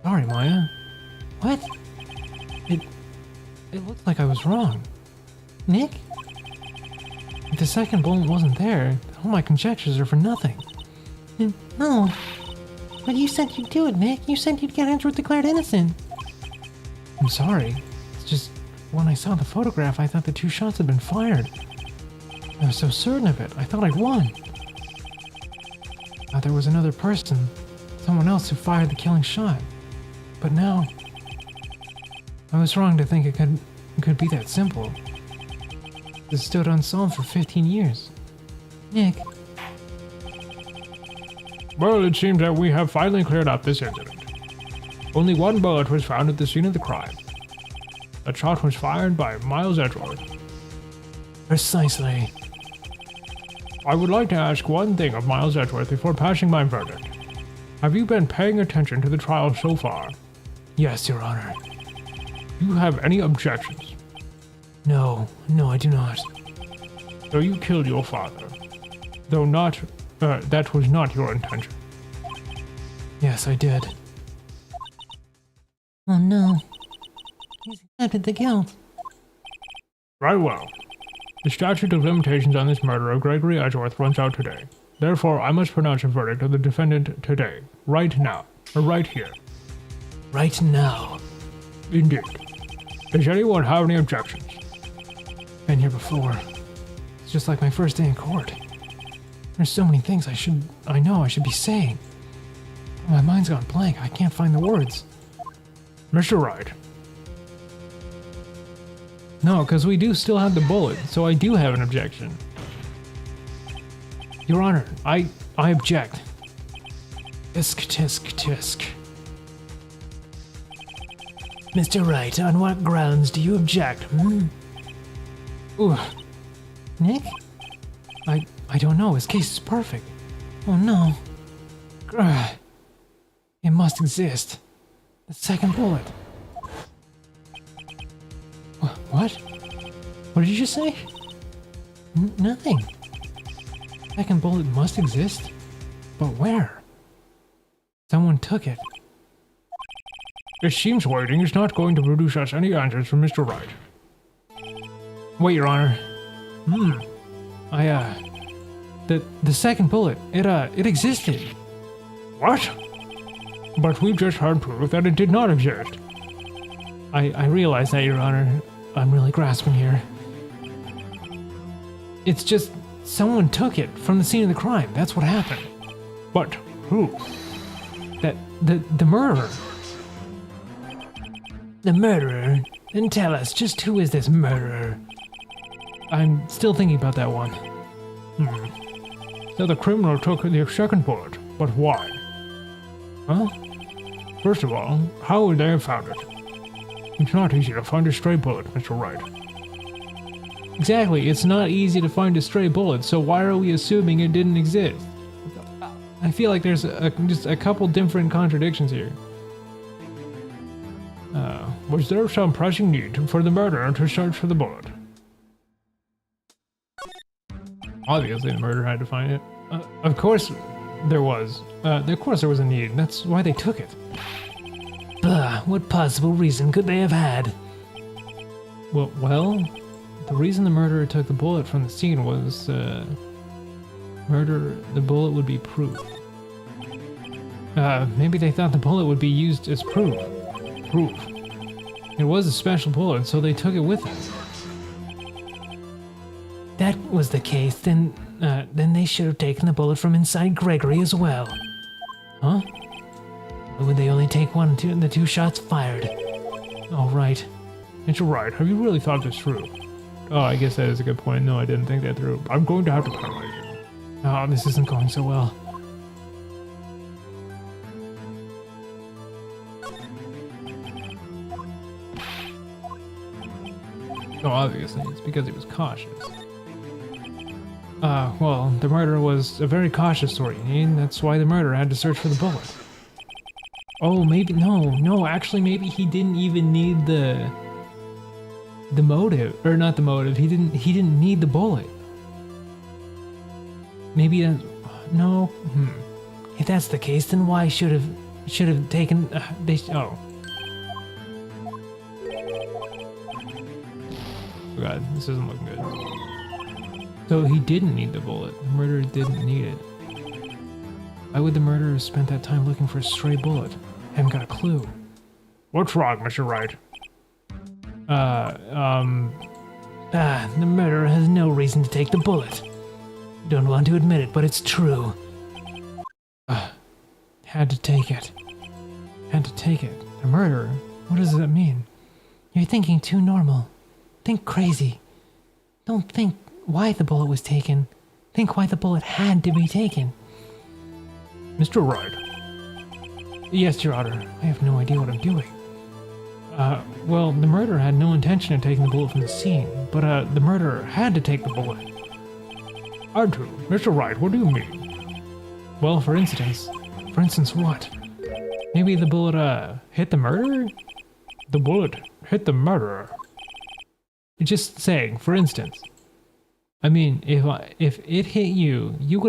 S2: Sorry, Maya.
S4: What?
S2: It looked like I was wrong.
S4: Nick?
S2: If the second bullet wasn't there, all my conjectures are for nothing.
S4: No. But you said you'd do it, Nick. You said you'd get Edgeworth declared innocent.
S2: I'm sorry. It's just, when I saw the photograph, I thought the 2 shots had been fired. I was so certain of it. I thought I'd won. I thought there was another person, someone else who fired the killing shot. But now, I was wrong to think it could be that simple. It stood unsolved for 15 years.
S4: Nick.
S3: Well, it seems that we have finally cleared up this incident. Only 1 bullet was found at the scene of the crime. That shot was fired by Miles Edgeworth.
S2: Precisely.
S3: I would like to ask one thing of Miles Edgeworth before passing my verdict. Have you been paying attention to the trial so far?
S2: Yes, Your Honor.
S3: Do you have any objections?
S2: No, I do not.
S3: So you killed your father, though that was not your intention.
S2: Yes, I did.
S4: Oh no. He's accepted the guilt.
S3: Very well. The statute of limitations on this murder of Gregory Edgeworth runs out today. Therefore, I must pronounce a verdict of the defendant today, right now, or right here.
S2: Right now.
S3: Indeed. Does anyone have any objections?
S2: Been here before. It's just like my first day in court. There's so many things I know I should be saying. My mind's gone blank. I can't find the words.
S3: Mr. Wright.
S1: No, because we do still have the bullet, so I do have an objection.
S2: Your Honor, I object. Tisk, tisk, tisk. Mr. Wright, on what grounds do you object,
S1: Ooh,
S4: Nick?
S2: I don't know. His case is perfect.
S4: Oh no.
S2: Grr. It must exist. The second bullet. What? What did you just say?
S4: Nothing.
S2: Second bullet must exist? But where? Someone took it.
S3: It seems waiting is not going to produce us any answers from Mr. Wright.
S1: wait, Your Honor.
S2: The second bullet, it existed.
S3: What? But we just heard proof that it did not exist.
S2: I realize that, Your Honor. I'm really grasping here. It's just someone took it from the scene of the crime. That's what happened.
S3: But who?
S2: The murderer. The murderer? Then tell us, just who is this murderer? I'm still thinking about that one.
S3: So the criminal took the second bullet, but why?
S2: Huh?
S3: First of all, how would they have found it? It's not easy to find a stray bullet, Mr. Wright.
S1: Exactly, it's not easy to find a stray bullet, so why are we assuming it didn't exist? I feel like there's just a couple different contradictions here.
S3: Was there some pressing need for the murderer to search for the bullet?
S1: Obviously, the murderer had to find it. Of course, there was. Of course, there was a need. That's why they took it.
S2: Blah, what possible reason could they have had?
S1: Well, the reason the murderer took the bullet from the scene was, the bullet would be proof. Maybe they thought the bullet would be used as proof. It was a special bullet, so they took it with them.
S2: That was the case, then they should have taken the bullet from inside Gregory as well. Huh? Or would they only take one and the two shots fired?
S1: Oh, right.
S3: Mr. Wright, have you really thought this through?
S1: Oh, I guess that is a good point. No, I didn't think that through.
S3: I'm going to have to paralyze you.
S1: Oh, this isn't going so well. Oh, obviously, it's because he was cautious. Well, the murderer was a very cautious sort, and that's why the murderer had to search for the bullet. Oh, maybe, no, actually, maybe he didn't even need the motive, or not the motive, he didn't need the bullet. Maybe, no,
S2: If that's the case, then why should have taken,
S1: oh. Oh god, this isn't looking good. So he didn't need the bullet. The murderer didn't need it. Why would the murderer have spent that time looking for a stray bullet? Haven't got a clue.
S3: What's wrong, Mr. Wright?
S2: The murderer has no reason to take the bullet. Don't want to admit it, but it's true.
S1: Had to take it. Had to take it. The murderer? What does that mean?
S4: You're thinking too normal. Think crazy. Don't think why the bullet was taken. Think why the bullet had to be taken.
S3: Mr. Wright.
S1: Yes, Your Honor. I have no idea what I'm doing. Well, the murderer had no intention of taking the bullet from the scene, but, the murderer had to take the bullet.
S3: Had to? Mr. Wright, what do you mean?
S1: Well, for instance what? Maybe the bullet, hit the murderer?
S3: The bullet hit the murderer.
S1: Just saying, for instance. I mean, if it hit you, you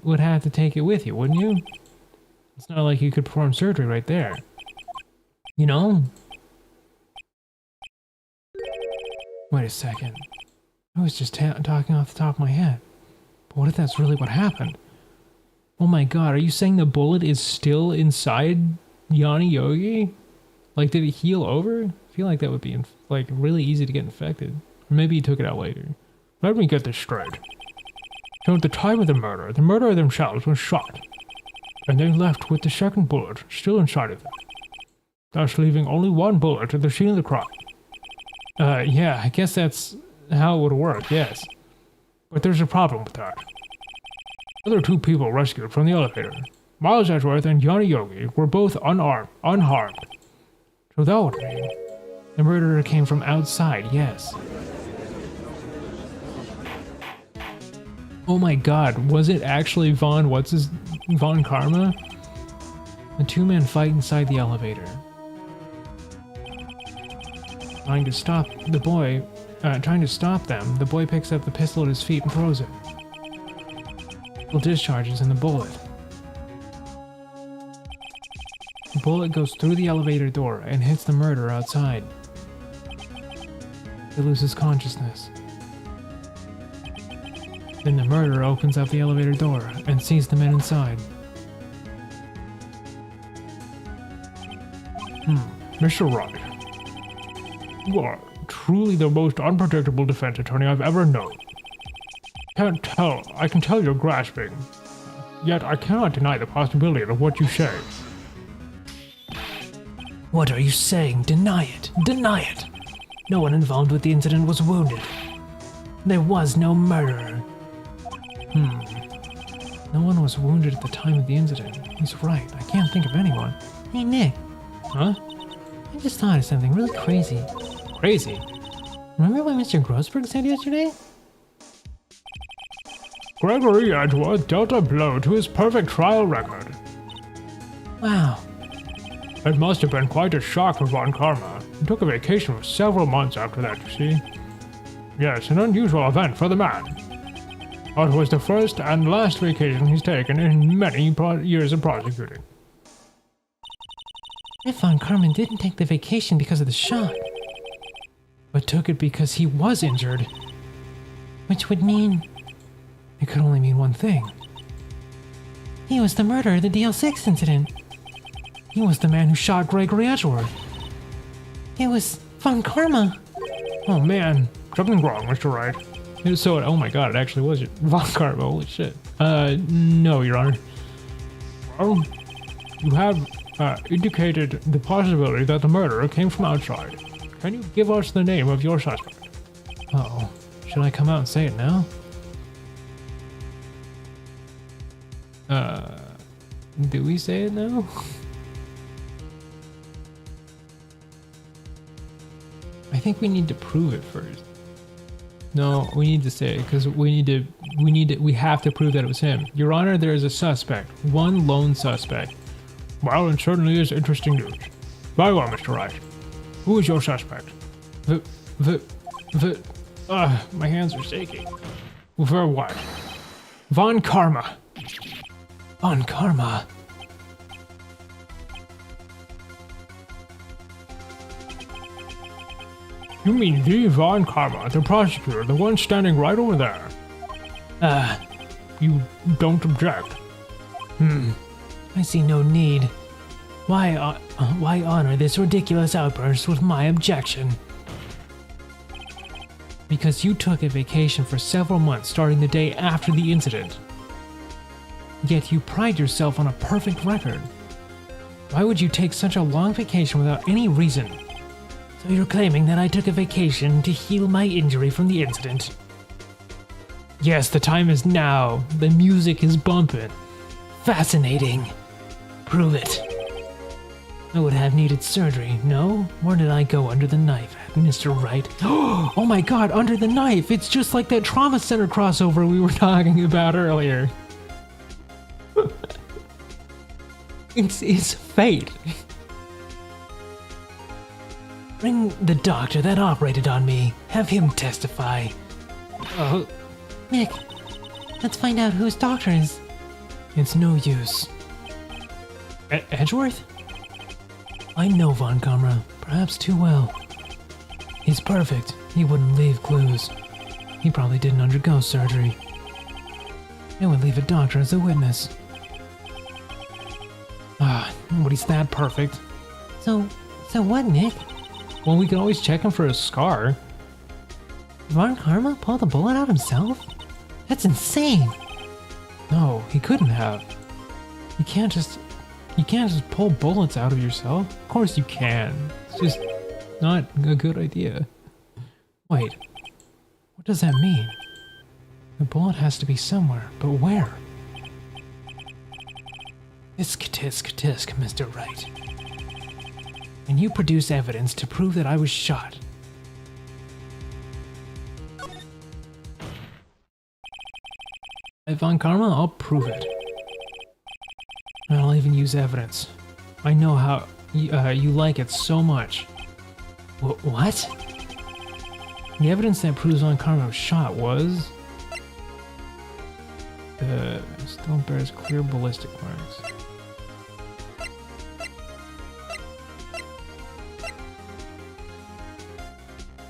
S1: would have to take it with you, wouldn't you? It's not like you could perform surgery right there. You know? Wait a second. I was just talking off the top of my head. But what if that's really what happened? Oh my god, are you saying the bullet is still inside Yanni Yogi? Like, did it heal over? I feel like that would be, like, really easy to get infected. Or maybe he took it out later.
S3: Let me get this straight. So at the time of the murderer themselves was shot, and they left with the second bullet still inside of them, thus leaving only one bullet at the scene of the crime.
S1: Yeah, I guess that's how it would work, yes.
S3: But there's a problem with that. The other two people rescued from the elevator, Miles Edgeworth and Yanni Yogi, were both unharmed.
S1: So that would mean the murderer came from outside, yes. Oh my god, was it actually Von Karma? The two men fight inside the elevator. Trying to stop them, the boy picks up the pistol at his feet and throws it. It discharges in the bullet. The bullet goes through the elevator door and hits the murderer outside. He loses consciousness.
S2: Then the murderer opens up the elevator door and sees the men inside.
S3: Mr. Wright, you are truly the most unpredictable defense attorney I've ever known. I can tell you're grasping, yet I cannot deny the possibility of what you say.
S2: What are you saying? Deny it! Deny it! No one involved with the incident was wounded. There was no murderer. No one was wounded at the time of the incident. He's right. I can't think of anyone.
S4: Hey, Nick,
S2: Huh?
S4: I just thought of something really crazy.
S2: Crazy.
S4: Remember what Mr. Grossberg said yesterday?
S3: Gregory Edgeworth dealt a blow to his perfect trial record.
S4: Wow.
S3: It must have been quite a shock for Von Karma. He took a vacation for several months after that, you see. Yes, an unusual event for the man. But it was the first and last vacation he's taken in many years of prosecuting.
S4: If Von Karman didn't take the vacation because of the shot,
S2: But took it because he was injured.
S4: which would mean
S2: It could only mean one thing.
S4: he was the murderer of the DL6 incident.
S2: He was the man who shot Gregory Edgeworth.
S4: It was Von Karma.
S3: Oh man, something's wrong, Mr. Wright.
S1: So, oh my god, it actually was Von Karma, holy shit. No, Your Honor.
S3: Well, you have indicated the possibility that the murderer came from outside. Can you give us the name of your suspect?
S2: Uh-oh. Should I come out and say it now?
S1: Do we say it now? I think we need to prove it first. No, we need to say it because we have to prove that it was him. Your Honor, there is a suspect, one lone suspect.
S3: Well, it certainly is interesting news. Very well, Mr. Wright. Who is your suspect?
S1: My hands are shaking.
S3: For what? Von Karma.
S2: Von Karma.
S3: You mean the Von Karma, the prosecutor, the one standing right over there? You don't object?
S2: I see no need. Why honor this ridiculous outburst with my objection?
S1: Because you took a vacation for several months starting the day after the incident. Yet you pride yourself on a perfect record. Why would you take such a long vacation without any reason?
S2: So you're claiming that I took a vacation to heal my injury from the incident?
S1: Yes, the time is now. The music is bumping.
S2: Fascinating. Prove it. I would have needed surgery, no? Where did I go under the knife at, Mr. Wright?
S1: Oh my god, under the knife! It's just like that trauma center crossover we were talking about earlier. It's fate.
S2: Bring the doctor that operated on me. Have him testify.
S4: Nick, let's find out whose doctor is.
S2: It's no use.
S1: Edgeworth?
S2: I know Von Kamra, perhaps too well. He's perfect. He wouldn't leave clues. He probably didn't undergo surgery. It would leave a doctor as a witness.
S1: Nobody's that perfect.
S4: So what, Nick?
S1: Well, we can always check him for a scar.
S4: Von Karma pulled the bullet out himself? That's insane.
S1: No, he couldn't have. You can't just pull bullets out of yourself. Of course you can. It's just not a good idea.
S2: Wait, what does that mean? The bullet has to be somewhere, but where? Tisk, tisk, tisk, Mr. Wright. Can you produce evidence to prove that I was shot?
S1: Von Karma, I'll prove it.
S2: I'll even use evidence.
S1: I know how you like it so much.
S2: What?
S1: The evidence that proves Von Karma was shot was... still bears clear ballistic marks.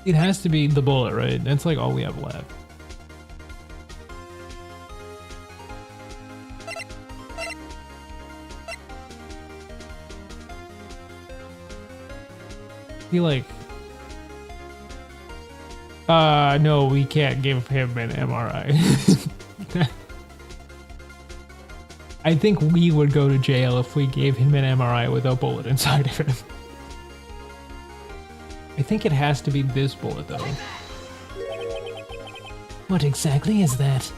S1: It has to be the bullet, right? That's like all we have left. Be like, no, we can't give him an MRI. I think we would go to jail if we gave him an MRI with a bullet inside of him. I think it has to be this bullet, though.
S2: What exactly is that?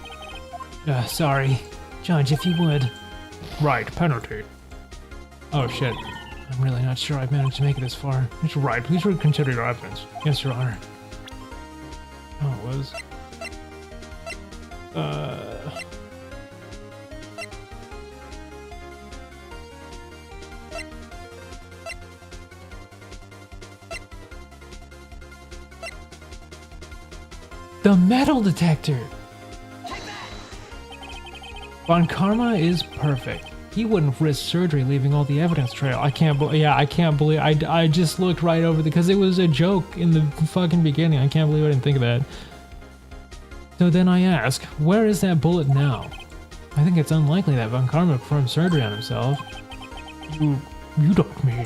S2: Sorry. Judge, if you would.
S3: Right, penalty.
S1: Oh, shit.
S2: I'm really not sure I've managed to make it this far.
S3: Mr. Wright, please reconsider your evidence.
S2: Yes, Your Honor.
S1: Oh, it was. The metal detector! Von Karma is perfect. He wouldn't risk surgery leaving all the evidence trail. I can't believe I just looked right over because it was a joke in the fucking beginning. I can't believe I didn't think of that. So then I ask, where is that bullet now? I think it's unlikely that Von Karma performed surgery on himself.
S3: You don't mean...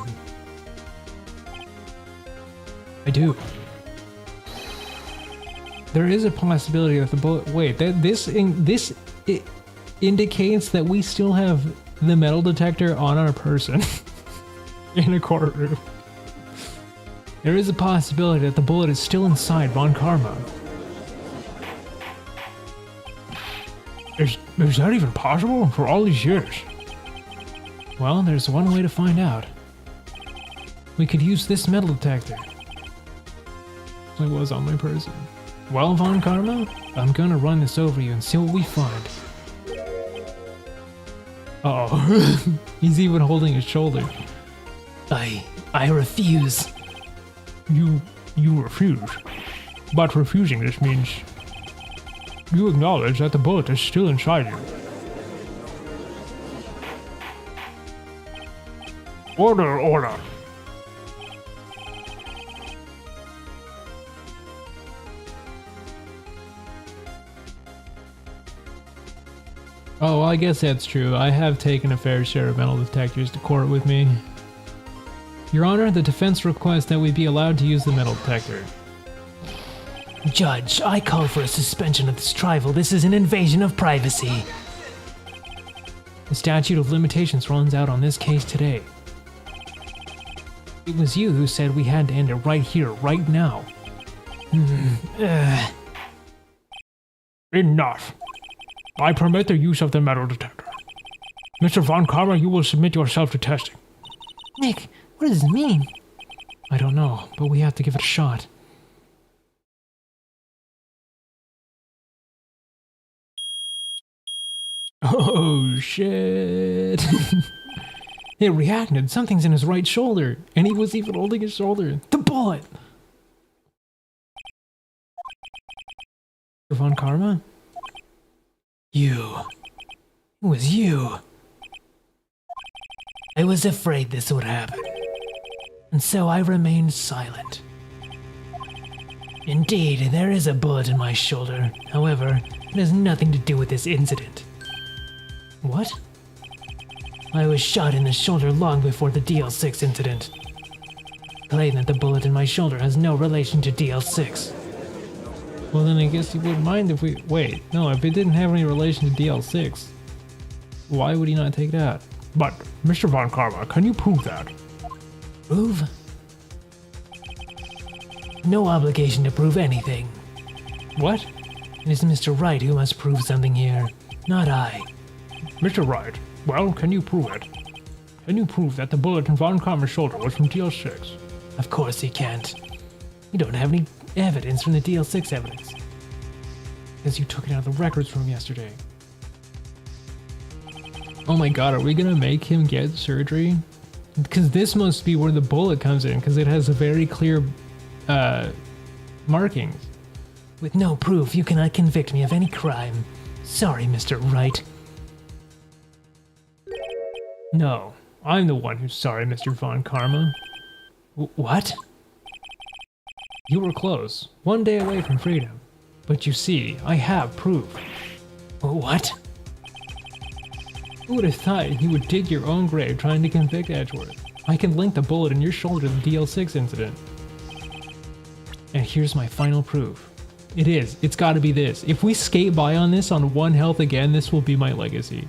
S1: I do. There is a possibility that the bullet... Wait, this indicates that we still have the metal detector on our person in a courtroom. There is a possibility that the bullet is still inside Von Karma.
S3: Is that even possible for all these years?
S1: Well, there's one way to find out. We could use this metal detector. It was on my person. Well, Von Karma, I'm gonna run this over you and see what we find. Uh-oh. He's even holding his shoulder.
S2: I refuse.
S3: You refuse. But refusing this means you acknowledge that the bullet is still inside you. Order, order.
S1: Oh, well, I guess that's true. I have taken a fair share of metal detectors to court with me. Your Honor, the defense requests that we be allowed to use the metal detector.
S2: Judge, I call for a suspension of this trial. This is an invasion of privacy.
S1: The statute of limitations runs out on this case today. It was you who said we had to end it right here, right now.
S3: Enough. I permit the use of the metal detector. Mr. Von Karma, you will submit yourself to testing.
S4: Nick, what does this mean?
S1: I don't know, but we have to give it a shot. Oh, shit. It reacted. Something's in his right shoulder. And he was even holding his shoulder. The bullet! Von Karma?
S2: You. It was you. I was afraid this would happen. And so I remained silent. Indeed, there is a bullet in my shoulder. However, it has nothing to do with this incident.
S1: What?
S2: I was shot in the shoulder long before the DL6 incident. Claim that the bullet in my shoulder has no relation to DL6.
S1: Well, then I guess you wouldn't mind if we... Wait, no, if it didn't have any relation to DL6, why would he not take it out?
S3: But, Mr. Von Karma, can you prove that?
S2: Prove? No obligation to prove anything.
S1: What?
S2: It is Mr. Wright who must prove something here, not I.
S3: Mr. Wright, well, can you prove it? Can you prove that the bullet in Von Karma's shoulder was from DL6?
S2: Of course he can't. You don't have any evidence from the DL6 evidence.
S1: Because you took it out of the records room yesterday. Oh my god, are we gonna make him get surgery? Because this must be where the bullet comes in, because it has a very clear markings.
S2: With no proof, you cannot convict me of any crime. Sorry, Mr. Wright.
S1: No, I'm the one who's sorry, Mr. Von Karma.
S2: What?
S1: You were close, one day away from freedom. But you see, I have proof.
S2: What?
S1: Who would have thought you would dig your own grave trying to convict Edgeworth? I can link the bullet in your shoulder to the DL6 incident. And here's my final proof. It is. It's got to be this. If we skate by on this on 1 health again, this will be my legacy.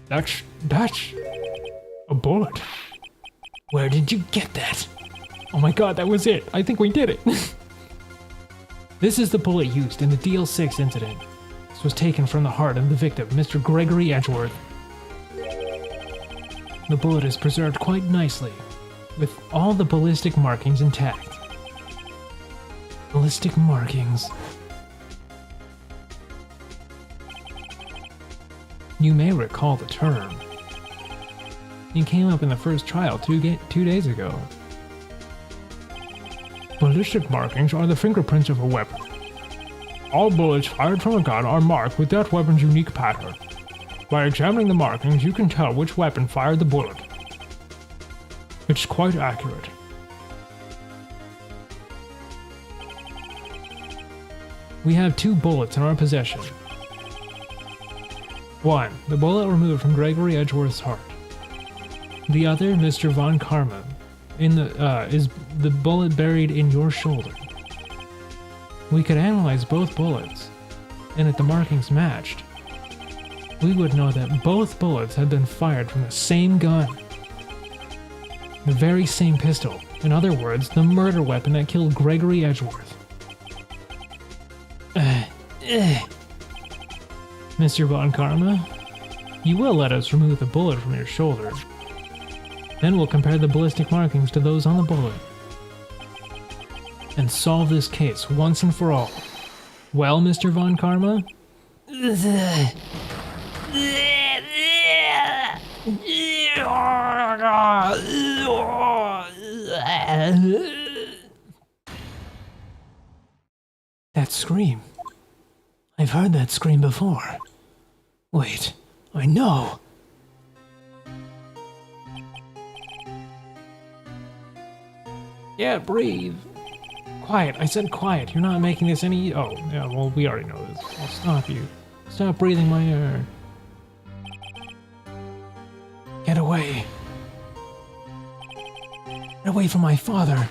S1: That's a bullet.
S2: Where did you get that?
S1: Oh my god, that was it. I think we did it. This is the bullet used in the DL6 incident. This was taken from the heart of the victim, Mr. Gregory Edgeworth. The bullet is preserved quite nicely, with all the ballistic markings intact.
S2: Ballistic markings.
S1: You may recall the term. It came up in the first trial 2 days ago. Ballistic markings are the fingerprints of a weapon. All bullets fired from a gun are marked with that weapon's unique pattern. By examining the markings, you can tell which weapon fired the bullet. It's quite accurate. We have 2 bullets in our possession. 1. The bullet removed from Gregory Edgeworth's heart. The other, Mr. Von Karma, is the bullet buried in your shoulder. We could analyze both bullets, and if the markings matched, we would know that both bullets had been fired from the same gun. The very same pistol. In other words, the murder weapon that killed Gregory Edgeworth. Mr. Von Karma, you will let us remove the bullet from your shoulder. Then we'll compare the ballistic markings to those on the bullet. And solve this case once and for all. Well, Mr. Von Karma?
S2: That scream. I've heard that scream before. Wait, I know.
S1: Yeah, breathe. Quiet, I said quiet. You're not making this any... Oh, yeah, well, we already know this. I'll stop you. Stop breathing my air.
S2: Get away. Get away from my father.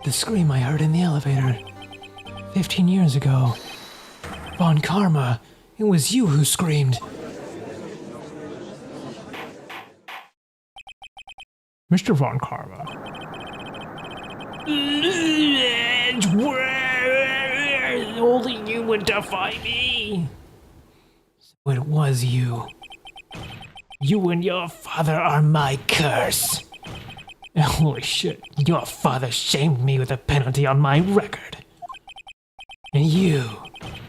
S2: The scream I heard in the elevator 15 years ago. Von Karma, it was you who screamed.
S1: Mr. Von Karma.
S2: Only you would defy me. So it was you. You and your father are my curse.
S1: Holy shit.
S2: Your father shamed me with a penalty on my record. And you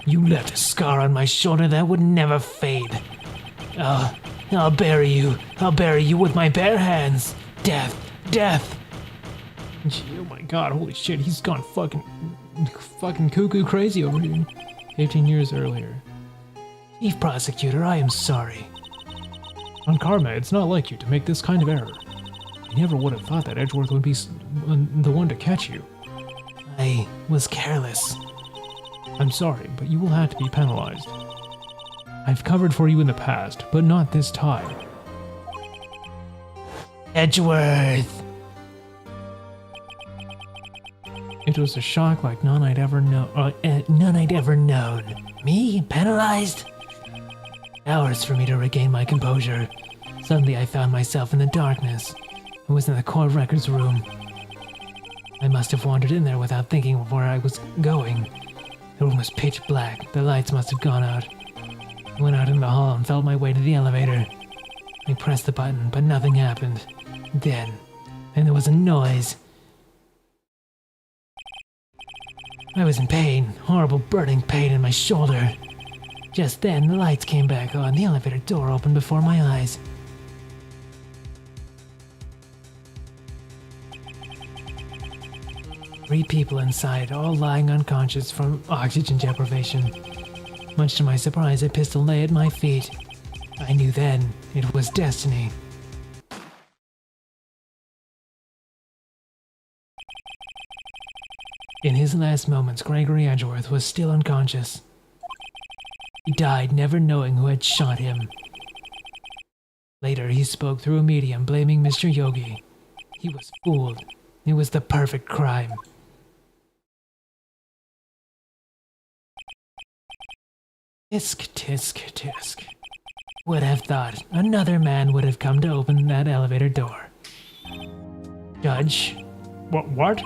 S2: left a scar on my shoulder that would never fade. I'll bury you. I'll bury you with my bare hands. Death, death.
S1: Gee, oh my god, holy shit, he's gone fucking cuckoo crazy over here. 15 years earlier.
S2: Chief Prosecutor, I am sorry.
S1: On Karma, it's not like you to make this kind of error. I never would have thought that Edgeworth would be the one to catch you.
S2: I was careless.
S1: I'm sorry, but you will have to be penalized. I've covered for you in the past, but not this time.
S2: Edgeworth!
S1: It was a shock like none I'd ever known.
S2: Me? Penalized? Hours for me to regain my composure. Suddenly I found myself in the darkness. I was in the core records room. I must have wandered in there without thinking of where I was going. The room was pitch black. The lights must have gone out. I went out in the hall and felt my way to the elevator. I pressed the button, but nothing happened. Then there was a noise. I was in pain, horrible burning pain in my shoulder. Just then, the lights came back on. The elevator door opened before my eyes. Three people inside, all lying unconscious from oxygen deprivation. Much to my surprise, a pistol lay at my feet. I knew then it was destiny. In his last moments, Gregory Edgeworth was still unconscious. He died never knowing who had shot him. Later, he spoke through a medium blaming Mr. Yogi. He was fooled. It was the perfect crime. Tisk, tisk, tisk. Would have thought another man would have come to open that elevator door. Judge,
S3: What?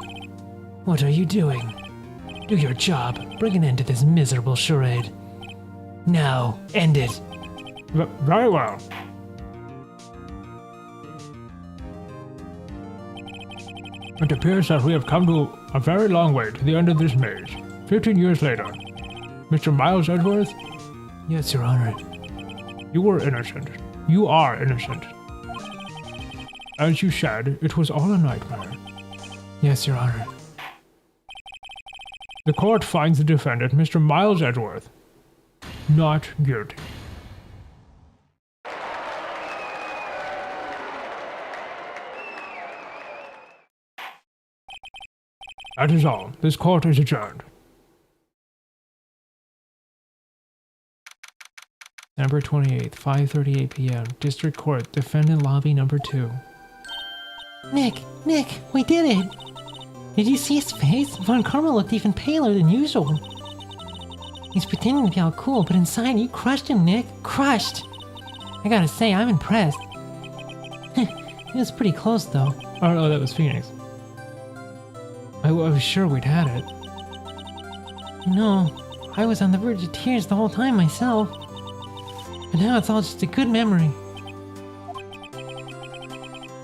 S2: what are you doing? Do your job. Bring an end to this miserable charade. Now, end it.
S3: Very well. It appears that we have come to a very long way to the end of this maze. 15 years later. Mr. Miles Edgeworth,
S2: Yes, Your Honor.
S3: you were innocent. You are innocent. As you said, it was all a nightmare.
S2: Yes, Your Honor.
S3: The court finds the defendant, Mr. Miles Edgeworth, not guilty. That is all. This court is adjourned.
S1: December 28th, 5:38 p.m. District Court, Defendant Lobby Number 2.
S4: Nick, we did it! Did you see his face? Von Karma looked even paler than usual. He's pretending to be all cool, but inside you crushed him, Nick. Crushed! I gotta say, I'm impressed. It was pretty close, though.
S1: Oh no, that was Phoenix. I was sure we'd had it.
S4: No, I was on the verge of tears the whole time myself. But now it's all just a good memory.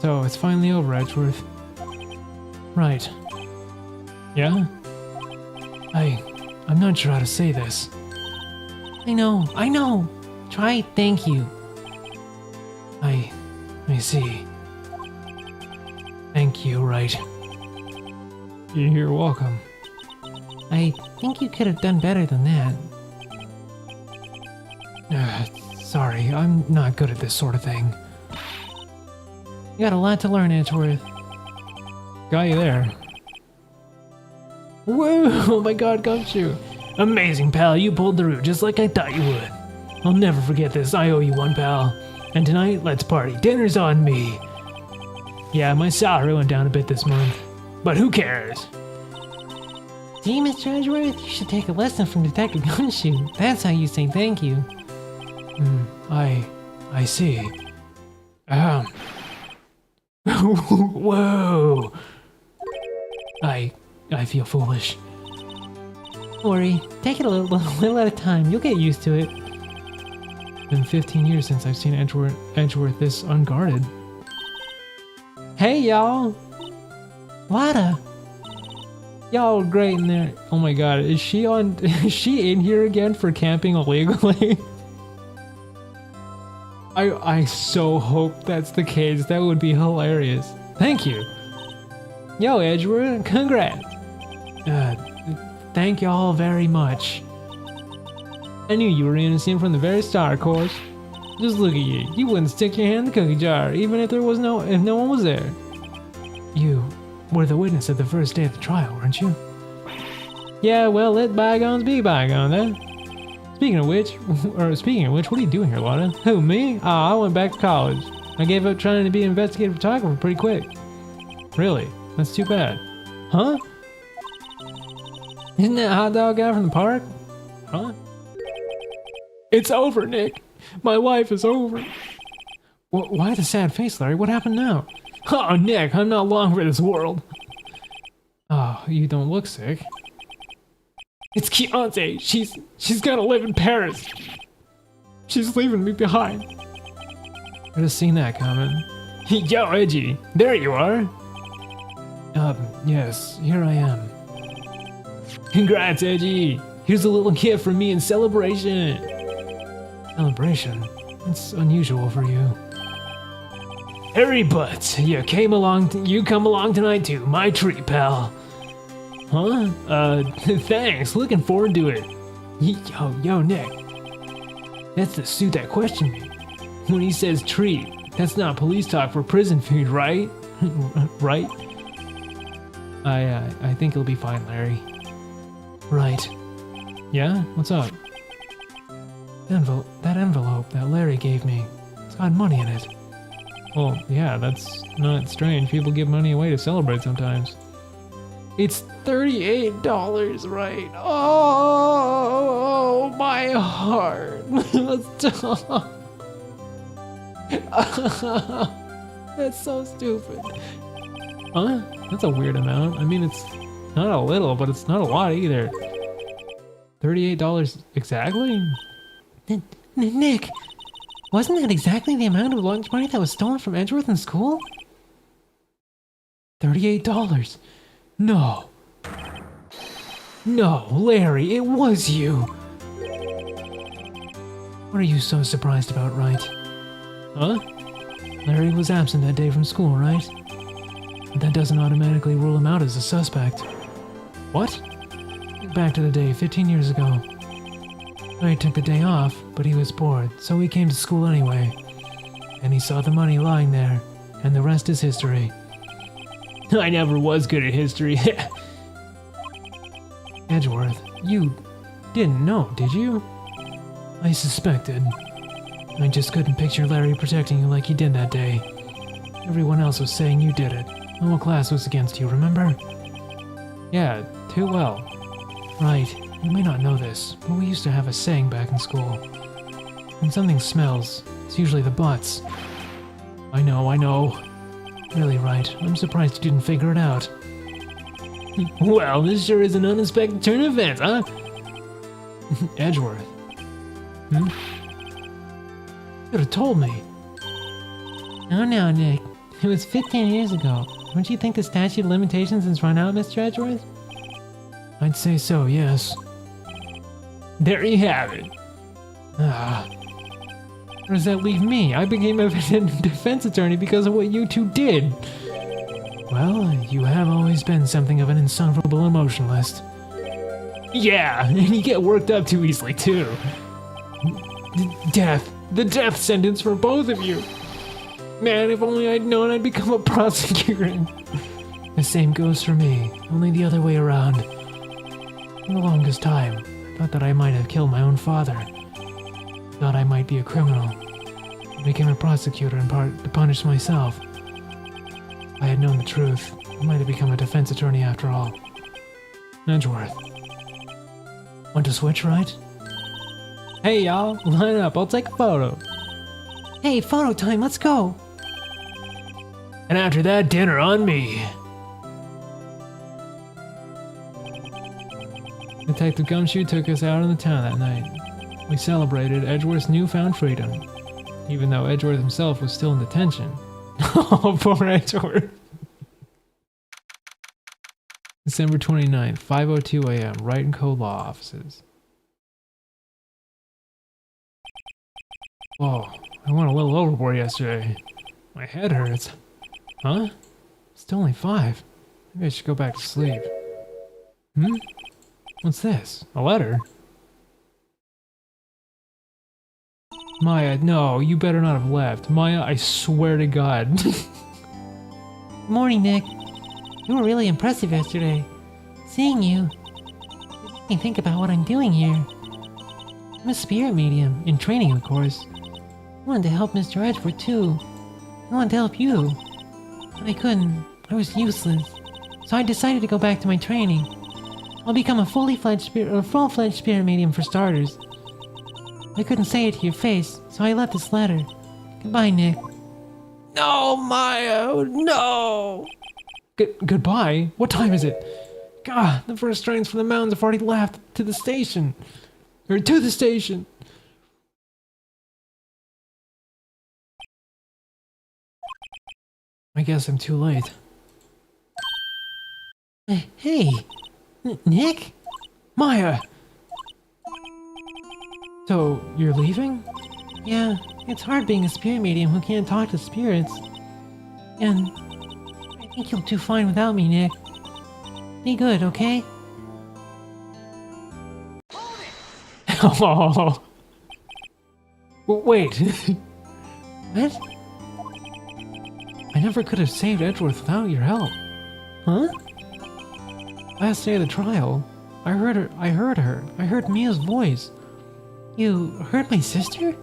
S1: So, it's finally over, Edgeworth.
S2: Right.
S1: Yeah?
S2: I'm not sure how to say this.
S4: I know. Try thank you.
S2: I see. Thank you, Wright.
S1: You're welcome.
S4: I think you could have done better than that.
S2: Sorry, I'm not good at this sort of thing.
S4: You got a lot to learn, Edgeworth.
S1: Got you there.
S2: Whoa! Oh my god, Gumshoe! Amazing, pal. You pulled through just like I thought you would. I'll never forget this. I owe you one, pal. And tonight, let's party. Dinner's on me. Yeah, my salary went down a bit this month. But who cares?
S4: See, Mr. Edgeworth, you should take a lesson from Detective Gumshoe. That's how you say thank you.
S2: I see. Whoa! I feel foolish.
S4: Don't worry, take it a little at a time. You'll get used to it.
S1: It's been 15 years since I've seen Edgeworth this unguarded.
S4: Hey, y'all! Lada!
S1: Y'all are great in there. Oh my god, is she in here again for camping illegally? I so hope that's the case. That would be hilarious. Thank you. Yo, Edgeworth, congrats.
S2: Thank y'all very much.
S1: I knew you were innocent from the very start, of course. Just look at you. You wouldn't stick your hand in the cookie jar, even if if no one was there.
S2: You were the witness at the first day of the trial, weren't you?
S1: Yeah, well, let bygones be bygones, eh? Speaking of which, what are you doing here, Lana? Who, me? I went back to college. I gave up trying to be an investigative photographer pretty quick. Really? That's too bad. Huh? Isn't that hot dog guy from the park? Huh?
S2: It's over, Nick. My life is over.
S1: Why the sad face, Larry? What happened now?
S2: Oh, Nick, I'm not long for this world.
S1: Oh, you don't look sick.
S2: It's Keontae. She's gonna live in Paris. She's leaving me behind.
S1: I just seen that coming.
S2: Yo, Edgy, there you are.
S1: Yes, here I am.
S2: Congrats, Edgy. Here's a little gift from me in celebration.
S1: Celebration? That's unusual for you.
S2: Harry Butts, you come along tonight too. My treat, pal. Huh? Thanks. Looking forward to it. Yo, Nick. That's the suit that questioned me. When he says treat, that's not police talk for prison food, right? Right?
S1: I think it'll be fine, Larry.
S2: Right.
S1: Yeah? What's up?
S2: That envelope that Larry gave me, it's got money in it.
S1: Well, yeah, that's not strange. People give money away to celebrate sometimes. It's $38, right? Oh, my heart. Let's talk. That's so stupid. Huh? That's a weird amount. I mean, it's not a little, but it's not a lot either. $38 exactly?
S4: Nick, wasn't that exactly the amount of lunch money that was stolen from Edgeworth in school?
S1: $38. No. No, Larry, it was you.
S2: What are you so surprised about, Wright?
S1: Huh?
S2: Larry was absent that day from school, right? But that doesn't automatically rule him out as a suspect.
S1: What?
S2: Think back to the day 15 years ago. Wright took the day off, but he was bored, so he came to school anyway. And he saw the money lying there, and the rest is history.
S1: I never was good at history.
S2: Edgeworth, you didn't know, did you? I suspected. I just couldn't picture Larry protecting you like he did that day. Everyone else was saying you did it. The whole class was against you, remember?
S1: Yeah, too well.
S2: Right, you may not know this, but we used to have a saying back in school. When something smells, it's usually the butts.
S1: I know.
S2: Really, Wright, I'm surprised you didn't figure it out.
S1: Well, this sure is an unexpected turn of events, huh?
S2: Edgeworth. You could have told me.
S4: No, Nick. It was 15 years ago. Don't you think the statute of limitations has run out, Mr. Edgeworth?
S2: I'd say so, yes.
S1: There you have it. Where does that leave me? I became a defense attorney because of what you two did.
S2: Well, you have always been something of an insufferable emotionalist.
S1: Yeah, and you get worked up too easily, too. Death. The death sentence for both of you. Man, if only I'd known I'd become a prosecutor.
S2: The same goes for me, only the other way around. For the longest time, I thought that I might have killed my own father. Thought I might be a criminal. I became a prosecutor in part to punish myself. If I had known the truth, I might have become a defense attorney after all. Edgeworth. Want to switch, right?
S1: Hey, y'all, line up. I'll take a photo.
S4: Hey, photo time, let's go.
S1: And after that, dinner on me. Detective Gumshoe took us out in the town that night. We celebrated Edgeworth's newfound freedom, even though Edgeworth himself was still in detention. Oh, poor Edgeworth. December 29th, 5:02 a.m., Wright & Co. Law Offices. Whoa, I went a little overboard yesterday. My head hurts. Huh? It's only 5. Maybe I should go back to sleep. What's this? A letter? Maya, no, you better not have left. Maya, I swear to God.
S4: Morning, Nick. You were really impressive yesterday. Seeing you, it made me think about what I'm doing here. I'm a spirit medium, in training, of course. I wanted to help Mr. Edgeworth, too. I wanted to help you. But I couldn't. I was useless. So I decided to go back to my training. I'll become a full-fledged spirit medium for starters. I couldn't say it to your face, so I left this letter. Goodbye, Nick.
S1: No, Maya, no! Goodbye? What time is it? God, the first trains from the mountains have already left to the station. Or to the station.
S2: I guess I'm too late.
S4: Hey, Nick?
S1: Maya!
S2: So, you're leaving?
S4: Yeah, it's hard being a spirit medium who can't talk to spirits. And I think you'll do fine without me, Nick. Be good, okay?
S1: Oh. Wait.
S4: What?
S2: I never could have saved Edgeworth without your help.
S4: Huh?
S2: Last day of the trial, I heard her. I heard Mia's voice.
S4: You heard my sister?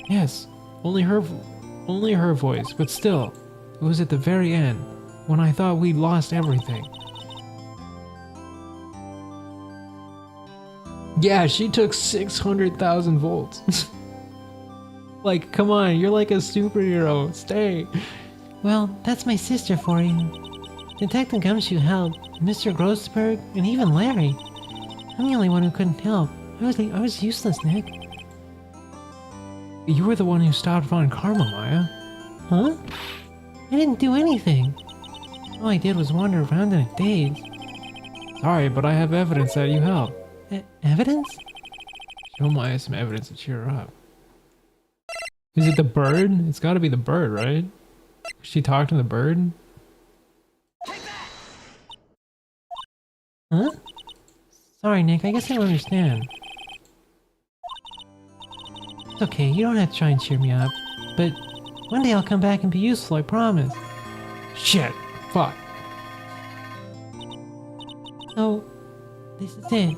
S1: Yes, only her voice, but still, it was at the very end, when I thought we'd lost everything. Yeah, she took 600,000 volts. Like, come on, you're like a superhero. Stay.
S4: Well, that's my sister for you. Detective Gumshoe helped, Mr. Grossberg, and even Larry. I'm the only one who couldn't help. I was useless, Nick.
S1: You were the one who stopped Von Karma, Maya.
S4: Huh? I didn't do anything. All I did was wander around in a daze.
S1: Sorry, but I have evidence that you helped.
S4: Evidence?
S1: Show Maya some evidence to cheer her up. Is it the bird? It's gotta be the bird, right? She talked to the bird?
S4: Huh? Sorry, Nick, I guess I don't understand. It's okay, you don't have to try and cheer me up. But one day I'll come back and be useful, I promise.
S1: Shit. Fuck.
S4: So, this is it.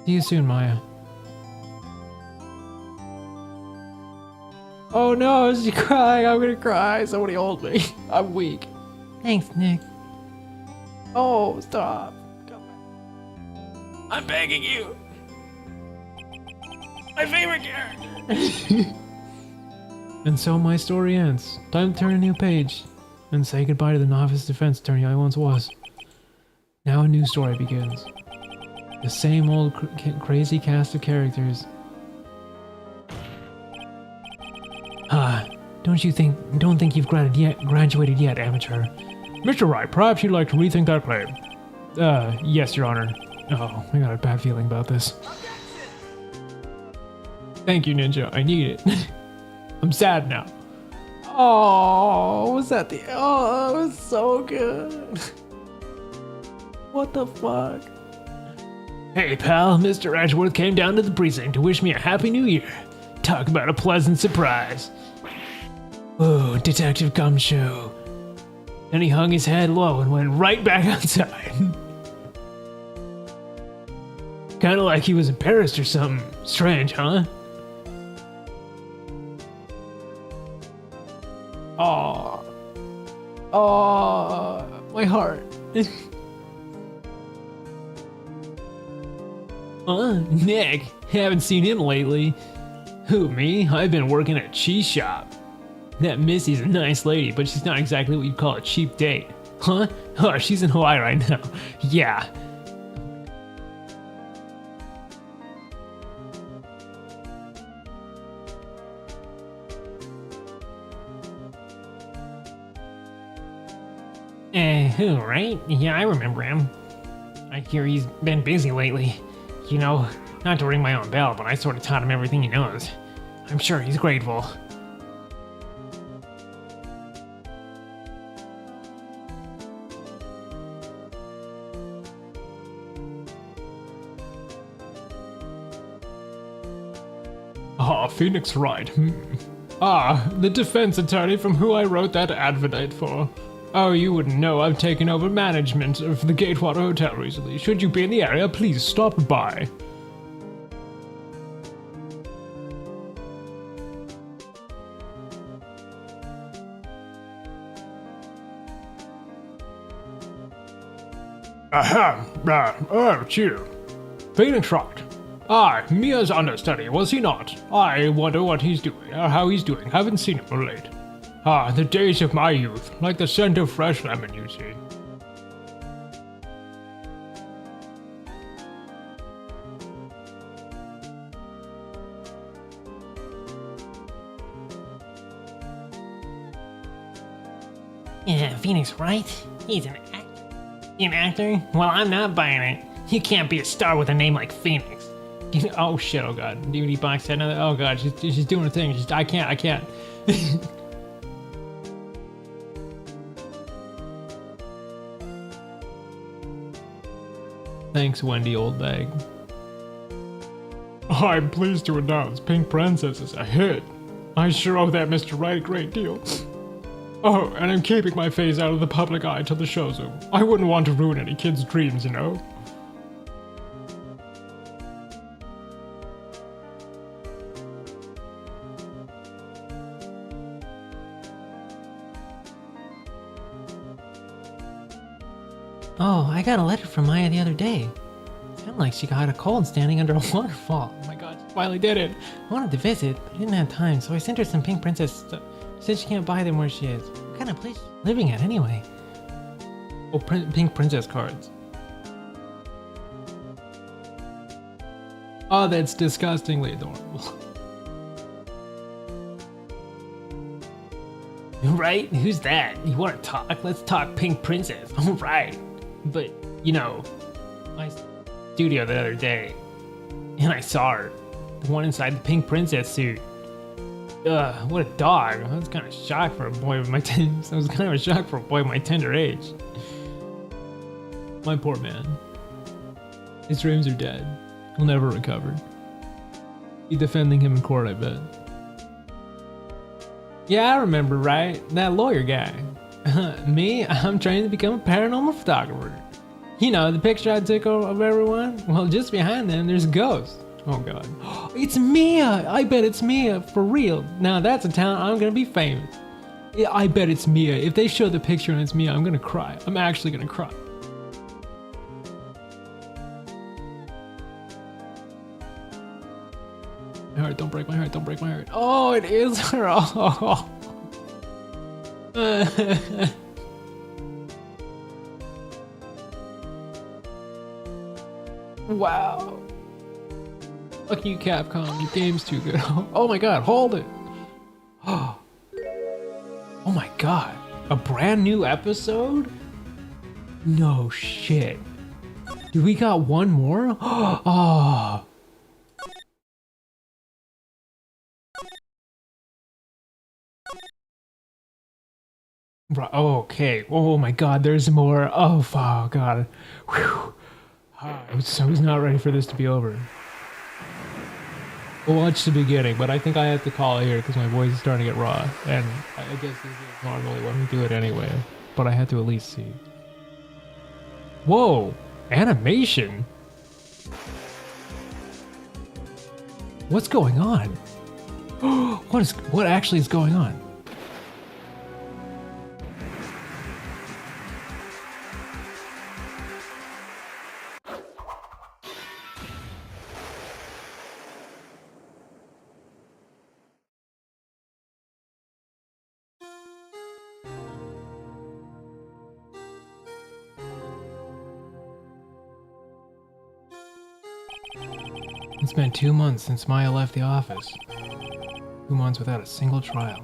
S1: See you soon, Maya. Oh no, she's crying. I'm gonna cry. Somebody hold me. I'm weak.
S4: Thanks, Nick.
S1: Oh, stop. Come on. I'm begging you. My favorite character. And so my story ends. Time to turn a new page and say goodbye to the novice defense attorney I once was. Now a new story begins. The same old crazy cast of characters.
S2: Don't think you've graduated yet, amateur.
S3: Mr. Wright, perhaps you'd like to rethink that claim.
S1: Yes, Your Honor. Oh, I got a bad feeling about this. Thank you, Ninja. I need it. I'm sad now. Oh, was that the... Oh, it was so good. What the fuck?
S3: Hey, pal, Mr. Edgeworth came down to the precinct to wish me a happy new year. Talk about a pleasant surprise.
S2: Oh, Detective Gumshoe.
S3: Then he hung his head low and went right back outside. Kinda like he was embarrassed or something. Strange, huh?
S1: Oh. Oh, my heart.
S3: Nick, haven't seen him lately. Who, me? I've been working at a cheese shop. That Missy's a nice lady, but she's not exactly what you'd call a cheap date. Huh? Oh, she's in Hawaii right now. Yeah. Who, right? Yeah, I remember him. I hear he's been busy lately. You know, not to ring my own bell, but I sort of taught him everything he knows. I'm sure he's grateful. Ah, Phoenix Wright. Ah, the defense attorney from who I wrote that advocate for. Oh, you wouldn't know I've taken over management of the Gatewater Hotel recently. Should you be in the area, please stop by. Oh, you. Phoenix Wright. Ah, Mia's understudy, was he not? I wonder what he's doing, or how he's doing. Haven't seen him of late. Ah, the days of my youth, like the scent of fresh lemon, you see.
S4: Yeah, Phoenix Wright? He's an actor? Well, I'm not buying it. You can't be a star with a name like Phoenix.
S1: Oh shit, oh god. DVD box set another. Oh god, she's doing a thing. I can't. Thanks, Wendy Oldbag.
S3: I'm pleased to announce Pink Princess is a hit. I sure owe that Mr. Wright a great deal. Oh, and I'm keeping my face out of the public eye till the show's over. I wouldn't want to ruin any kids' dreams, you know.
S4: Oh, I got a letter from Maya the other day. It sounded like she got a cold standing under a waterfall.
S1: Oh my god, she finally did it.
S4: I wanted to visit, but I didn't have time, so I sent her some pink princess stuff. She said she can't buy them where she is. What kind of place is she living at anyway?
S1: Oh, pink princess cards. Oh, that's disgustingly adorable.
S4: Right? Who's that? You want to talk? Let's talk pink princess. All right. But, you know, my studio the other day, and I saw her. The one inside the pink princess suit. Ugh, what a dog. I was kind of shocked for a boy of my tender age.
S1: My poor man. His dreams are dead. He'll never recover. Be defending him in court, I bet.
S4: Yeah, I remember, right? That lawyer guy. Me, I'm trying to become a paranormal photographer. You know, the picture I took of everyone? Well, just behind them, there's a ghost. Oh, God. It's Mia! I bet it's Mia, for real. Now, that's a talent I'm gonna be famous.
S1: Yeah, I bet it's Mia. If they show the picture and it's Mia, I'm gonna cry. I'm actually gonna cry. My heart, don't break my heart, don't break my heart.
S4: Oh, it is her. Oh.
S1: Wow. Fuck you, Capcom. Your game's too good. Oh my god, hold it. Oh my god. A brand new episode? No shit. Do we got one more? Oh. Okay. Oh my god, there's more. Oh, god. Whew. I was not ready for this to be over. We'll watch the beginning, but I think I have to call it here because my voice is starting to get raw. And I guess this is normally when we do it anyway. But I had to at least see. Whoa! Animation? What's going on? What actually is going on? It's been 2 months since Maya left the office. 2 months without a single trial.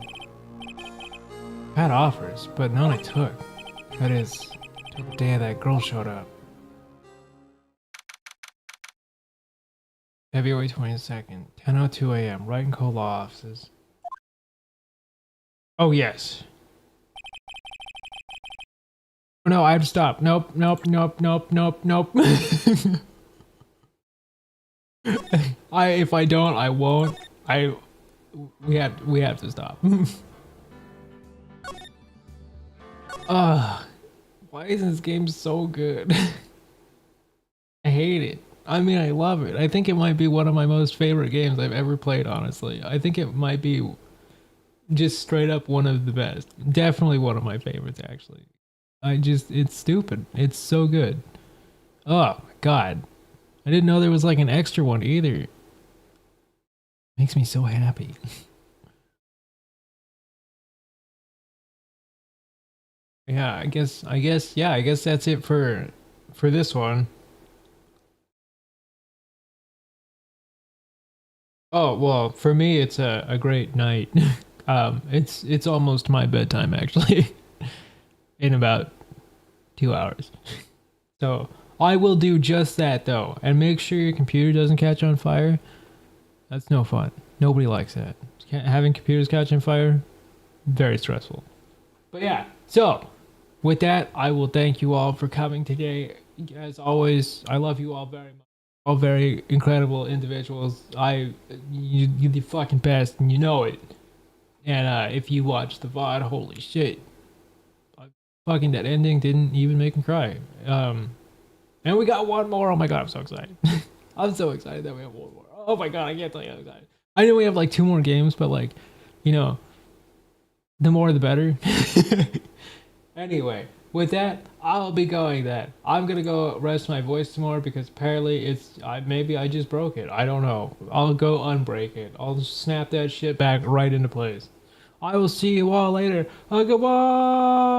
S1: I had offers, but none I took. That is, till the day that girl showed up. February 22nd, 10:02 a.m. Wright & Co. Law Offices. Oh, yes. Oh, no, I have to stop. Nope. If I don't, I won't. We have to stop. Why is this game so good? I hate it. I mean, I love it. I think it might be one of my most favorite games I've ever played, honestly. I think it might be just straight up one of the best. Definitely one of my favorites, actually. It's stupid. It's so good. Oh, God. I didn't know there was like an extra one either. Makes me so happy. Yeah, I guess that's it for this one. Oh, well, for me it's a great night. It's almost my bedtime actually. In about 2 hours. So I will do just that though, and make sure your computer doesn't catch on fire. That's no fun. Nobody likes that. Having computers catch on fire, very stressful. But yeah, so with that, I will thank you all for coming today. As always, I love you all very much. All very incredible individuals. You're the fucking best, and you know it. And if you watch the VOD, holy shit. Fucking that ending didn't even make me cry. And we got one more. Oh my god, I'm so excited. I'm so excited that we have one more. Oh my god, I can't tell you how excited. I know we have like 2 more games, but like, you know, the more the better. Anyway, with that, I'll be going then. I'm gonna go rest my voice some more because apparently maybe I just broke it. I don't know. I'll go unbreak it. I'll snap that shit back right into place. I will see you all later. Goodbye!